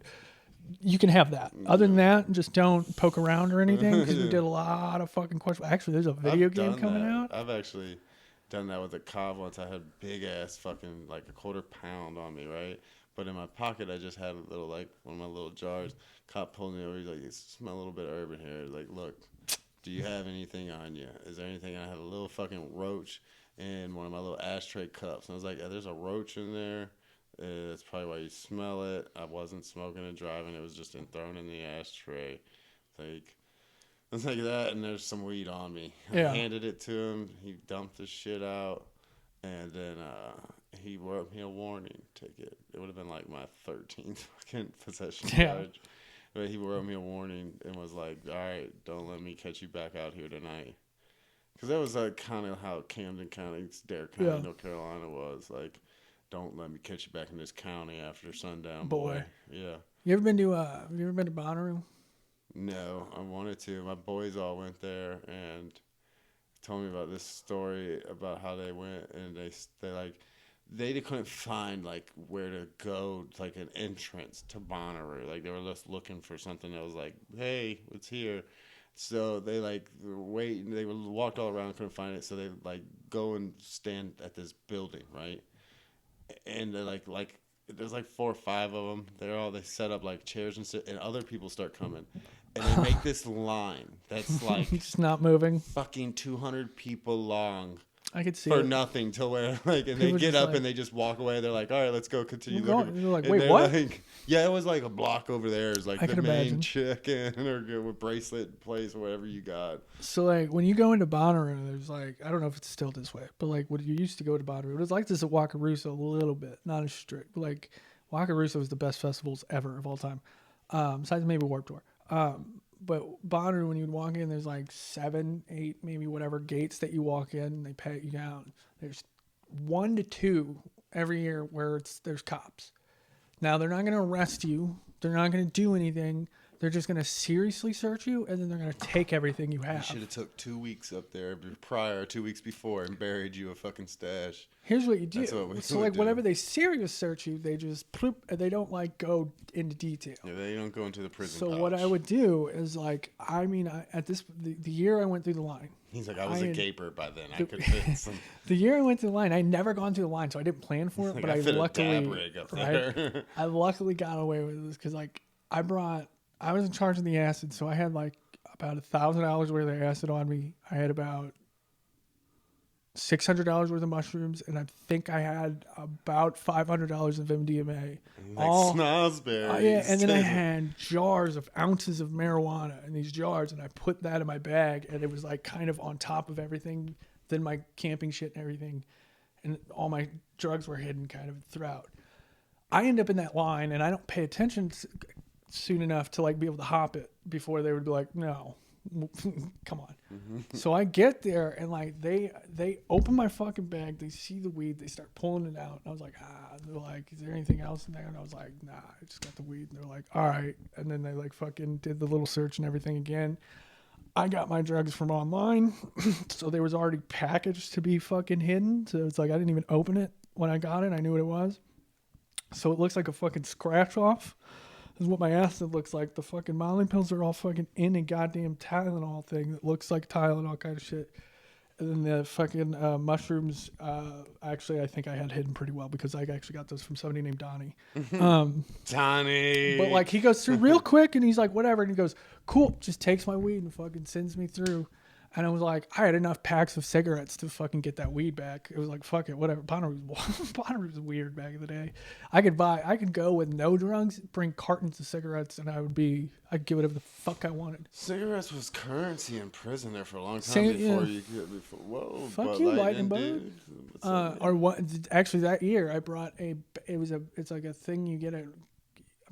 You can have that. Other than that, just don't poke around or anything, because we did a lot of fucking questions. Actually, there's a video game coming out. I've actually done that with a cop once. I had big ass fucking like a quarter pound on me, right? But in my pocket, I just had a little, like one of my little jars. Cop pulled me over. He's like, "You smell a little bit of urban here." Like, look, do you have anything on you? Is there anything? And I had a little fucking roach in one of my little ashtray cups. And I was like, yeah, there's a roach in there. That's probably why you smell it. I wasn't smoking and driving. It was just thrown in the ashtray. It's like that, and there's some weed on me. I handed it to him. He dumped the shit out, and then he wrote me a warning ticket. It would have been like my 13th fucking possession charge. But he wrote me a warning and was like, all right, don't let me catch you back out here tonight. Because that was like kind of how Camden County, Dare County, North Carolina was. Like, don't let me catch you back in this county after sundown, boy. Yeah. You ever been to Bonnaroo? No, I wanted to. My boys all went there and told me about this story about how they went, and they couldn't find like where to go, like an entrance to Bonnaroo. Like, they were just looking for something that was like, hey, it's here. So they they walked all around, couldn't find it. So they like go and stand at this building, right? And they're like there's like 4 or 5 of them. They set up like chairs and sit, and other people start coming, and they make this line that's like just not moving, fucking 200 people long. I could see for it. Nothing to where like, and they get up and they just walk away. They're like, all right, let's go continue looking. They're like, wait, what? Like, yeah, it was like a block over there. It's like the main chicken or bracelet place or whatever you got. So like when you go into Bonnaroo, there's like, I don't know if it's still this way, but like when you used to go to Bonnaroo, it was like this at Wakarusa a little bit, not as strict. But like Wakarusa was the best festivals ever of all time, besides maybe Warped Tour. But Bonnaroo, when you'd walk in, there's like 7, 8, maybe whatever gates that you walk in, and they pat you down. There's 1 to 2 every year where there's cops. Now, they're not going to arrest you. They're not going to do anything. They're just going to seriously search you, and then they're going to take everything you have. You should have took 2 weeks up there prior, 2 weeks before, and buried you a fucking stash. Here's what you do. So like whenever they serious search you, they just they don't like go into detail. Yeah, they don't go into the prison. So what I would do is like, the year I went through the line. He's like, I was a gaper by then. I could fit some. The year I went through the line, I never gone through the line, so I didn't plan for it. Like, but I fit luckily, a dab rig up there. I luckily got away with this because like I brought I was in charge of the acid, so I had like about $1,000 worth of acid on me. I had about $600 worth of mushrooms, and I think I had about $500 of MDMA. Like All yeah, and snozberries. then I had jars of ounces of marijuana in these jars, and I put that in my bag, and it was like kind of on top of everything, then my camping shit and everything, and all my drugs were hidden kind of throughout. I end up in that line, and I don't pay attention soon enough to like be able to hop it before they would be like, no, come on. So I get there, and like they open my fucking bag, they see the weed, they start pulling it out, and I was like, they're like, is there anything else in there? And I was like, nah, I just got the weed. And they're like, all right. And then they like fucking did the little search and everything again. I got my drugs from online, so they was already packaged to be fucking hidden. So it's like I didn't even open it when I got it. I knew what it was. So it looks like a fucking scratch off. This is what my acid looks like. The fucking Molly pills are all fucking in a goddamn Tylenol thing that looks like Tylenol kind of shit. And then the fucking mushrooms, actually, I think I had hidden pretty well because I actually got those from somebody named Donnie. Donnie. But like he goes through real quick and he's like, whatever. And he goes, cool, just takes my weed and fucking sends me through. And I was like, I had enough packs of cigarettes to fucking get that weed back. It was like, fuck it, whatever. Bonnaroo was weird back in the day. I could go with no drugs, bring cartons of cigarettes, and I'd get whatever the fuck I wanted. Cigarettes was currency in prison there for a long time Fuck you, lightning bug. Or what? Actually, that year I brought it's like a thing you get I'm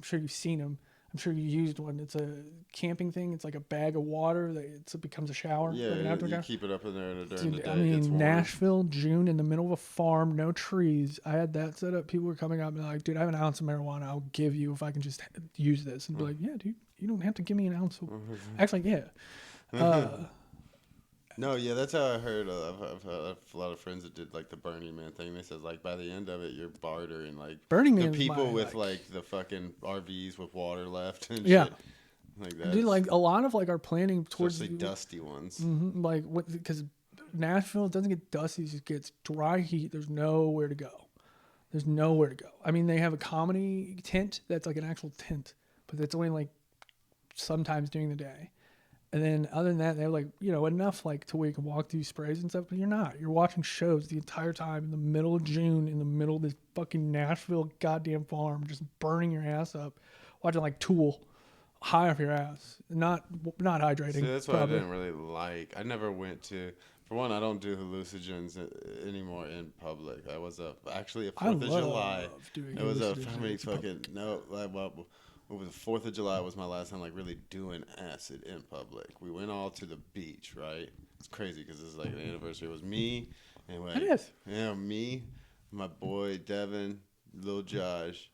sure you've seen them. I'm sure you used one. It's a camping thing. It's like a bag of water that it becomes a shower. Yeah, like you keep it up in there during the day. I mean, Nashville, June, in the middle of a farm, no trees. I had that set up. People were coming up and like, dude, I have an ounce of marijuana. I'll give you if I can just use this. And be like, yeah, dude, you don't have to give me an ounce. Actually, yeah. No, yeah, that's how I heard. I've had a lot of friends that did like the Burning Man thing. They said like by the end of it, you're bartering like Burning Man. The people with like the fucking RVs with water left and yeah. shit. Like that. Dude, like a lot of like our planning towards especially dusty ones. Like what? Because Nashville doesn't get dusty; it just gets dry heat. There's nowhere to go. I mean, they have a comedy tent that's like an actual tent, but it's only like sometimes during the day. And then other than that, they have like, enough like to where you can walk through sprays and stuff, but you're not. You're watching shows the entire time in the middle of June, in the middle of this fucking Nashville goddamn farm, just burning your ass up, watching like Tool high off your ass. Not hydrating. See, that's what I didn't really like. I never went to, for one, I don't do hallucinogens anymore in public. I was actually a 4th of July. It was a family fucking, no, like, well, it was the 4th of July was my last time like really doing acid in public. We went all to the beach, right? It's crazy because this is like an anniversary. It was me and like, it is. Yeah, me, my boy Devin, Lil Josh,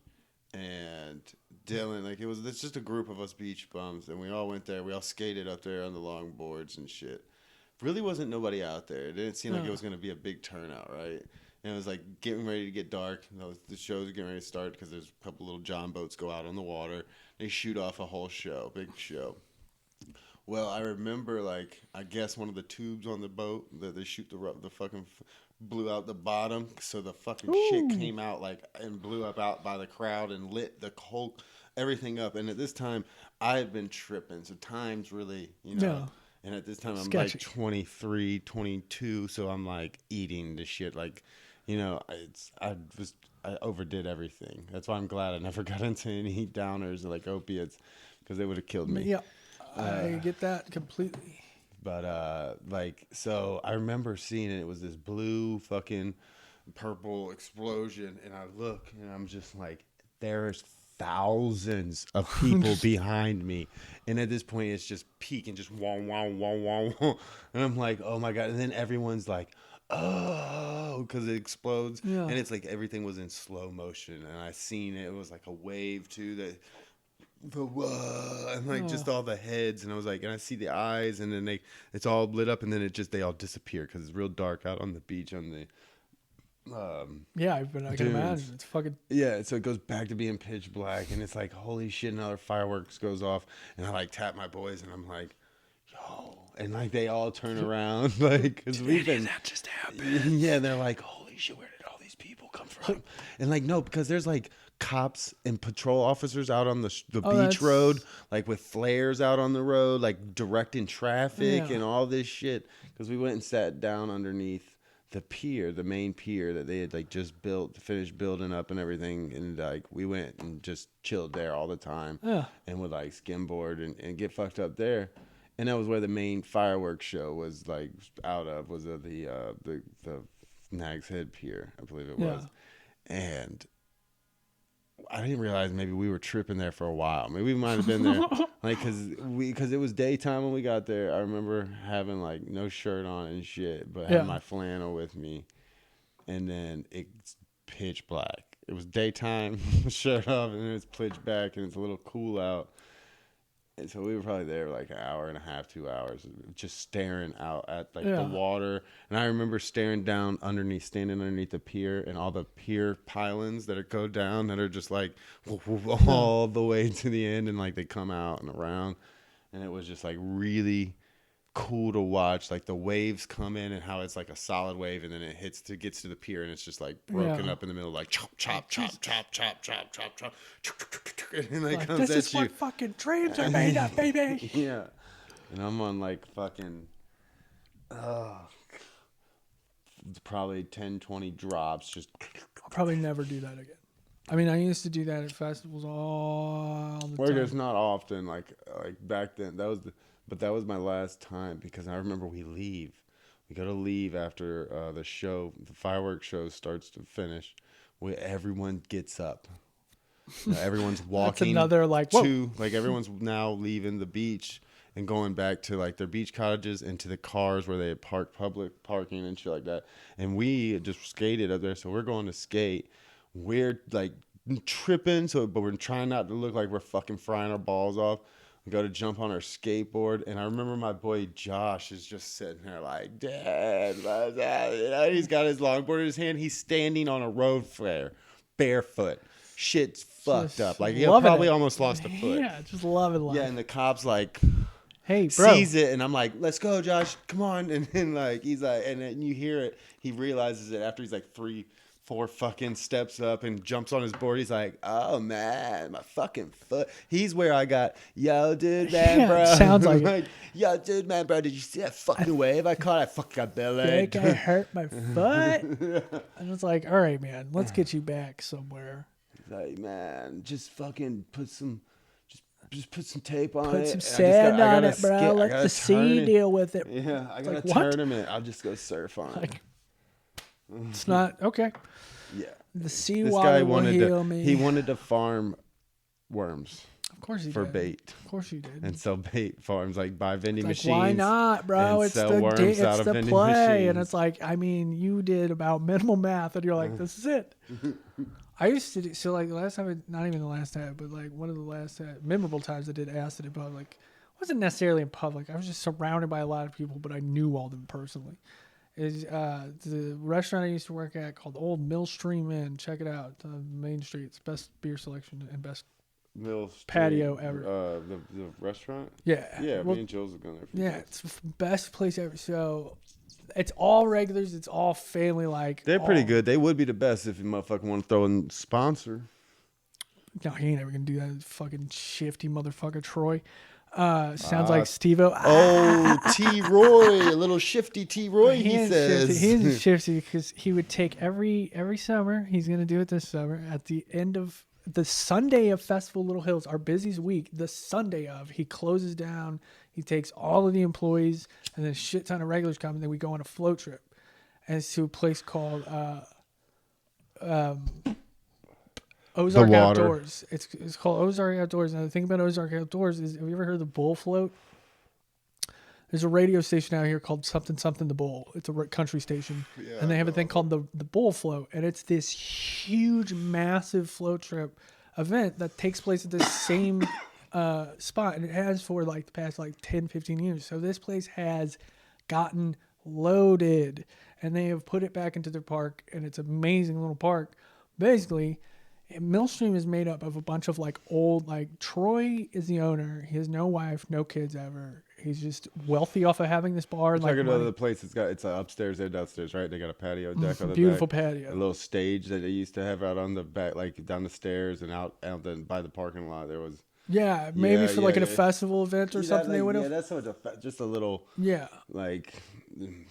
and Dylan. Like it's just a group of us beach bums, and we all went there. We all skated up there on the long boards and shit. Really wasn't nobody out there. It didn't seem like it was gonna be a big turnout, right? And it was like getting ready to get dark. The show's getting ready to start because there's a couple little John boats go out on the water. They shoot off a whole show, big show. Well, I remember like I guess one of the tubes on the boat that they shoot the fucking blew out the bottom, so the fucking shit came out like and blew up out by the crowd and lit the whole everything up. And at this time, I had been tripping, so time's really Yeah. And at this time, I'm Sketchy. like 23, 22, so I'm like eating the shit like. I overdid everything. That's why I'm glad I never got into any downers or like opiates because they would have killed me. Yeah, I get that completely. But so I remember seeing it. It was this blue fucking purple explosion, and I look and I'm just like, there's thousands of people behind me, and at this point it's just peaking, just wow, wow, wow, wow, wow. And I'm like, oh my god! And then everyone's like, oh, because it explodes. Yeah. And it's like everything was in slow motion, and I seen it. It was like a wave too, and like just all the heads, and I was like, and I see the eyes, and then it's all lit up, and then they all disappear because it's real dark out on the beach on the I can imagine it's fucking so it goes back to being pitch black, and it's like holy shit, another fireworks goes off, and I like tap my boys, and I'm like, yo. And like they all turn around, like because we've been. That just happened. Yeah, they're like, "Holy shit, where did all these people come from?" And like, no, because there's like cops and patrol officers out on the Oh, beach that's road, like with flares out on the road, like directing traffic yeah. and all this shit. Because we went and sat down underneath the pier, the main pier that they had like just finished building up and everything, and like we went and just chilled there all the time, Yeah. and would like skimboard and get fucked up there. And that was where the main fireworks show was like out of, was at the Nag's Head Pier, I believe it was. And I didn't realize maybe we were tripping there for a while. Maybe we might have been there like because it was daytime when we got there. I remember having like no shirt on and shit, but having my flannel with me. And then it's pitch black. It was daytime, shirt off, and then it's pitch black, and it's a little cool out. And so we were probably there like an hour and a half, 2 hours, just staring out at like the water. And I remember standing underneath the pier, and all the pier pylons that go down that are just like all the way to the end, and like they come out and around. And it was just like really cool to watch, like the waves come in and how it's like a solid wave, and then it gets to the pier, and it's just like broken up in the middle, like chop chop chop chop chop chop chop chop, and like comes this at is you. what fucking dreams are made of, baby. Yeah, and I'm on like fucking probably 10-20 drops, just I'll probably never do that again. I mean, I used to do that at festivals all the time. it's not often like back then. But that was my last time, because I remember we go to leave after the fireworks show starts to finish, where everyone gets up. Everyone's walking. That's another like, whoa. Everyone's now leaving the beach and going back to like their beach cottages and to the cars where they had parked, public parking and shit like that. And we just skated up there, so we're going to skate. We're like tripping, but we're trying not to look like we're fucking frying our balls off. We go to jump on our skateboard, and I remember my boy Josh is just sitting there like, Dad, what's that? You know, he's got his longboard in his hand. He's standing on a road flare, barefoot. Shit's fucked up. Like, he probably almost lost a foot. Yeah, just loving life. Yeah, and the cop's like, hey, bro. Sees it, and I'm like, let's go, Josh, come on. And then like he's like, and then you hear it. He realizes it after he's like 3-4 fucking steps up and jumps on his board. He's like, oh man, my fucking foot. He's where I got, yo, dude, man, bro. Sounds like yo, dude, man, bro. Did you see that fucking wave I caught? I fucking got belly. I think I hurt my foot. And it's like, all right, man, let's get you back somewhere. He's like, man, just fucking put some tape on it. Put some sand on it, bro. Let the sea deal with it. Yeah, I got a what? tournament. I'll just go surf on it. It's not okay. Yeah. The seawater will heal me. He wanted to farm worms. Of course he for did. bait. Of course you did. And sell bait farms, like buy vending machines. Why not, bro? And It's sell the worms it's out of the vending play, machines. and it's like, I mean, you did about minimal math, and you're like, this is it. I used to do so. Like the last time, not even the last time, but like one of the last memorable times I did acid in public. Wasn't necessarily in public. I was just surrounded by a lot of people, but I knew all of them personally. Is the restaurant I used to work at called Old Millstream Inn. Check it out. Main Street. It's best beer selection and best patio ever. The restaurant? Yeah. Yeah, well, me and Jules have gone there. Yeah, it's the best place ever. So it's all regulars. It's all family. Like they're pretty good. They would be the best if you motherfucking want to throw in sponsor. No, he ain't ever gonna do that. Fucking shifty motherfucker, Troy. Sounds like Steve-O. T. Roy, a little shifty T. Roy, he says. Shifty. He isn't shifty because he would take every summer. He's going to do it this summer. At the end of the Sunday of Festival Little Hills, our busiest week, the Sunday of, he closes down. He takes all of the employees and then a shit ton of regulars come, and then we go on a float trip. And it's to a place called Ozark Outdoors. It's called Ozark Outdoors. And the thing about Ozark Outdoors is, have you ever heard of the Bull Float? There's a radio station out here called something the Bull. It's a country station, and they have a thing called the Bull Float, and it's this huge, massive float trip event that takes place at the same spot, and it has for like the past like 10, 15 years. So this place has gotten loaded, and they have put it back into their park, and it's an amazing little park. Basically, Millstream is made up of a bunch of like old, like Troy is the owner. He has no wife, no kids ever. He's just wealthy off of having this bar. And Like like another place, it's upstairs and downstairs, right? They got a patio deck on the beautiful back. patio. A little stage that they used to have out on the back, like down the stairs and out by the parking lot. There was Yeah, maybe for like a yeah. festival event or something. They would have. Yeah, that's just a little Yeah. like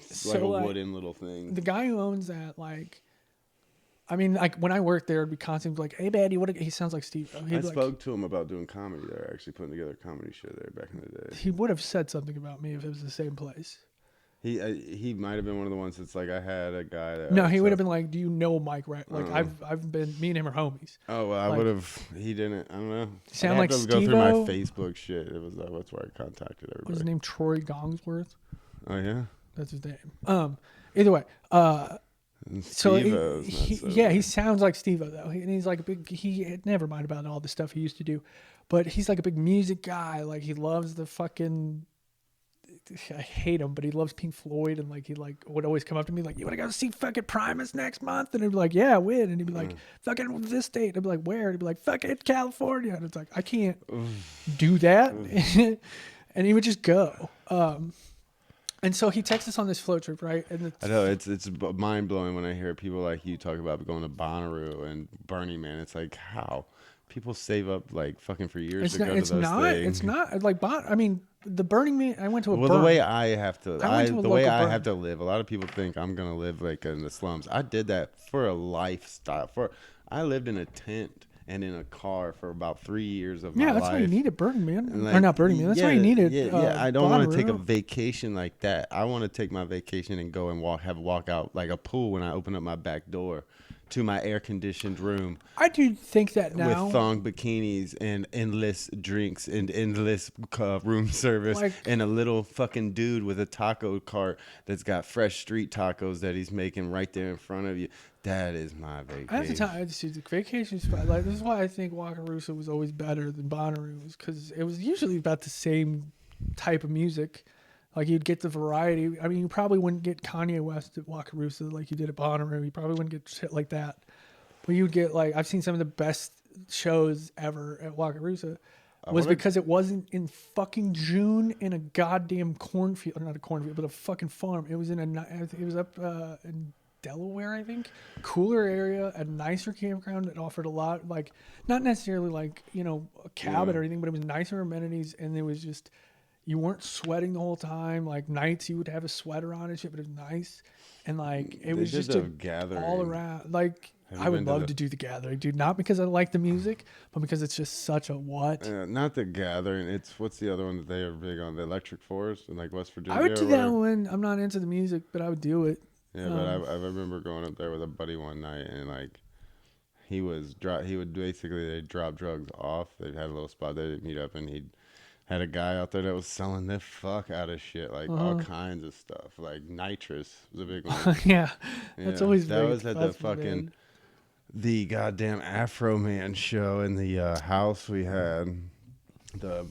So, a like, wooden little thing. The guy who owns that, like, I mean, like when I worked there, it'd be constantly like, "Hey, Baddy, what?" He sounds like Steve. I spoke to him about doing comedy there, actually putting together a comedy show there back in the day. He would have said something about me if it was the same place. He might have been one of the ones that's like, I had a guy that. No, he would have been like, "Do you know Mike? Right? Like, Oh. I've been. Me and him are homies." Oh well, I Like- would have. He didn't. I don't know. Sound I'd like have to go through my Steve-O? Facebook shit. It was that's where I contacted Was everybody. his name Troy Gongsworth? Oh yeah. That's his name. Either way, so Steve-O's not so yeah, he bad. sounds like Steve-O though, and he's like a big. He never mind about all the stuff he used to do, but he's like a big music guy. Like he loves the fucking. I hate him, but he loves Pink Floyd, and like he like would always come up to me like, "You want to go see fucking Primus next month?" And I'd be like, "Yeah, when?" And he'd be like, "Fucking this date." I'd be like, "Where?" And he'd be like, "Fucking California." And it's like, I can't do that, and he would just go. And so he takes us on this float trip, right? And I know it's mind blowing when I hear people like you talk about going to Bonnaroo and Burning Man. It's like how people save up like fucking for years to go to those things. It's not like I mean, the Burning Man. I went to a Well, burn. the way I have to, I went to a the way local I burn. have to live. A lot of people think I'm gonna live like in the slums. I did that for a lifestyle. I lived in a tent and in a car for about 3 years of my life. Yeah, that's why you needed Burning Man, And, or not Burning Man. That's why you needed. Yeah, I don't want to take a Bonnaroo. vacation like that. I want to take my vacation and go and walk out like a pool when I open up my back door to my air conditioned room I do think that now. with thong bikinis and endless drinks and endless room service Like- and a little fucking dude with a taco cart that's got fresh street tacos that he's making right there in front of you. That is my vacation. I have to tell you, the vacation spot. Like this is why I think Wakarusa was always better than Bonnaroo's, because it was usually about the same type of music. Like you'd get the variety. I mean, you probably wouldn't get Kanye West at Wakarusa like you did at Bonnaroo. You probably wouldn't get shit like that. But you'd get like I've seen some of the best shows ever at Wakarusa was because it wasn't in fucking June in a goddamn cornfield, or not a cornfield, but a fucking farm. It was it was up in Delaware, I think. Cooler area, a nicer campground that offered a lot, like not necessarily like, you know, a cabin or anything, but it was nicer amenities, and it was just you weren't sweating the whole time. Like nights you would have a sweater on and shit, but it was nice. And like it was just a gathering all around. Like Have you I would been to love the- to do the gathering, dude. Not because I like the music, but because it's just such a what. Not the gathering. It's what's the other one that they are big on? The Electric Forest in like West Virginia. I would or do that whatever? one. I'm not into the music, but I would do it. Yeah, but I remember going up there with a buddy one night, and like he would basically they drop drugs off. They had a little spot there to meet up, and he had a guy out there that was selling the fuck out of shit, like all kinds of stuff, like nitrous was a big one. Yeah, that's Yeah, always that big. was at the That's fucking big. the goddamn Afro Man show in the house we had, the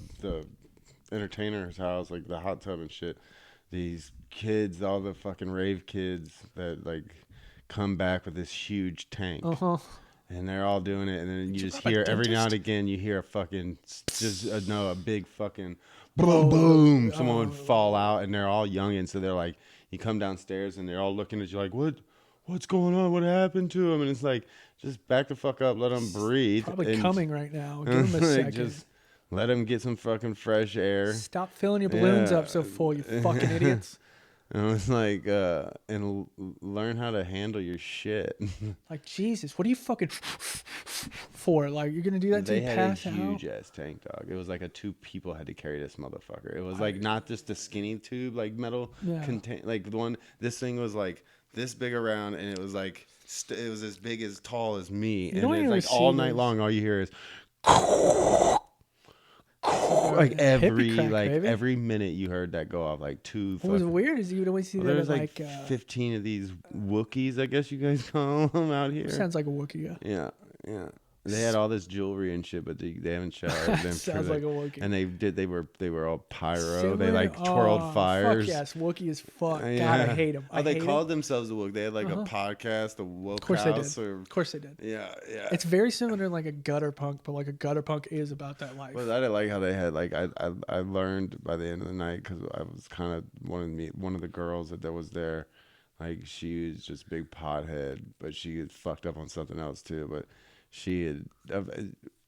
entertainer's house, like the hot tub and shit. These kids, all the fucking rave kids that like come back with this huge tank. And they're all doing it, and then you just rob a hear every now and dentist? again you hear a fucking a big fucking boom boom. Someone would fall out, and they're all youngins, so they're like, you come downstairs and they're all looking at you like, what's going on? What happened to him? And it's like, just back the fuck up, let them breathe. Probably and coming right now. Give him a like, second. just let them get some fucking fresh air. Stop filling your balloons Yeah. up so full, you fucking idiots. And it was like, learn how to handle your shit. Like Jesus, what are you fucking for? Like you're gonna do that till They you had a pass out? huge ass tank, dog. It was like two people had to carry this motherfucker. It was like not just a skinny tube, like metal Yeah. contain. Like the one, this thing was like this big around, and it was like it was as big as tall as me. know And what it's you like all receive night is- long, all you hear is like Hippie crack, baby. every minute you heard that go off, like two. What was fucking- weird is you would always see Well, that there's at like like 15 of these Wookiees, I guess you guys call them out here. sounds like a Wookiee. Yeah. Yeah, yeah. They had all this jewelry and shit, but they haven't showered them. Sounds like a Wookiee. And they were all pyro. Similar, they like twirled fires. Fuck yes, Wookiee is fuck. Yeah. God, I hate him. They called themselves the Wook. They had like a podcast, the Wook Of course House. they did. Of course they did. Yeah. It's very similar to like a gutter punk, but like a gutter punk is about that life. But I didn't like how they had like I learned by the end of the night because I was kind of one of the girls that was there. Like she was just big pothead, but she had fucked up on something else too. But she had,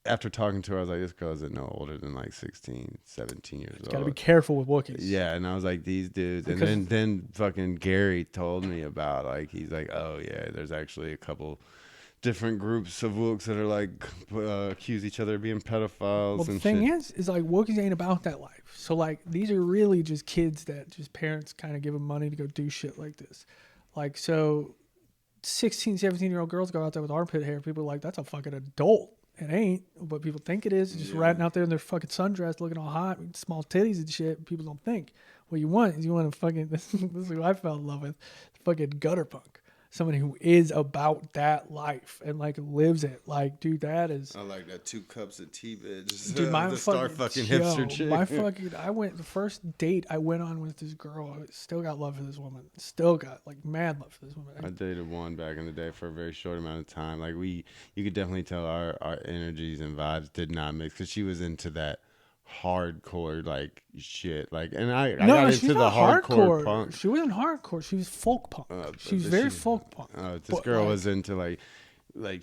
after talking to her, I was like, this girl isn't no older than like 16, 17 years old. Got to be careful with Wookiees. Yeah, and I was like, these dudes. And then fucking Gary told me about, like, he's like, oh yeah, there's actually a couple different groups of Wooks that are like accuse each other of being pedophiles. Well, the thing is like Wookiees ain't about that life. So like these are really just kids that just parents kind of give them money to go do shit like this. Like so 16, 17-year-old girls go out there with armpit hair. People are like, that's a fucking adult. It ain't, but people think it is. Just ratting out there in their fucking sundress, looking all hot, with small titties and shit. People don't think. What you want is you want to fucking. This is who I fell in love with. Fucking gutter punk. Somebody who is about that life and like lives it. Like, dude, that is. I like that 2 cups of tea, bitch. Dude, my fucking hipster chick. The first date I went on with this girl. I still got love for this woman. Still got like mad love for this woman. I dated one back in the day for a very short amount of time. Like you could definitely tell our energies and vibes did not mix because she was into that hardcore like shit. Like, and I got into the hardcore punk. She wasn't hardcore. She was folk punk. She was very folk punk. This girl was into like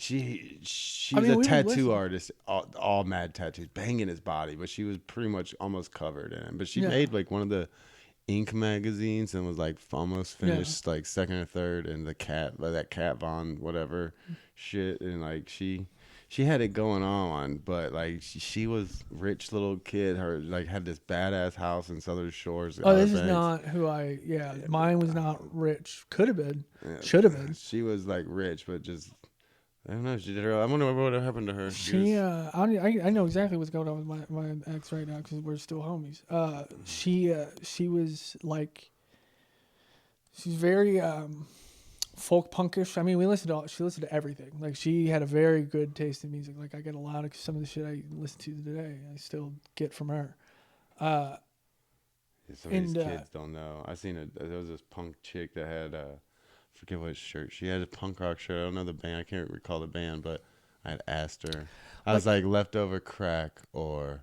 she's a tattoo artist, all mad tattoos, banging his body, but she was pretty much almost covered in it. But she made like one of the Ink magazines and was like almost finished like second or third in the Cat Von whatever shit, and like she had it going on, but like she was rich little kid. Her like had this badass house in Southern Shores. Oh, this is not who mine was not rich. Could have been, should have been. She was like rich, but just I don't know. She did her. I wonder what happened to her. I know exactly what's going on with my ex right now because we're still homies. She was like, she's very folk punkish. I mean, she listened to everything. Like she had a very good taste in music. Like I get a lot of some of the shit I listen to today. I still get from her. Some of these kids don't know. There was this punk chick that had forget what shirt. She had a punk rock shirt. I don't know the band. I can't recall the band, but I had asked her. I was like leftover crack or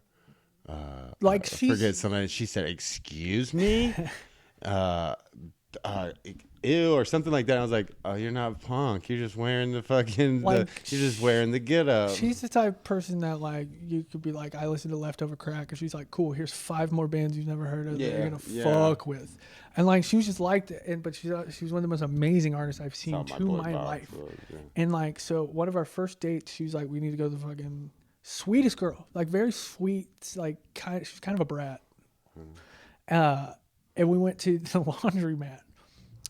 forget something. She said, "Excuse me." Ew, or something like that. I was like, oh, you're not punk. You're just wearing the fucking, you're just wearing the get up. She's the type of person that like, you could be like, I listen to Leftover Crack. And she's like, cool, here's 5 more bands you've never heard of that you're going to fuck with. And like, she was just like that. But she was one of the most amazing artists I've seen to my life. And like, so one of our first dates, she was like, we need to go to the fucking sweetest girl. Like very sweet, like she's kind of a brat. And we went to the laundromat.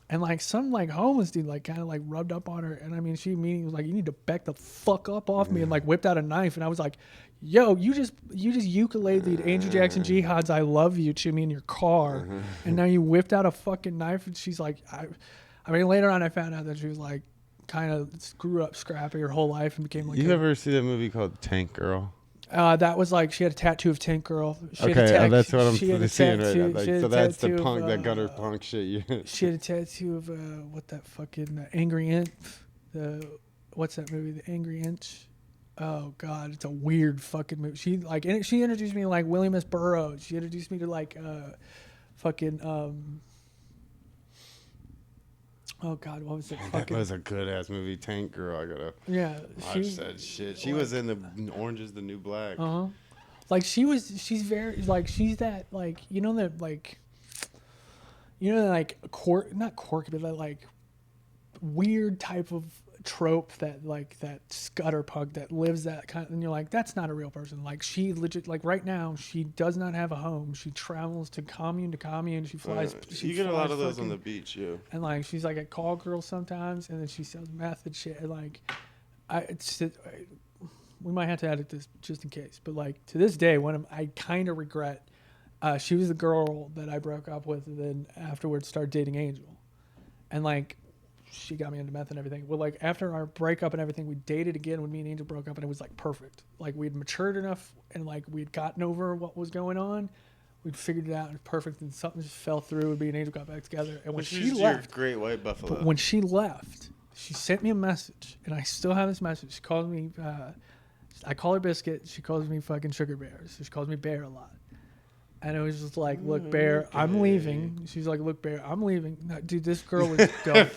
And like some like homeless dude like kind of like rubbed up on her, and I mean she immediately was like, "You need to back the fuck up off me," and like whipped out a knife, and I was like, "Yo, you just ukulele'd Andrew Jackson Jihad's 'I Love You' to me in your car, and now you whipped out a fucking knife." And she's like, I mean later on I found out that she was like kind of scrappy her whole life and became like. You ever see that movie called Tank Girl? That was like she had a tattoo of Tank Girl. That's what I'm seeing right now. Like, so that's the punk, that gutter punk shit. She had a tattoo of what that fucking Angry Inch. What's that movie? The Angry Inch. Oh God, it's a weird fucking movie. She introduced me to like William S. Burroughs. She introduced me to like fucking oh God, what was it? That was a good ass movie, Tank Girl. I gotta watch that shit. She was in the Orange Is the New Black. Like she's very like she's that like not quirky, but that like weird type of trope that like that scutter punk that lives that kind of, and you're like, that's not a real person. Like she legit, like right now she does not have a home. She travels to commune to commune. She flies. You get a lot of those on the beach, yeah. And like she's like a call girl sometimes, and then she sells meth and shit. And like we might have to edit this just in case, but like to this day, I kind of regret. She was the girl that I broke up with, and then afterwards started dating Angel, and like she got me into meth and everything. Well, like after our breakup and everything, we dated again when me and Angel broke up, and it was like perfect. Like we'd matured enough, and like we'd gotten over what was going on. We'd figured it out, and it was perfect. And something just fell through, and me and Angel got back together. And when she left, great white buffalo. but when she left, she sent me a message, and I still have this message. She calls me. I call her Biscuit. She calls me fucking Sugar Bear. So she calls me Bear a lot. And it was just like, look, Bear, I'm leaving. She's like, look, Bear, I'm leaving. No, dude, this girl was dumb.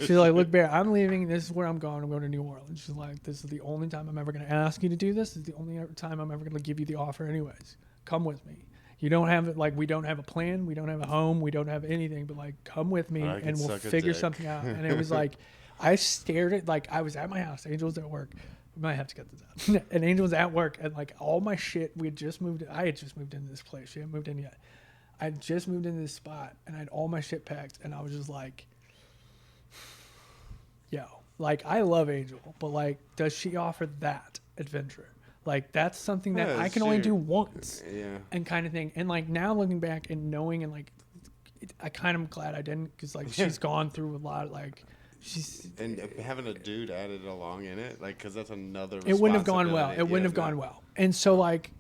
She's like, look, Bear, I'm leaving. This is where I'm going. I'm going to New Orleans. She's like, this is the only time I'm ever going to ask you to do this. This is the only time I'm ever going to give you the offer anyways. Come with me. You don't have it. Like, we don't have a plan. We don't have a home. We don't have anything. But, like, come with me and we'll figure something out. And it was like, I stared at, like, I was at my house. Angel was at work. We might have to cut this out. And Angel was at work, and like all my shit, we had just moved. I had just moved into this place. She hadn't moved in yet. I had just moved into this spot, and I had all my shit packed, and I was just like, yo, like I love Angel, but like, does she offer that adventure? Like that's something that I can only do once, and kind of thing. And like now looking back and knowing, and like, I kind of glad I didn't, because like she's gone through a lot, like. And having a dude added along in it, like, because that's another. It wouldn't have gone well. It wouldn't have gone well. And so, like,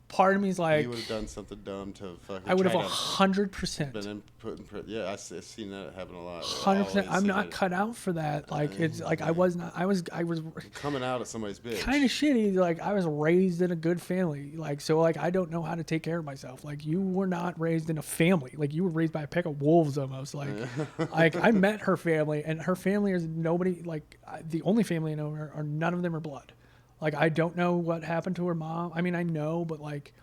part of me is like, you would have done something dumb to fucking. I would have 100%. Been put in. Yeah, I've seen that happen a lot. 100%. I'm not cut out for that. Like it's like I was not. I was coming out of somebody's bitch. Kind of shitty. Like I was raised in a good family. Like so. Like I don't know how to take care of myself. Like you were not raised in a family. Like you were raised by a pack of wolves almost. Like like I met her family, and her family is nobody. Like the only family I know are none of them are blood. Like I don't know what happened to her mom. I mean I know, but like.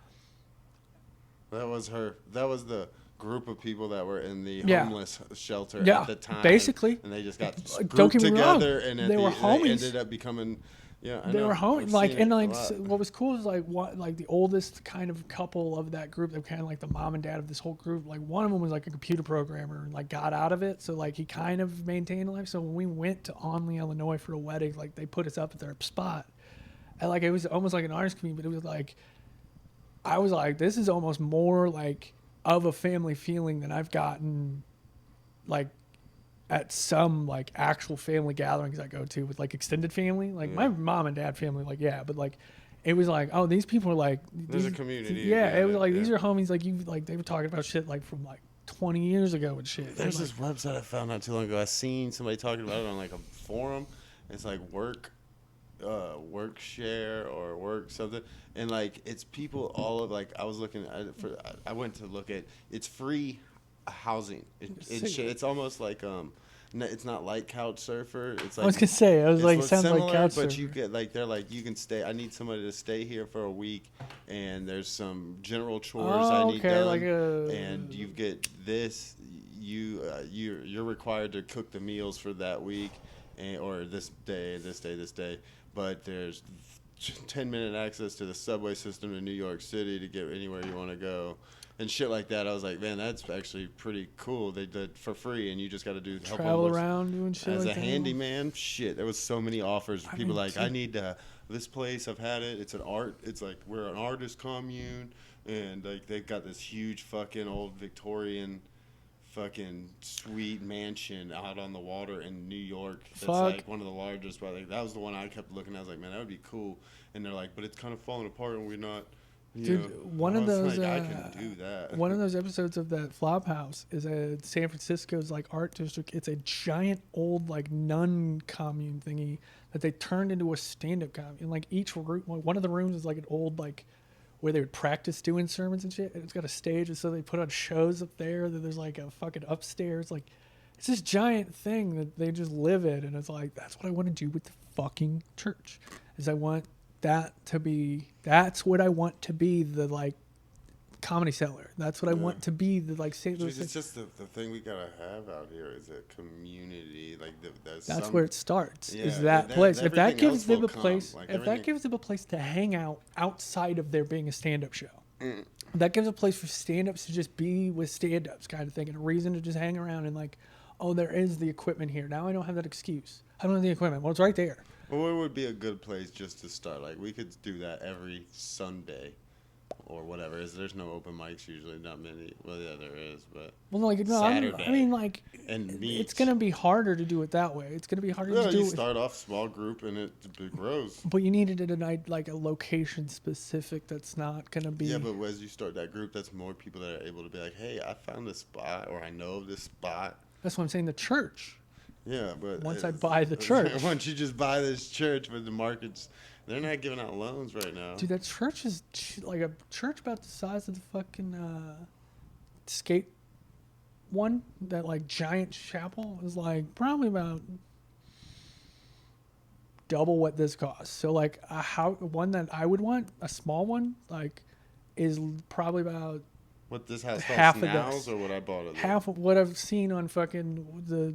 That was her. That was the group of people that were in the homeless shelter at the time. Basically. And they just got grouped together, and they were homies. They ended up becoming. Yeah, I they know. were homies. Like and like what was cool is like like the oldest kind of couple of that group. They're kind of like the mom and dad of this whole group. Like one of them was like a computer programmer and like got out of it. So like he kind of maintained a life. So when we went to Onley, Illinois for a wedding, like they put us up at their spot, and like it was almost like an artist community, but it was like. I was like, this is almost more like of a family feeling than I've gotten like at some like actual family gatherings I go to with like extended family. Like my mom and dad family, like, yeah, but like it was like, oh, these people are like, there's a community. Yeah, it was like, these are homies like you, like they were talking about shit like from like 20 years ago and shit. There's this website I found not too long ago. I seen somebody talking about it on like a forum. It's like work share or work something, and like it's people all of like I was looking at for I went to look at it's free housing. It's almost like it's not like couch surfer. It's like I was gonna say I was like sounds similar, like couch but surfer. you get like they're like you can stay. I need somebody to stay here for a week, and there's some general chores I need done, like and you get this. You're required to cook the meals for that week, or this day. But there's 10-minute access to the subway system in New York City to get anywhere you want to go. And shit like that. I was like, man, that's actually pretty cool. They did for free, and you just got to do travel around doing shit as like a handyman. Shit, there was so many offers. People like, I need this place. I've had it. It's an art. It's like we're an artist commune, and like they've got this huge fucking old Victorian fucking sweet mansion out on the water in New York. That's like one of the largest. But like that was the one I kept looking at. I was like, man, that would be cool. And they're like, but it's kind of falling apart, and we're not. Dude, one of those like, I can do that. One of those episodes of that Flophouse is San Francisco's like art district. It's a giant old like nun commune thingy that they turned into a stand-up commune. And like each room, one of the rooms is like an old like where they would practice doing sermons and shit. And it's got a stage, and so they put on shows up there. Then there's like a fucking upstairs, like it's this giant thing that they just live in. And it's like that's what I want to do with the fucking church. Is I want that's what I want to be, the like Comedy Cellar. That's what I want to be, the like St. Louis. It's just the thing we gotta have out here is a community. Like that's where it starts. Is that place? If that gives them a place, if that gives them a place to hang out outside of there being a stand-up show, that gives a place for stand-ups to just be with stand-ups, kind of thing, and a reason to just hang around and like, oh, there is the equipment here. Now I don't have that excuse. I don't have the equipment. Well, it's right there. Well, where would be a good place just to start? Like we could do that every Sunday. or whatever. There's no open mics usually, not many. Well, yeah, there is, but Well, like, no, Saturday I mean, like, and it's meet. gonna be harder to do it that way. It's gonna be harder Yeah, to do you it. start off small group and it grows. But you needed it at a night, like a location specific. That's not gonna be. Yeah, but as you start that group, that's more people that are able to be like, hey, I found this spot, or I know of this spot. That's what I'm saying. The church. Yeah, but Once I buy the church. Once you just buy this church, but the markets, they're not giving out loans right now. Dude, that church is like a church about the size of the fucking skate one. That like giant chapel is like probably about double what this costs. So like one that I would want, a small one, like is probably about What this house half costs of now, this. or what I bought it? Half of what I've seen on fucking the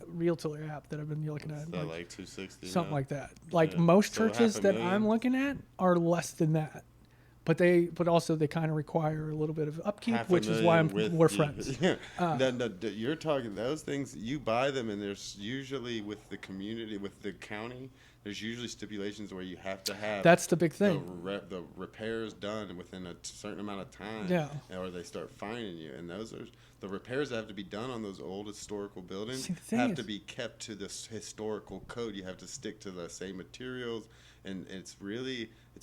Realtor app that I've been looking at. Is that like 260? Something now? like that. Like Yeah. most So churches that $500,000? I'm looking at are less than that. But also they kind of require a little bit of upkeep, which is why we're friends. Yeah, you're talking those things. You buy them, and there's usually with the community, with the county, there's usually stipulations where you have to have. That's the big thing. The repairs done within a certain amount of time. Yeah. Or they start fining you, and those are the repairs that have to be done on those old historical buildings. See, the thing have is- to be kept to this historical code. You have to stick to the same materials, and it's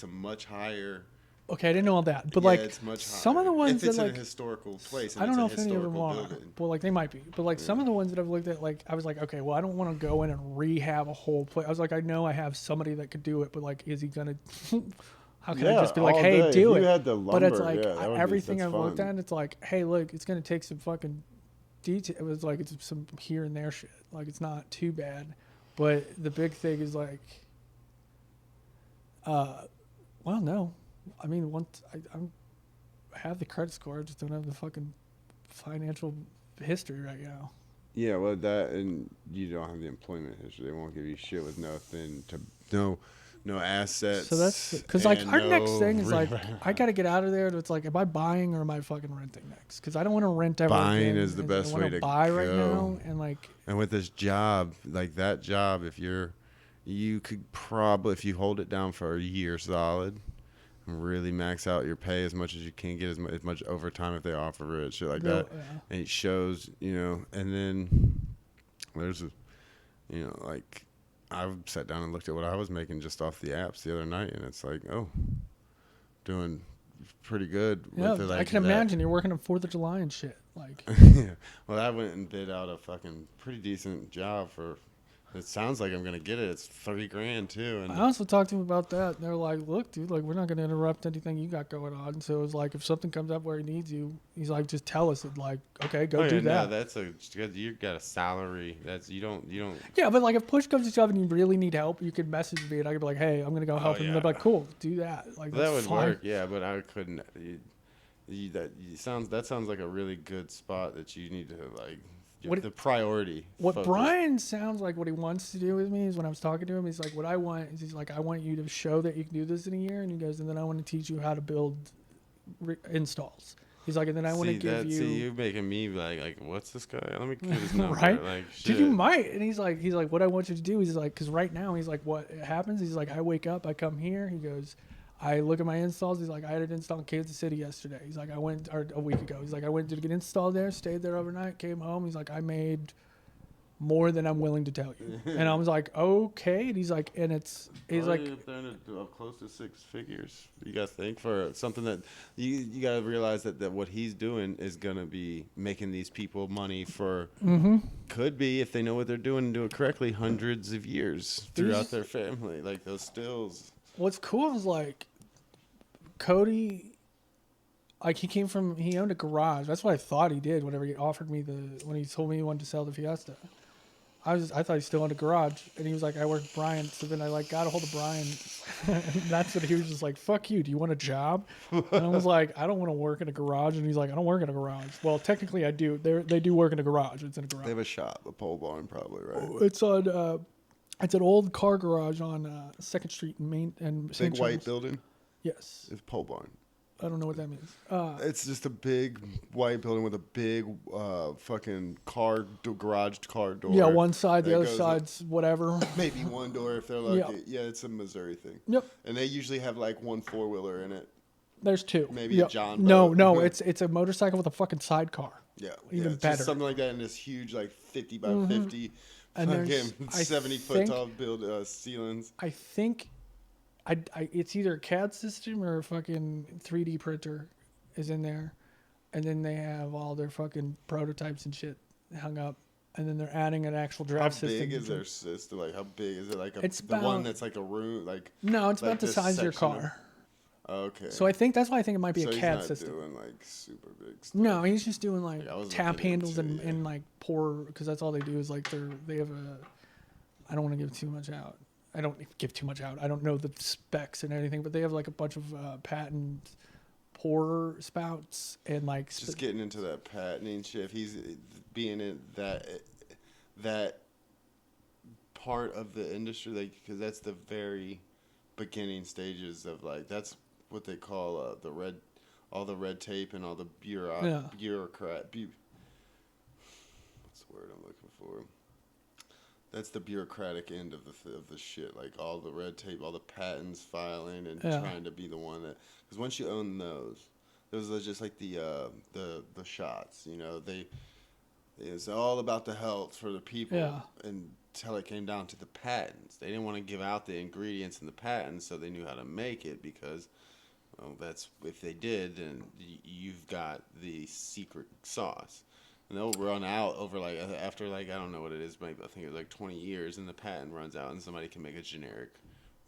a much higher. Okay, I didn't know all that, but Yeah, like it's much some of the higher. ones if it's that in like a historical place, and I don't know it's if a any of them historical are, building. but like they might be. But like some of the ones that I've looked at, like I was like, okay, well I don't want to go in and rehab a whole place. I was like, I know I have somebody that could do it, but like, is he gonna? How can I just be like, all hey, day. do If it? you had the But it's lumber, like yeah, that would be- everything that's I've looked fun. at, it's like, hey, look, it's gonna take some fucking detail. It was like it's some here and there shit. Like it's not too bad, but the big thing is like, well, no, I mean once I have the credit score, I just don't have the fucking financial history right now. Yeah, well, that and you don't have the employment history. They won't give you shit with nothing no assets. So that's because like and our no next thing is like re- I got to get out of there. It's like, am I buying or am I fucking renting next? Because I don't want to rent ever Buying again, is the and best I wanna way to buy right go. now. And like, And with this job, like that job, you could probably, if you hold it down for a year solid, really max out your pay as much as you can, get as much overtime if they offer it, shit like that. yeah. And it shows, and then there's like I've sat down and looked at what I was making just off the apps the other night, and it's like, oh, doing pretty good. Yeah, with it, like I can that. imagine you're working on 4th of July and shit. Like, Yeah. Well, I went and bid out a fucking pretty decent job for. It sounds like I'm gonna get it. It's $30,000 too. And I also talked to him about that. They're like, look, dude, like we're not gonna interrupt anything you got going on. So it's like if something comes up where he needs you, he's like, just tell us. And like, okay, go do that. No, you got a salary. You don't. Yeah, but like if push comes to shove and you really need help, you could message me and I could be like, hey, I'm gonna go help him. And they're yeah. like, cool, do that. Like That would that's fine. work. Yeah, but I couldn't. That sounds like a really good spot that you need to like. The priority. What focus. Brian sounds like what he wants to do with me is when I was talking to him, he's like, what I want is he's like, I want you to show that you can do this in a year. And he goes, and then I want to teach you how to build installs. He's like, and then I want to give you. See, you're making me like, what's this guy? Let me get his number. Right? Like, Dude, shit. you might. And he's like, what I want you to do is like, because right now he's like, what happens? He's like, I wake up, I come here. He goes, I look at my installs. He's like, I had an install in Kansas City yesterday. He's like, or a week ago. He's like, I went to get installed there, stayed there overnight, came home. He's like, I made more than I'm willing to tell you. And I was like, okay. And he's like, he's like, up there up close to 6 figures. You got to think for something that you got to realize that what he's doing is going to be making these people money for, could be, if they know what they're doing and do it correctly, hundreds of years throughout their family. Like those stills. What's cool is like Cody, like he owned a garage. That's what I thought he did whenever he offered me when he told me he wanted to sell the Fiesta. I thought he still owned a garage, and he was like, I work with Brian. So then I like got a hold of Brian. And that's what he was just like, fuck you. Do you want a job? And I was like, I don't want to work in a garage. And he's like, I don't work in a garage. Well, technically I do. They do work in a garage. It's in a garage. They have a shop, a pole barn probably, right? It's on, it's an old car garage on 2nd Street in Main and St. Big white Charles. building? Yes. It's pole barn. I don't know what that means. It's just a big white building with a big fucking garage car door. Yeah, one side, the that other goes side's whatever. Maybe one door if they're lucky. Yeah. Yeah, it's a Missouri thing. Yep. And they usually have like one 4-wheeler in it. There's two. Maybe Yeah. a John No, boat. no, it's a motorcycle with a fucking sidecar. Yeah, Even it's better. just something like that in this huge, like 50 by 50, And there's, fucking I 70-foot think, tall ceilings. I think, it's either a CAD system or a fucking 3D printer is in there, and then they have all their fucking prototypes and shit hung up, and then they're adding an actual How draft system. big is their system? Like, how big is it? Like It's the one about, that's like a room, like no, it's like about the this size of your section car. Okay. So I think that's why I think it might be So a he's CAD not system. doing like super big stuff. No, he's just doing like I was tap looking handles into and, it, yeah. and like pour, because that's all they do is like they have a. I don't want to give too much out. I don't give too much out. I don't know the specs and anything, but they have like a bunch of patent pour spouts and like. Just getting into that patenting shit. If he's being in that part of the industry, like, because that's the very beginning stages of, like, that's what they call all the red tape and all the bureaucrat. What's the word I'm looking for? That's the bureaucratic end of the shit, like all the red tape, all the patents filing, and trying to be the one that, because once you own those are just like the shots, you know, it's all about the health for the people, until it came down to the patents. They didn't want to give out the ingredients in the patents, so they knew how to make it, because, well, that's, if they did, then you've got the secret sauce. And they'll run out over, like, after, like, I don't know what it is, maybe I think it's like 20 years, and the patent runs out, and somebody can make a generic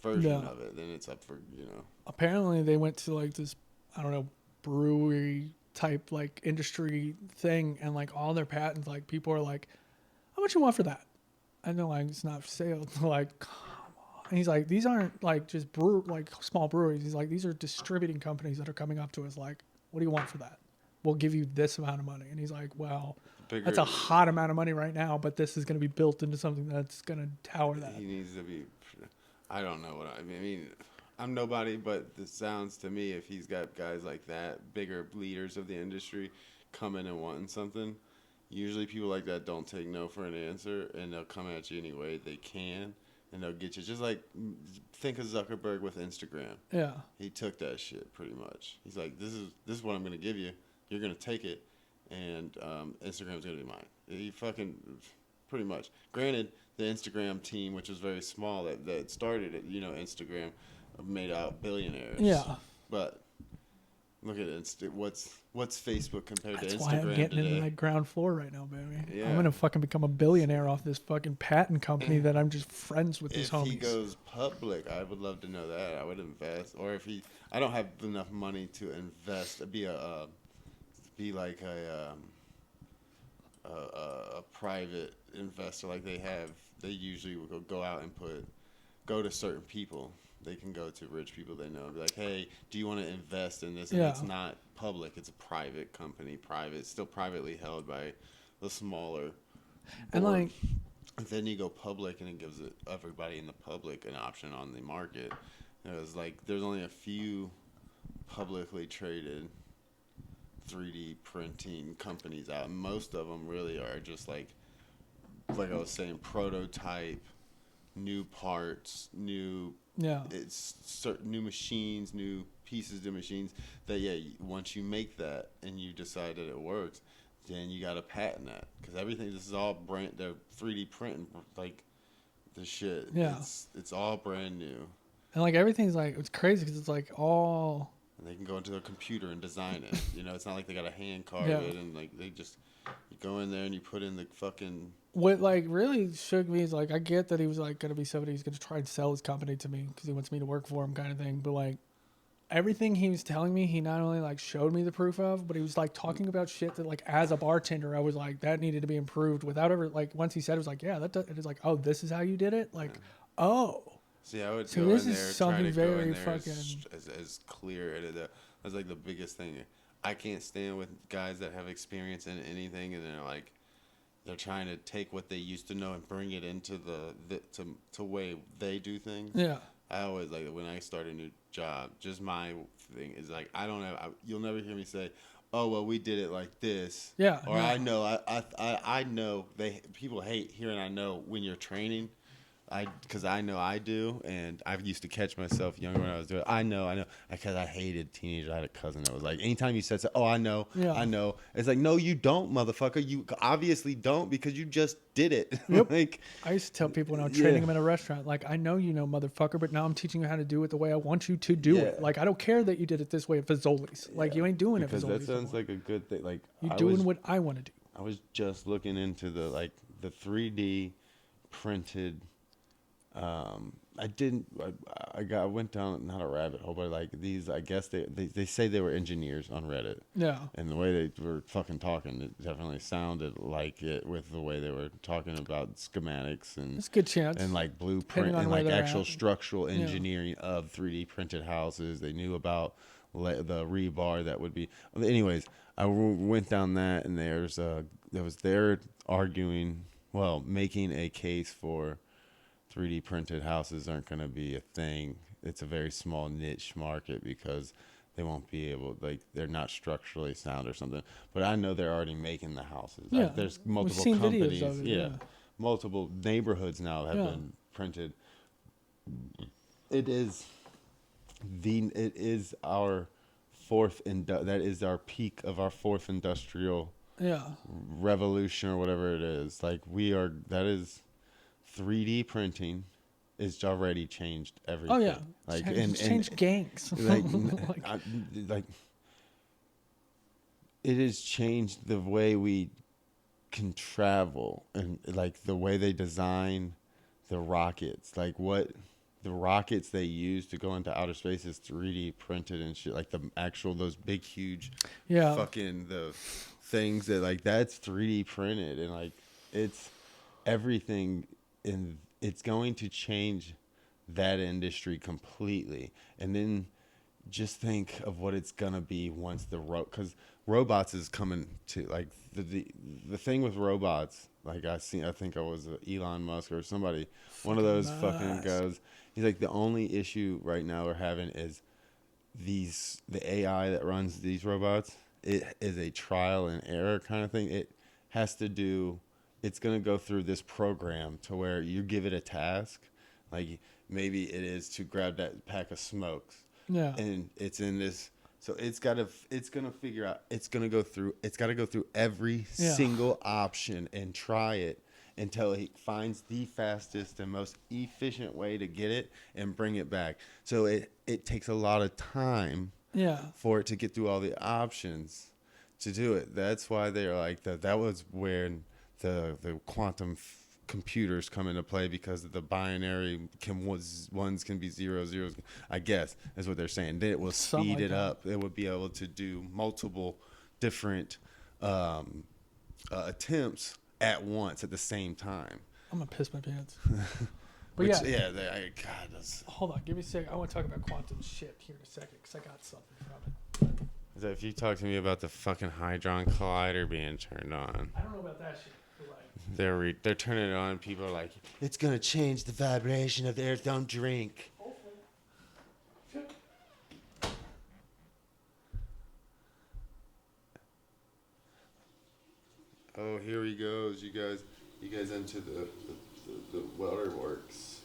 version of it. Then it's up for, you know. Apparently, they went to like this, I don't know, brewery type like industry thing, and like all their patents, like people are like, "How much you want for that?" And they're like, "It's not for sale." They're like, "Come on!" And he's like, "These aren't like just like small breweries. He's like, these are distributing companies that are coming up to us like, what do you want for that? We'll give you this amount of money." And he's like, "Well, that's a hot amount of money right now, but this is going to be built into something that's going to tower that." He needs to be, I don't know what I mean, I'm nobody, but it sounds to me, if he's got guys like that, bigger leaders of the industry, coming and wanting something, usually people like that don't take no for an answer, and they'll come at you any way they can, and they'll get you. Just like, think of Zuckerberg with Instagram. Yeah. He took that shit pretty much. He's like, this is what I'm going to give you. You're going to take it, and Instagram's going to be mine. He fucking, pretty much. Granted, the Instagram team, which was very small, that started it, you know, Instagram, made out billionaires. Yeah. But look at it. What's Facebook compared to Instagram? That's why I'm getting today? into that ground floor right now, baby. Yeah. I'm gonna fucking become a billionaire off this fucking patent company that I'm just friends with these homies. If he goes public, I would love to know that. I would invest. Or if I don't have enough money to invest. Be like a private investor, like they have. They usually will go out and go to certain people. They can go to rich people they know and be like, "Hey, do you want to invest in this?" And it's not public; it's a private company, still privately held by the smaller board. And like, and then you go public, and it gives everybody in the public an option on the market. It was like there's only a few publicly traded 3D printing companies out. And most of them really are just like I was saying, prototype, new parts, it's certain new machines, new pieces to machines that, once you make that and you decide that it works, then you got to patent that, because this is all they're 3D printing, like, the shit. Yeah. It's all brand new. And like everything's like, it's crazy because it's like all. And they can go into a computer and design it. You know, it's not like they got a hand carve it, and like they just, you go in there and you put in the fucking. What like really shook me is like, I get that he was like gonna be somebody who's gonna try and sell his company to me because he wants me to work for him, kind of thing. But like everything he was telling me, he not only like showed me the proof of, but he was like talking about shit that, like, as a bartender, I was like, that needed to be improved without ever, like, once he said it, was like, yeah, it is like, oh, this is how you did it, like, oh. See, I would so go this in is there something trying to very go in there fucking as clear. That's like the biggest thing. I can't stand with guys that have experience in anything, and they're trying to take what they used to know and bring it into to way they do things. Yeah. I always, like, when I start a new job, just my thing is like, you'll never hear me say, "Oh, well, we did it like this." Yeah. Or I know people hate hearing I know when you're training. Because I know I do, and I used to catch myself younger when I was doing it. I know, because I hated teenagers. I had a cousin that was like, anytime you said, so, "Oh, I know, Yeah. I know," it's like, no, you don't, motherfucker. You obviously don't because you just did it. Yep. Like, I used to tell people when I was yeah. training them in a restaurant, like, I know you know, motherfucker, but now I'm teaching you how to do it the way I want you to do it. Yeah. Like, I don't care that you did it this way at Fazoli's. Like, you ain't doing it because Fazoli's. that sounds anymore. like a good thing. Like, You doing what I want to do. I was just looking into the 3D printed. I didn't. I went down not a rabbit hole, but like these. I guess they say they were engineers on Reddit. Yeah. And the way they were fucking talking, it definitely sounded like it with the way they were talking about schematics and It's a good chance. and like blueprint Depending on and where like they're actual at. structural engineering of 3D printed houses. They knew about the rebar that would be. Anyways, I went down that, and there was they're arguing, well, making a case for 3D printed houses aren't going to be a thing. It's a very small niche market because they won't be able, like, they're not structurally sound or something. But I know they're already making the houses. Yeah. There's We've multiple seen companies. videos of it, yeah. yeah. Multiple neighborhoods now have Yeah. been printed. It is our that is our peak of our fourth industrial Yeah. revolution or whatever it is. Like, that is 3D printing is already changed everything. Oh yeah. Like, It's changed gangs. like, Like, like it has changed the way we can travel, and like the way they design the rockets, like what the rockets they use to go into outer space is 3D printed and shit. Like those big huge yeah. fucking the things that, like, that's 3D printed, and like it's everything, and it's going to change that industry completely. And then just think of what it's gonna be once because robots is coming to, like, the thing with robots. Like, I think I was Elon Musk or somebody, one of those fucking guys. He's like, the only issue right now we're having is the AI that runs these robots. It is a trial and error kind of thing. It's going to go through this program to where you give it a task. Like, maybe it is to grab that pack of smokes. Yeah. And it's in this. So it's got to figure out, it's got to go through every single option and try it until he finds the fastest and most efficient way to get it and bring it back. So it takes a lot of time for it to get through all the options to do it. That's why they're like that was where the quantum computers come into play, because the binary ones can be zeros, I guess is what they're saying. Then it will speed it up. It would be able to do multiple different attempts at once at the same time. I'm gonna piss my pants. But God, hold on, give me a second. I want to talk about quantum shit here in a second because I got something from it. So if you talk to me about the fucking Hadron Collider being turned on, I don't know about that shit. But like, they're turning it on. People are like, it's gonna change the vibration of the earth. Don't drink. hopefully. Oh, here he goes. You guys into the welder works.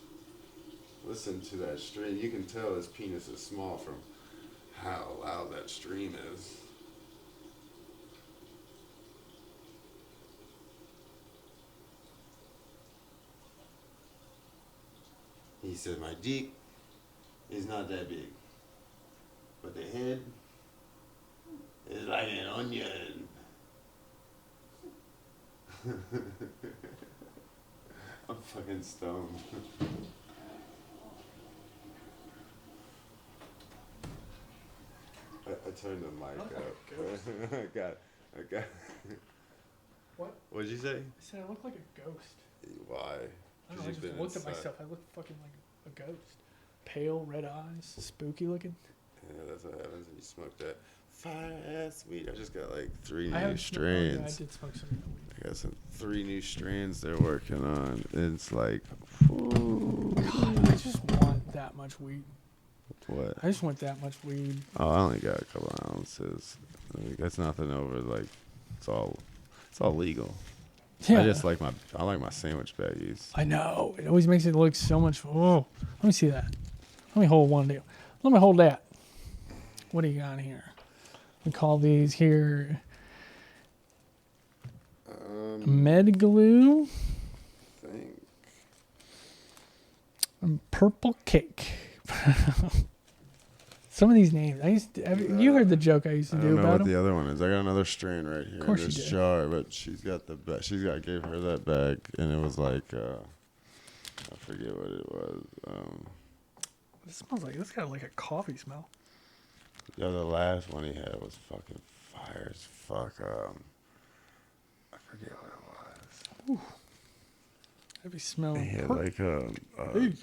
Listen to that stream. You can tell his penis is small from how loud that stream is. He said, my dick is not that big, but the head is like an onion. I'm fucking stoned. I turned the mic up. I got. What? What'd you say? I said I look like a ghost. Why? I don't know. I just looked at myself. I look fucking like a ghost. Pale, red eyes, spooky looking. Yeah, that's what happens when you smoke that fire-ass weed. I just got like 3 new strands. I did smoke some weed. I got 3 new strands they're working on. It's like, God, I just want that much weed. What? I just want that much weed. Oh, I only got a couple ounces. Like, that's nothing over, like, it's all legal. Yeah. I like my sandwich baggies. I know. It always makes it look so much. Oh, let me see that. Let me hold one deal. Let me hold that. What do you got here? We call these here med glue Thing. and purple cake. Some of these names, you heard the joke I used to I do don't know about what them. the other one is. I got another strain right here in course this you did. jar, but she's got the I gave her that bag, and it was like I forget what it was. It smells like this got like a coffee smell. Yeah, the last one he had was fucking fire as fuck. I forget what it was. I'd be smelling. He had like a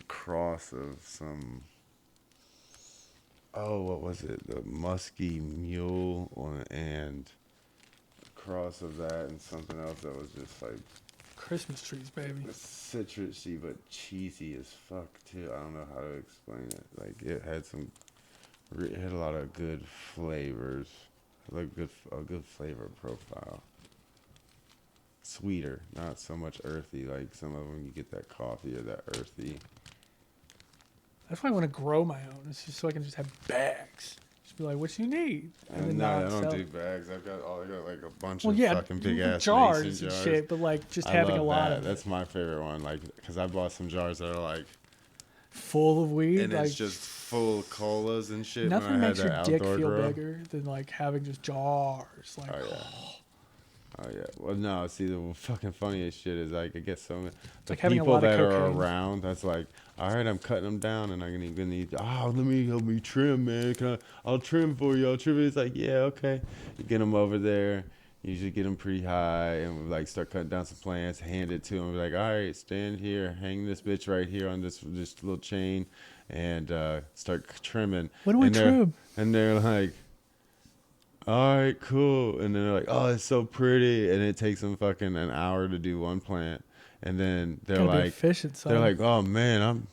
cross of some. Oh, what was it? The musky mule and a cross of that and something else that was just like Christmas trees, baby. citrusy but cheesy as fuck too. I don't know how to explain it. Like it had a lot of good flavors, like a good flavor profile. Sweeter, not so much earthy. Like some of them, you get that coffee or that earthy. That's why I want to grow my own. It's just so I can just have bags. Just be like, what you need? And then No, I not don't sell do it. bags. I got like a bunch Well, of yeah, fucking big ass jars mason and jars. shit, but like just I having a love lot that. of That's it. my favorite one. Like, because I bought some jars that are like, Full of weed. and like it's just full of colas and shit. nothing when I had makes your that dick outdoor feel grow. bigger than like having just jars. Like, Oh yeah. Oh yeah. Well, no. See, the fucking funniest shit is like I get the like having a people lot of that are cocaine. around. That's like, all right, I'm cutting them down, and I'm gonna need. Oh, let me help me trim, man. I'll trim for you. I'll trim. It's like, yeah, okay. You get them over there. You usually get them pretty high, and we like start cutting down some plants. Hand it to them. We're like, all right, stand here, hang this bitch right here on this little chain, and start trimming. What do we trim? And they're like, all right, cool. And then they're like, oh, it's so pretty. And it takes them fucking an hour to do one plant. And then Gotta be efficient, son. they're like, oh man,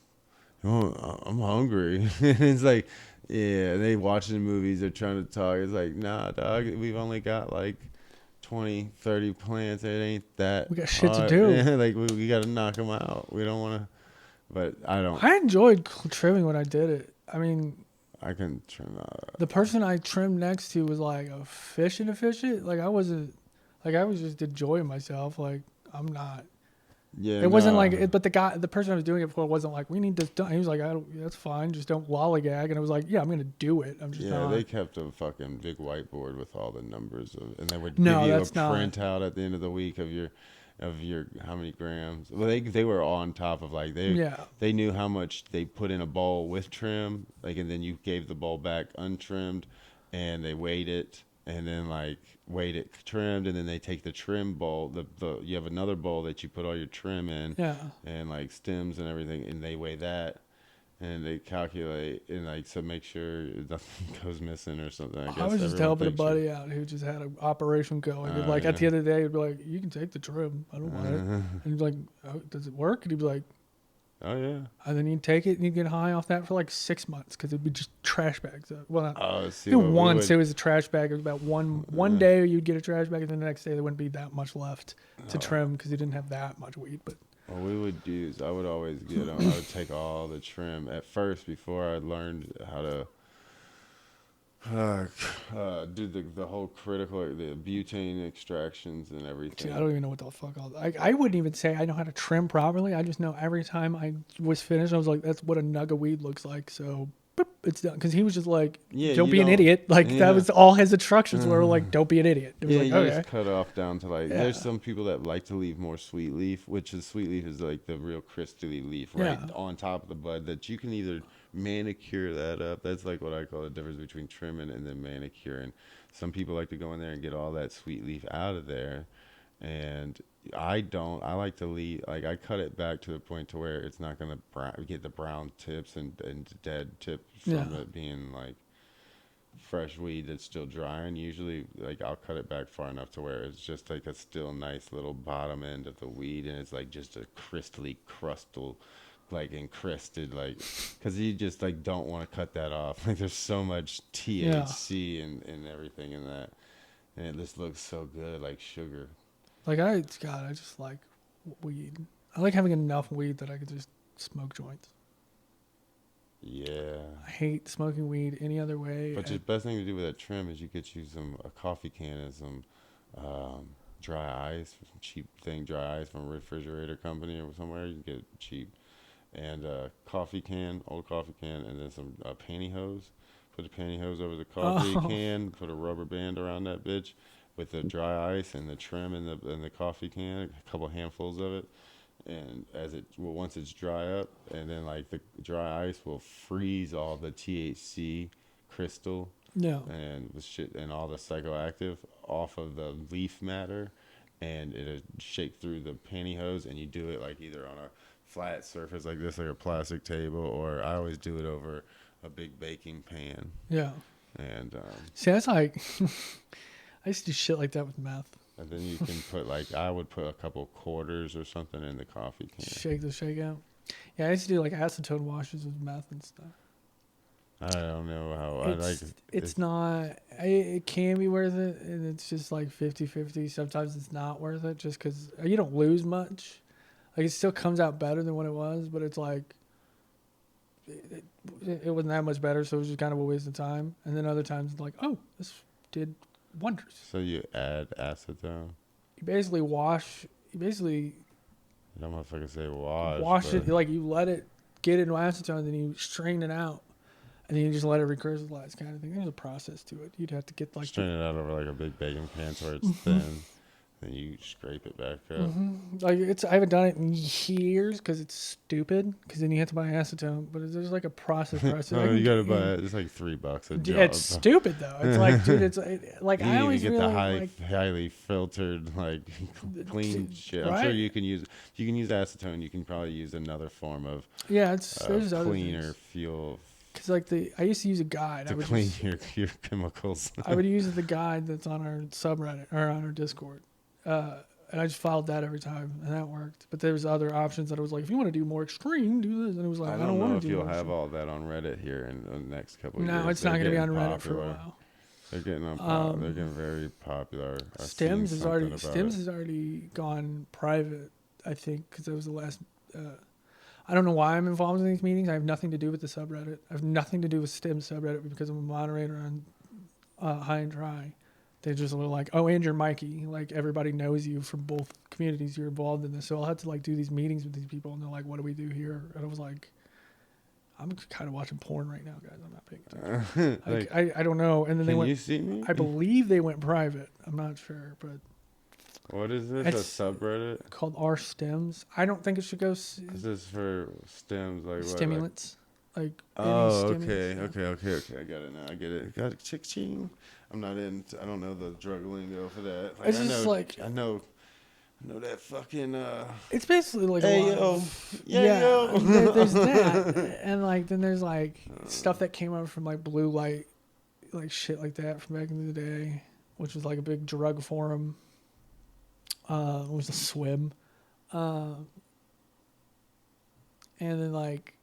I'm hungry. And it's like, yeah, they watching movies. They're trying to talk. It's like, nah, dog, we've only got like 20, 30 plants. It ain't that We got shit to hard. do. Yeah, like we got to knock them out. We don't want to, but I don't. I enjoyed trimming when I did it. I mean, I can trim the person I trimmed next to was like efficient. Like I wasn't, like I was just enjoying myself. Like I'm not. Yeah, It wasn't no. like it, but the person I was doing it for wasn't like, we need this done. He was like, that's fine, just don't lollygag. And I was like, yeah, I'm gonna do it. I'm just Yeah, not. they kept a fucking big whiteboard with all the numbers and they would No, give you a that's not. printout at the end of the week of your how many grams. Well, they were on top of like Yeah. they knew how much they put in a bowl with trim, like, and then you gave the bowl back untrimmed, and they weighed it. And then like weighed it trimmed, and then they take the trim bowl. You have another bowl that you put all your trim in, Yeah. and like stems and everything, and they weigh that, and they calculate and like so make sure nothing goes missing or something. I was just helping a buddy out who just had an operation going. And like at the end of the day, he'd be like, you can take the trim. I don't want it. And he'd be like, oh, does it work? And he'd be like, oh yeah. And then you'd take it and you'd get high off that for like 6 months because it'd be just trash bags. Well, not, once it was a trash bag. It was about one day you'd get a trash bag, and then the next day there wouldn't be that much left to trim because you didn't have that much weed. But what we would do is I would always get them. I would take all the trim at first before I learned how to do the whole critical, the butane extractions and everything. See, I don't even know what the fuck I wouldn't even say I know how to trim properly. I just know every time I was finished, I was like, that's what a nug of weed looks like. So boop, it's done. Because he was just like, don't be an idiot. Like that was all his instructions were like, don't be an idiot. It was like, you okay. just cut off down to like, there's some people that like to leave more sweet leaf, which is sweet leaf is like the real crystally leaf right on top of the bud that you can either manicure that up. That's like what I call the difference between trimming and then manicuring. Some people like to go in there and get all that sweet leaf out of there, and I don't. I like to leave, like I cut it back to the point to where it's not gonna get the brown tips and dead tips from it being like fresh weed that's still dry. And usually like I'll cut it back far enough to where it's just like a still nice little bottom end of the weed, and it's like just a crystally crustal, like encrusted, like, because you just like don't want to cut that off. Like there's so much THC and everything in that, and it just looks so good, like sugar. Like I just like weed. I like having enough weed that I could just smoke joints. Yeah. I hate smoking weed any other way. But the best thing to do with that trim is you get you a coffee can and some dry ice, some cheap thing, dry ice from a refrigerator company or somewhere. You can get it cheap. And coffee can, old coffee can, and then some pantyhose. Put the pantyhose over the coffee can. Put a rubber band around that bitch with the dry ice and the trim in the coffee can. A couple handfuls of it, and once it's dry up, and then like the dry ice will freeze all the THC crystal No. and the shit and all the psychoactive off of the leaf matter, and it'll shake through the pantyhose, and you do it like either on a flat surface like this, like a plastic table, or I always do it over a big baking pan. Yeah. And see, that's like I used to do shit like that with meth. and then you can put I would put a couple quarters or something in the coffee can. Shake the shake out. Yeah, I used to do like acetone washes with meth and stuff. I don't know how it's not. It can be worth it, and it's just like 50-50. Sometimes it's not worth it, just because you don't lose much. Like it still comes out better than what it was, but it's like it wasn't that much better, so it was just kind of a waste of time. And then other times, it's like, oh, this did wonders. So you add acetone. You basically wash. You basically I don't know if I can say wash. Wash it, like you let it get into acetone, then you strain it out. And then you just let it recrystallize, kind of thing. There's a process to it. You'd have to get like strain it out over like a big baking pan so it's thin. Then you scrape it back up. Like I haven't done it in years because it's stupid. Because then you have to buy acetone, but there's like a process for it. Oh, you gotta buy it. It's like $3 a jar. It's stupid though. It's like, dude, it's like you I always get really the highly filtered, like clean shit. I'm right? sure you can use acetone. You can probably use another form of there's cleaner fuel. Because like I used to use a guide To clean your chemicals. I would use the guide that's on our subreddit or on our Discord. And I just followed that every time, and that worked. But there was other options that I was like, if you want to do more extreme, do this. And it was like, I don't want to do. I don't know if you'll have all that on Reddit here in the next couple of years. No, it's not going to be on Reddit for a while. They're getting they're getting very popular. Stems has already gone private, I think, because that was the last. I don't know why I'm involved in these meetings. I have nothing to do with the subreddit. I have nothing to do with Stems subreddit because I'm a moderator on High and Dry. They just were like, oh, and you're Mikey. Like, everybody knows you from both communities. You're involved in this. So I'll have to, like, do these meetings with these people. And they're like, what do we do here? And I was like, I'm kind of watching porn right now, guys. I'm not paying attention. I don't know. And then they went. Can you see me? I believe they went private. I'm not sure. But what is this? It's a subreddit? Called R Stems. I don't think it should go. This is for stems. Like stimulants. Like okay. I got it now. I get it. Got it. Ching. I'm not in. I don't know the drug lingo for that. Like, it's just I know that fucking. It's basically like yo. There's that, and like then there's like stuff that came out from like Blue Light, like shit like that from back in the day, which was like a big drug forum. It was a swim, and then like,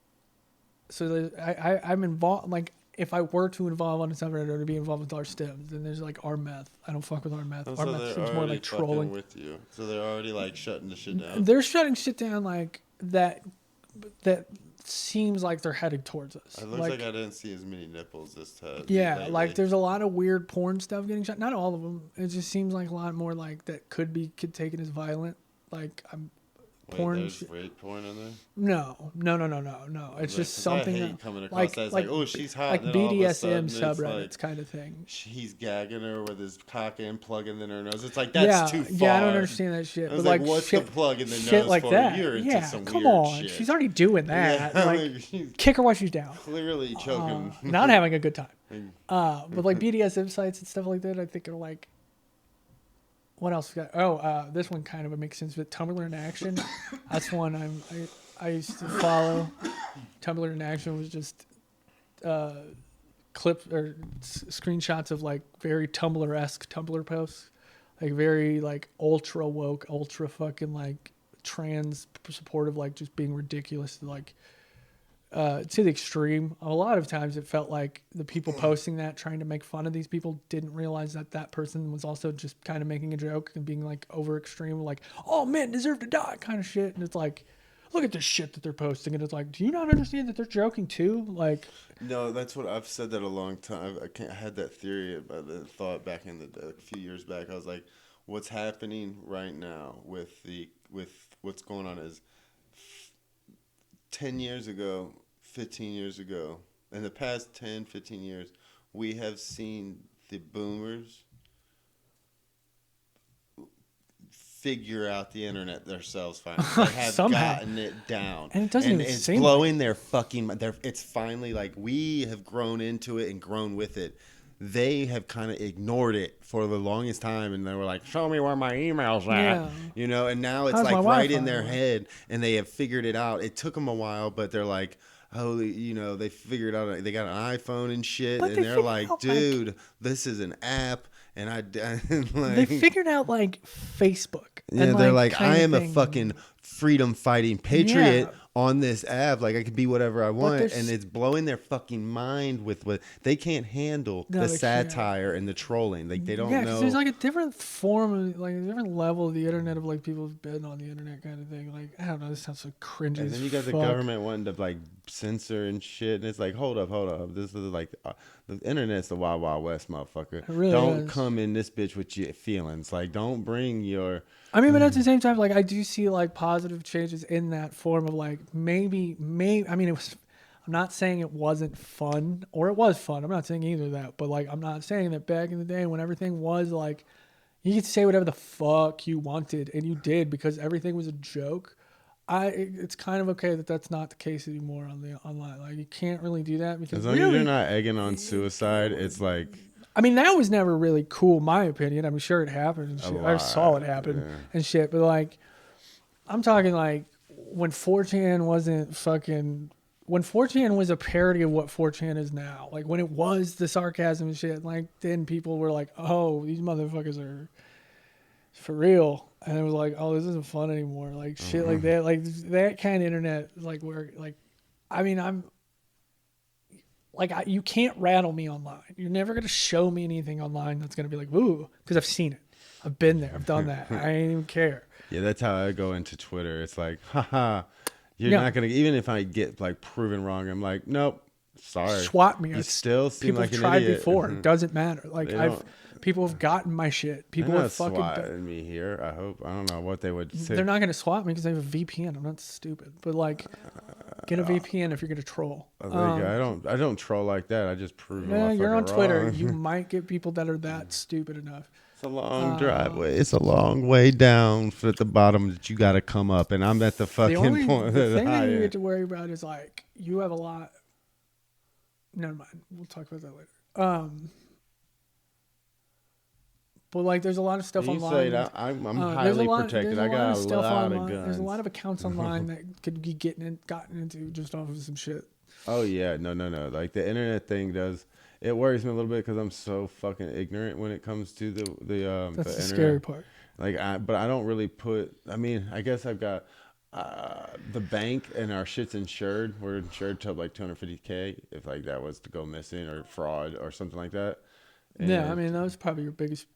so I'm involved like. If I were to involve on a subreddit or to be involved with our stems, then there's like our meth. I don't fuck with our meth. Our meth seems more like trolling. With you. So they're already like shutting the shit down. They're shutting shit down like that. That seems like they're heading towards us. It looks like I didn't see as many nipples this time. Yeah, lately. Like there's a lot of weird porn stuff getting shut. Not all of them. It just seems like a lot more like that could be taken as violent. Like porn. There's rape porn in there? No. It's just something I hate coming across that. It's like, oh, she's hot. Like BDSM subreddits like, kind of thing. He's gagging her with his cock and plugging in her nose. It's like, that's too far. Yeah, I don't understand that shit. But like, what's the plug in the shit nose like for? that. You're into some come weird on. shit. She's already doing that. Yeah, like, kick her while she's down. Clearly choking. Not having a good time. But like BDSM sites and stuff like that, I think are like, what else we got? This one kind of makes sense. But Tumblr in Action, that's one I used to follow. Tumblr in Action was just clips or screenshots of like very Tumblr-esque Tumblr posts, like very like ultra woke, ultra fucking like trans supportive, like just being ridiculous. Like to the extreme. A lot of times it felt like the people posting that, trying to make fun of these people, didn't realize that that person was also just kind of making a joke and being like over extreme, like, oh, men deserve to die kind of shit. And it's like, look at this shit that they're posting. And it's like, do you not understand that they're joking too? Like, No, that's what I've said that a long time. I had that theory about the thought back in a few years back. I was like, what's happening right now with what's going on is 10 years ago, 15 years ago, in the past 10, 15 years, we have seen the boomers figure out the internet themselves finally. They have somehow. gotten it down. And it doesn't even it's seem blowing their fucking it's finally like we have grown into it and grown with it. They have kind of ignored it for the longest time, and they were like, "Show me where my email's at," Yeah. And now it's How's like my right in Wi-Fi? their head, and they have figured it out. It took them a while, but they're like, "Holy," they figured out. They got an iPhone and shit, But and they they're figured like, out, "Dude, this is an app." And like, they figured out like Facebook. yeah, And they're like like, kind I of am a thing. fucking freedom fighting patriot Yeah. on this app. Like I could be whatever I But want, there's and it's blowing their fucking mind with what they can't handle no, the they can't. satire and the trolling. Like they Yeah, don't because there's know. like a different form of like a different level of the internet of like people who've been on the internet kind of thing. Like I don't know, this sounds so cringy And as then you got the fuck. government wanting to like censor and shit, and it's like, hold up. This is like the internet's the wild wild west, motherfucker. It really Don't is. come in this bitch with your feelings. Like don't bring your. I mean, but at the same time, like I do see like positive changes in that form of like maybe. I mean, it was. I'm not saying it wasn't fun or it was fun. I'm not saying either of that. But like, I'm not saying that back in the day when everything was like, you could say whatever the fuck you wanted and you did because everything was a joke. It's kind of okay that that's not the case anymore on the online. Like you can't really do that because As long as you're really, not egging on suicide, it's like I mean, that was never really cool, my opinion. I'm sure it happened and a shit. I saw it lot. happen Yeah. and shit. But like, I'm talking like when 4chan wasn't fucking. When 4chan was a parody of what 4chan is now. Like when it was the sarcasm and shit. Like then people were like, oh, these motherfuckers are for real. And it was like, oh, this isn't fun anymore. Like shit like that. Like that kind of internet. Like where like, I mean, I'm like you can't rattle me online. You're never gonna show me anything online that's gonna be like, ooh, because I've seen it. I've been there. I've done that. I ain't even care. Yeah, that's how I go into Twitter. It's like, haha, you're Yeah. not gonna. Even if I get like proven wrong, I'm like, nope, sorry. Swat me. You still seem People like have an tried idiot. before. It doesn't matter. Like They don't- people have gotten my shit. People They're have not fucking. swatting me here. I hope. I don't know what they would say. They're not gonna swat me because I have a VPN. I'm not stupid. But like, get a VPN if you're gonna troll. Like, I don't troll like that. I just prove them. Yeah, you're on Twitter. Wrong. You might get people that are that stupid enough. It's a long driveway. It's a long way down at the bottom that you got to come up, and I'm at the fucking point. The thing high that you end. get to worry about is like you have a lot. Never mind. We'll talk about that later. But like, there's a lot of stuff You online. say that I'm There's highly there's protected. I got a stuff lot of online. guns. There's a lot of accounts online that could be gotten into just off of some shit. Oh yeah, no. Like the internet thing does. It worries me a little bit because I'm so fucking ignorant when it comes to the That's the the internet. scary part. Like but I don't really put. I mean, I guess I've got the bank and our shit's insured. We're insured to like 250K if like that was to go missing or fraud or something like that. Yeah, I And- mean that was probably your biggest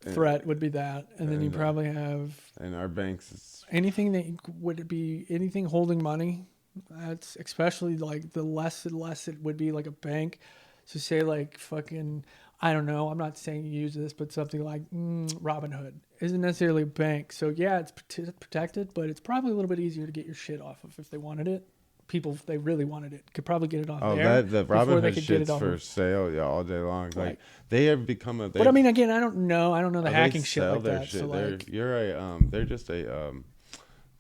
threat would be that, and then you probably have and our banks. Is, anything that would be anything holding money. That's especially like the less and less it would be like a bank. So say like fucking, I don't know. I'm not saying you use this, but something like Robinhood isn't necessarily a bank. So yeah, it's protected, but it's probably a little bit easier to get your shit off of if they wanted it. People, if they really wanted it, could probably get it off there. the before they Robinhood could get it shit's off for of- sale, yeah, all day long. Like Right. they have become a. But I mean, again, I don't know the they hacking shit sell like their that. shit. So They're like, they're just a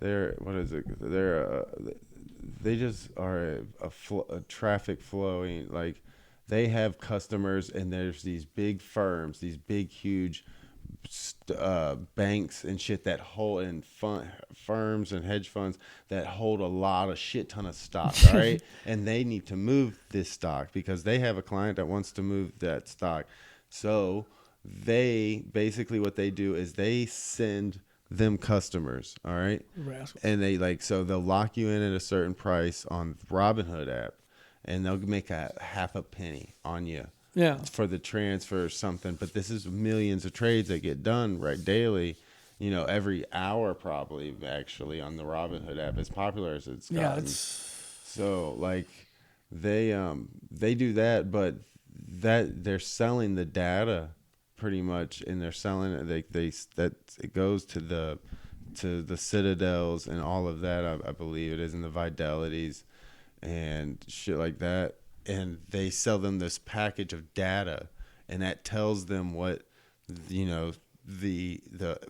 they're what is it? They just are a traffic flowing like. They have customers, and there's these big firms, these big, huge banks and shit that hold and firms and hedge funds that hold a lot of shit ton of stock, all right? And they need to move this stock because they have a client that wants to move that stock. So they basically what they do is they send them customers. All right. Rascals. And they like, so they'll lock you in at a certain price on the Robinhood app, and they'll make a half a penny on you Yeah. for the transfer or something. But this is millions of trades that get done right daily, you know, every hour probably actually on the Robinhood app, as popular as it's gotten. Yeah, it's So like they do that, but that they're selling the data pretty much, and they're selling it. They that it goes to the Citadels and all of that. I believe it is, in the Fidelities and shit like that. And they sell them this package of data, and that tells them what, you know, the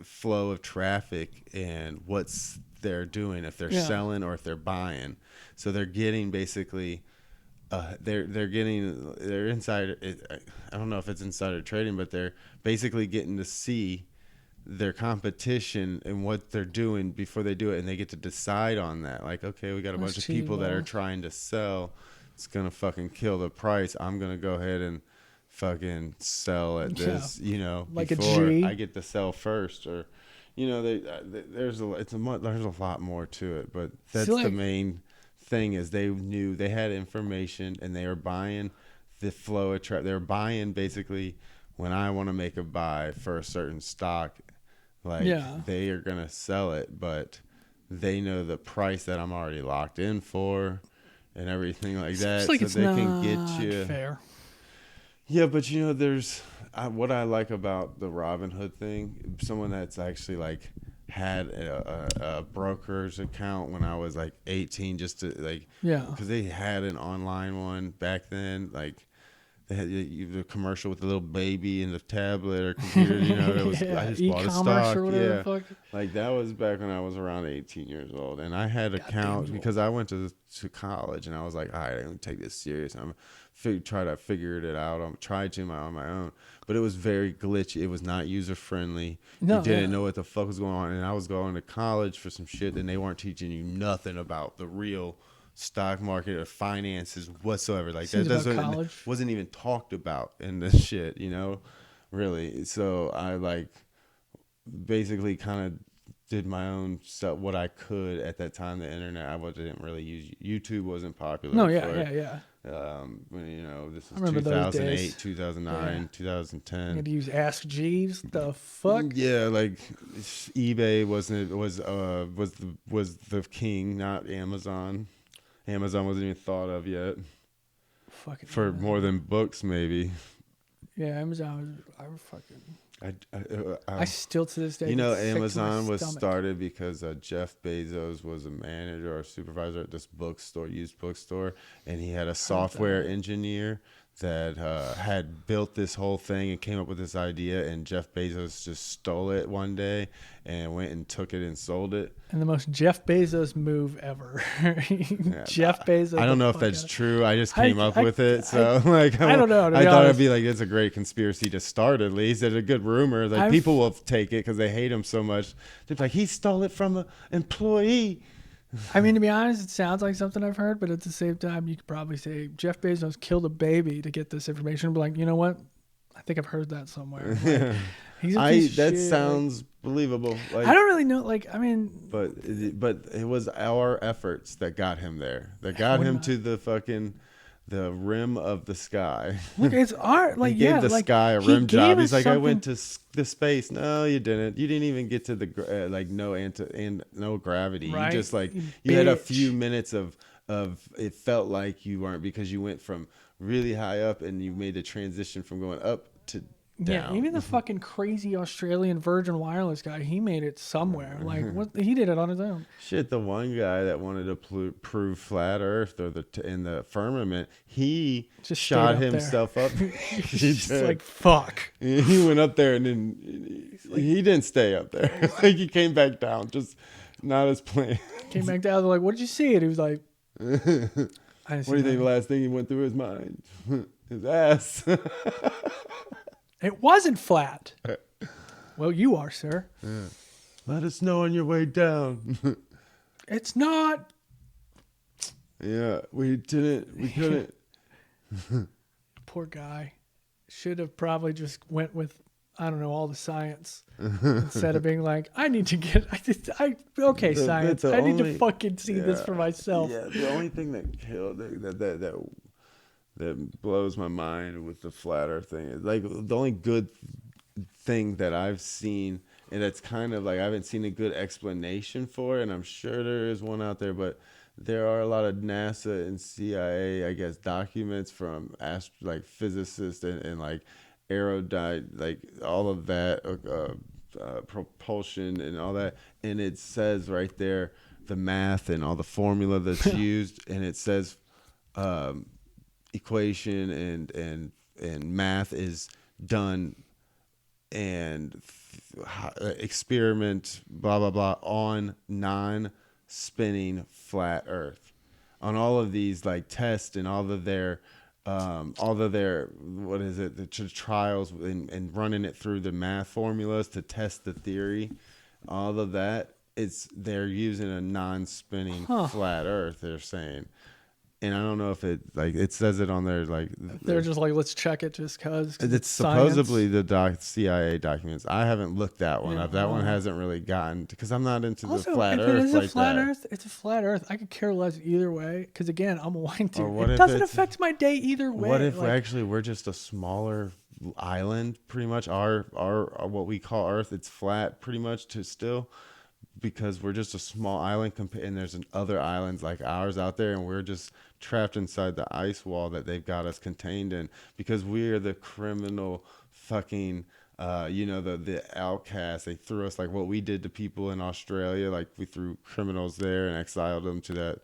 flow of traffic and what's they're doing, if they're selling or if they're buying. So they're getting basically they're getting their insider. I don't know if it's insider trading, but they're basically getting to see their competition and what they're doing before they do it, and they get to decide on that. Like, okay, we got a bunch of people that are trying to sell. It's gonna fucking kill the price. I'm gonna go ahead and fucking sell at this, you know, like before a G. I get to sell first, or, you know, there's a lot more to it, but that's the main thing is they knew they had information, and they were buying the flow of they were buying basically when I want to make a buy for a certain stock, like they are gonna sell it, but they know the price that I'm already locked in for and everything like that, like so they can get you fair. Yeah, but you know, there's what I like about the Robinhood thing. Someone that's actually like had a broker's account when I was like 18, just to like, because they had an online one back then. Like they had the commercial with the little baby and the tablet or computer. You know, it was I just bought a stock. Or whatever the fuck. Like that was back when I was around 18 years old, and I had an account because I went to college, and I was like, all right, I'm gonna take this serious. I'm try to figure it out. I'm trying to on my own, but it was very glitchy. It was not user friendly. You didn't know what the fuck was going on, and I was going to college for some shit, and they weren't teaching you nothing about the real stock market or finances whatsoever. Like that wasn't even talked about in this shit, you know, really. So I like basically kind of did my own stuff, what I could at that time. The internet, I didn't really use YouTube. Wasn't popular. No, yeah. You know, this is 2008, 2009, 2010. You had to use Ask Jeeves. The fuck? Yeah, like eBay was the king, not Amazon. Amazon wasn't even thought of yet. Fucking for more than books, maybe. Yeah, Amazon. I still to this day. You know, Amazon was started because Jeff Bezos was a manager or supervisor at this bookstore, used bookstore, and he had a software engineer that had built this whole thing and came up with this idea, and Jeff Bezos just stole it one day and went and took it and sold it. And the most Jeff Bezos move ever. Jeff Bezos. I don't know if that's true. I just came up with it. So I don't know. I thought it'd be like, it's a great conspiracy to start, at least. It's a good rumor. Like people will take it because they hate him so much. They're like, he stole it from an employee. I mean, to be honest, it sounds like something I've heard, but at the same time, you could probably say Jeff Bezos killed a baby to get this information. But like, you know what? I think I've heard that somewhere. Like, he's a piece of that shit. Sounds believable. Like, I don't really know. Like, I mean, but it was our efforts that got him there. That got him to the rim of the sky. Look, it's art. Like, he gave the sky a rim job. He's like, I went to the space. No, you didn't. You didn't even get to the no gravity. Right? You just you had a few minutes of it felt like you weren't, because you went from really high up and you made the transition from going up to down. Yeah, even the fucking crazy Australian Virgin Wireless guy, he made it somewhere. Like, he did it on his own. Shit, the one guy that wanted to prove flat Earth or in the firmament, he just shot himself up. He's like, fuck. He went up there and then he didn't stay up there. Like, he came back down, just not as planned. Came back down. They're like, what did you see? And he was like, what do you think the last thing he went through his mind? His ass. It wasn't flat. Well, you are, sir. Yeah. Let us know on your way down. It's not. Yeah, we couldn't. Poor guy. Should have probably just went with I don't know, all the science instead of being like, I need to get, okay, science, I need to fucking see this for myself. Yeah, the only thing that killed that blows my mind with the flat Earth thing is like the only good thing that I've seen, and that's kind of like I haven't seen a good explanation for it, and I'm sure there is one out there, but there are a lot of NASA and CIA, I guess, documents from like physicists and like aerodynamic, like all of that, propulsion and all that, and it says right there the math and all the formula that's used, and it says equation and math is done and experiment blah blah blah on non-spinning flat Earth, on all of these like tests and all of their what is it, the trials and running it through the math formulas to test the theory, all of that, they're using a non-spinning flat Earth, they're saying. And I don't know if it says it on there, like they're just like, let's check it just because it's supposedly the CIA documents. I haven't looked that one up. That one hasn't really gotten, because I'm not into the flat Earth. It is like a flat that. Earth. It's a flat Earth. I could care less either way. Because again, I'm a white dude. What It if doesn't affect my day either way. What if actually we're just a smaller island? Pretty much our what we call Earth, it's flat pretty much to still. Because we're just a small island, and there's other islands like ours out there, and we're just trapped inside the ice wall that they've got us contained in, because we are the criminal fucking the outcasts. They threw us like what we did to people in Australia, like we threw criminals there and exiled them to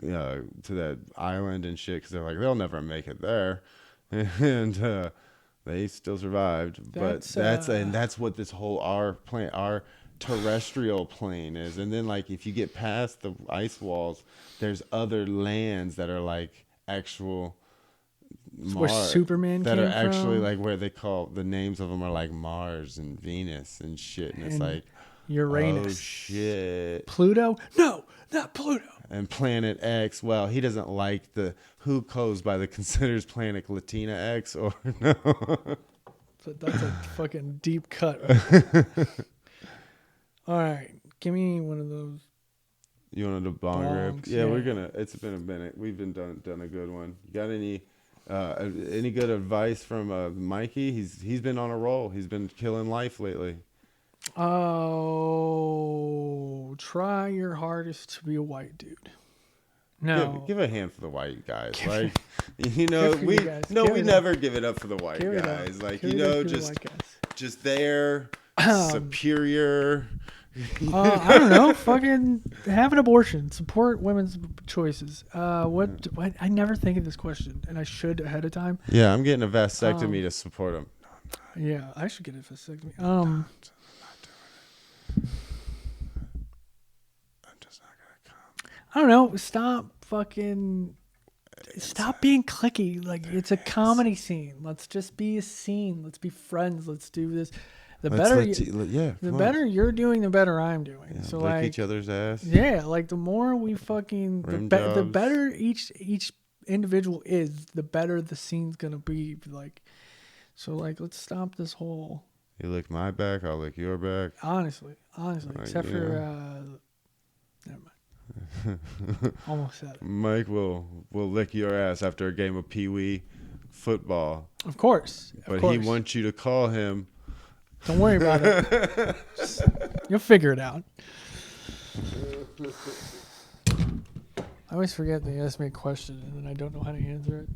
that island and shit, because they're like, they'll never make it there. And they still survived. That's what this whole our terrestrial plane is. And then like if you get past the ice walls, there's other lands that are like actual where Superman that came are actually from. like where they call the names of them are like Mars and Venus and shit, and it's like Uranus. Oh shit. Pluto? No, not Pluto. And Planet X, well, he doesn't like who goes by the considers Planet Latina X or no. So that's a fucking deep cut. All right, give me one of those. You wanted a bong rip? Yeah, we're gonna. It's been a minute. We've been done a good one. You got any good advice from Mikey? He's been on a roll. He's been killing life lately. Oh, try your hardest to be a white dude. No, give a hand for the white guys. Like we never give it up for the white guys. Like just there, superior. I don't know. Fucking have an abortion. Support women's choices. What? I never think of this question, and I should ahead of time. Yeah, I'm getting a vasectomy to support them. Yeah, I should get a vasectomy. I'm just not gonna come. I don't know. Stop being cliquey. Like it's a comedy scene. Let's just be a scene. Let's be friends. Let's do this. The better you're doing, the better I'm doing. Yeah, so lick like each other's ass. Yeah, like the more we fucking the better each individual is, the better the scene's gonna be. Like, so like let's stop this whole. You lick my back, I'll lick your back. Honestly, except for never mind. Almost said it. Mike will lick your ass after a game of Pee-wee football. Of course. He wants you to call him. Don't worry about it. You'll figure it out. I always forget they ask me a question and then I don't know how to answer it.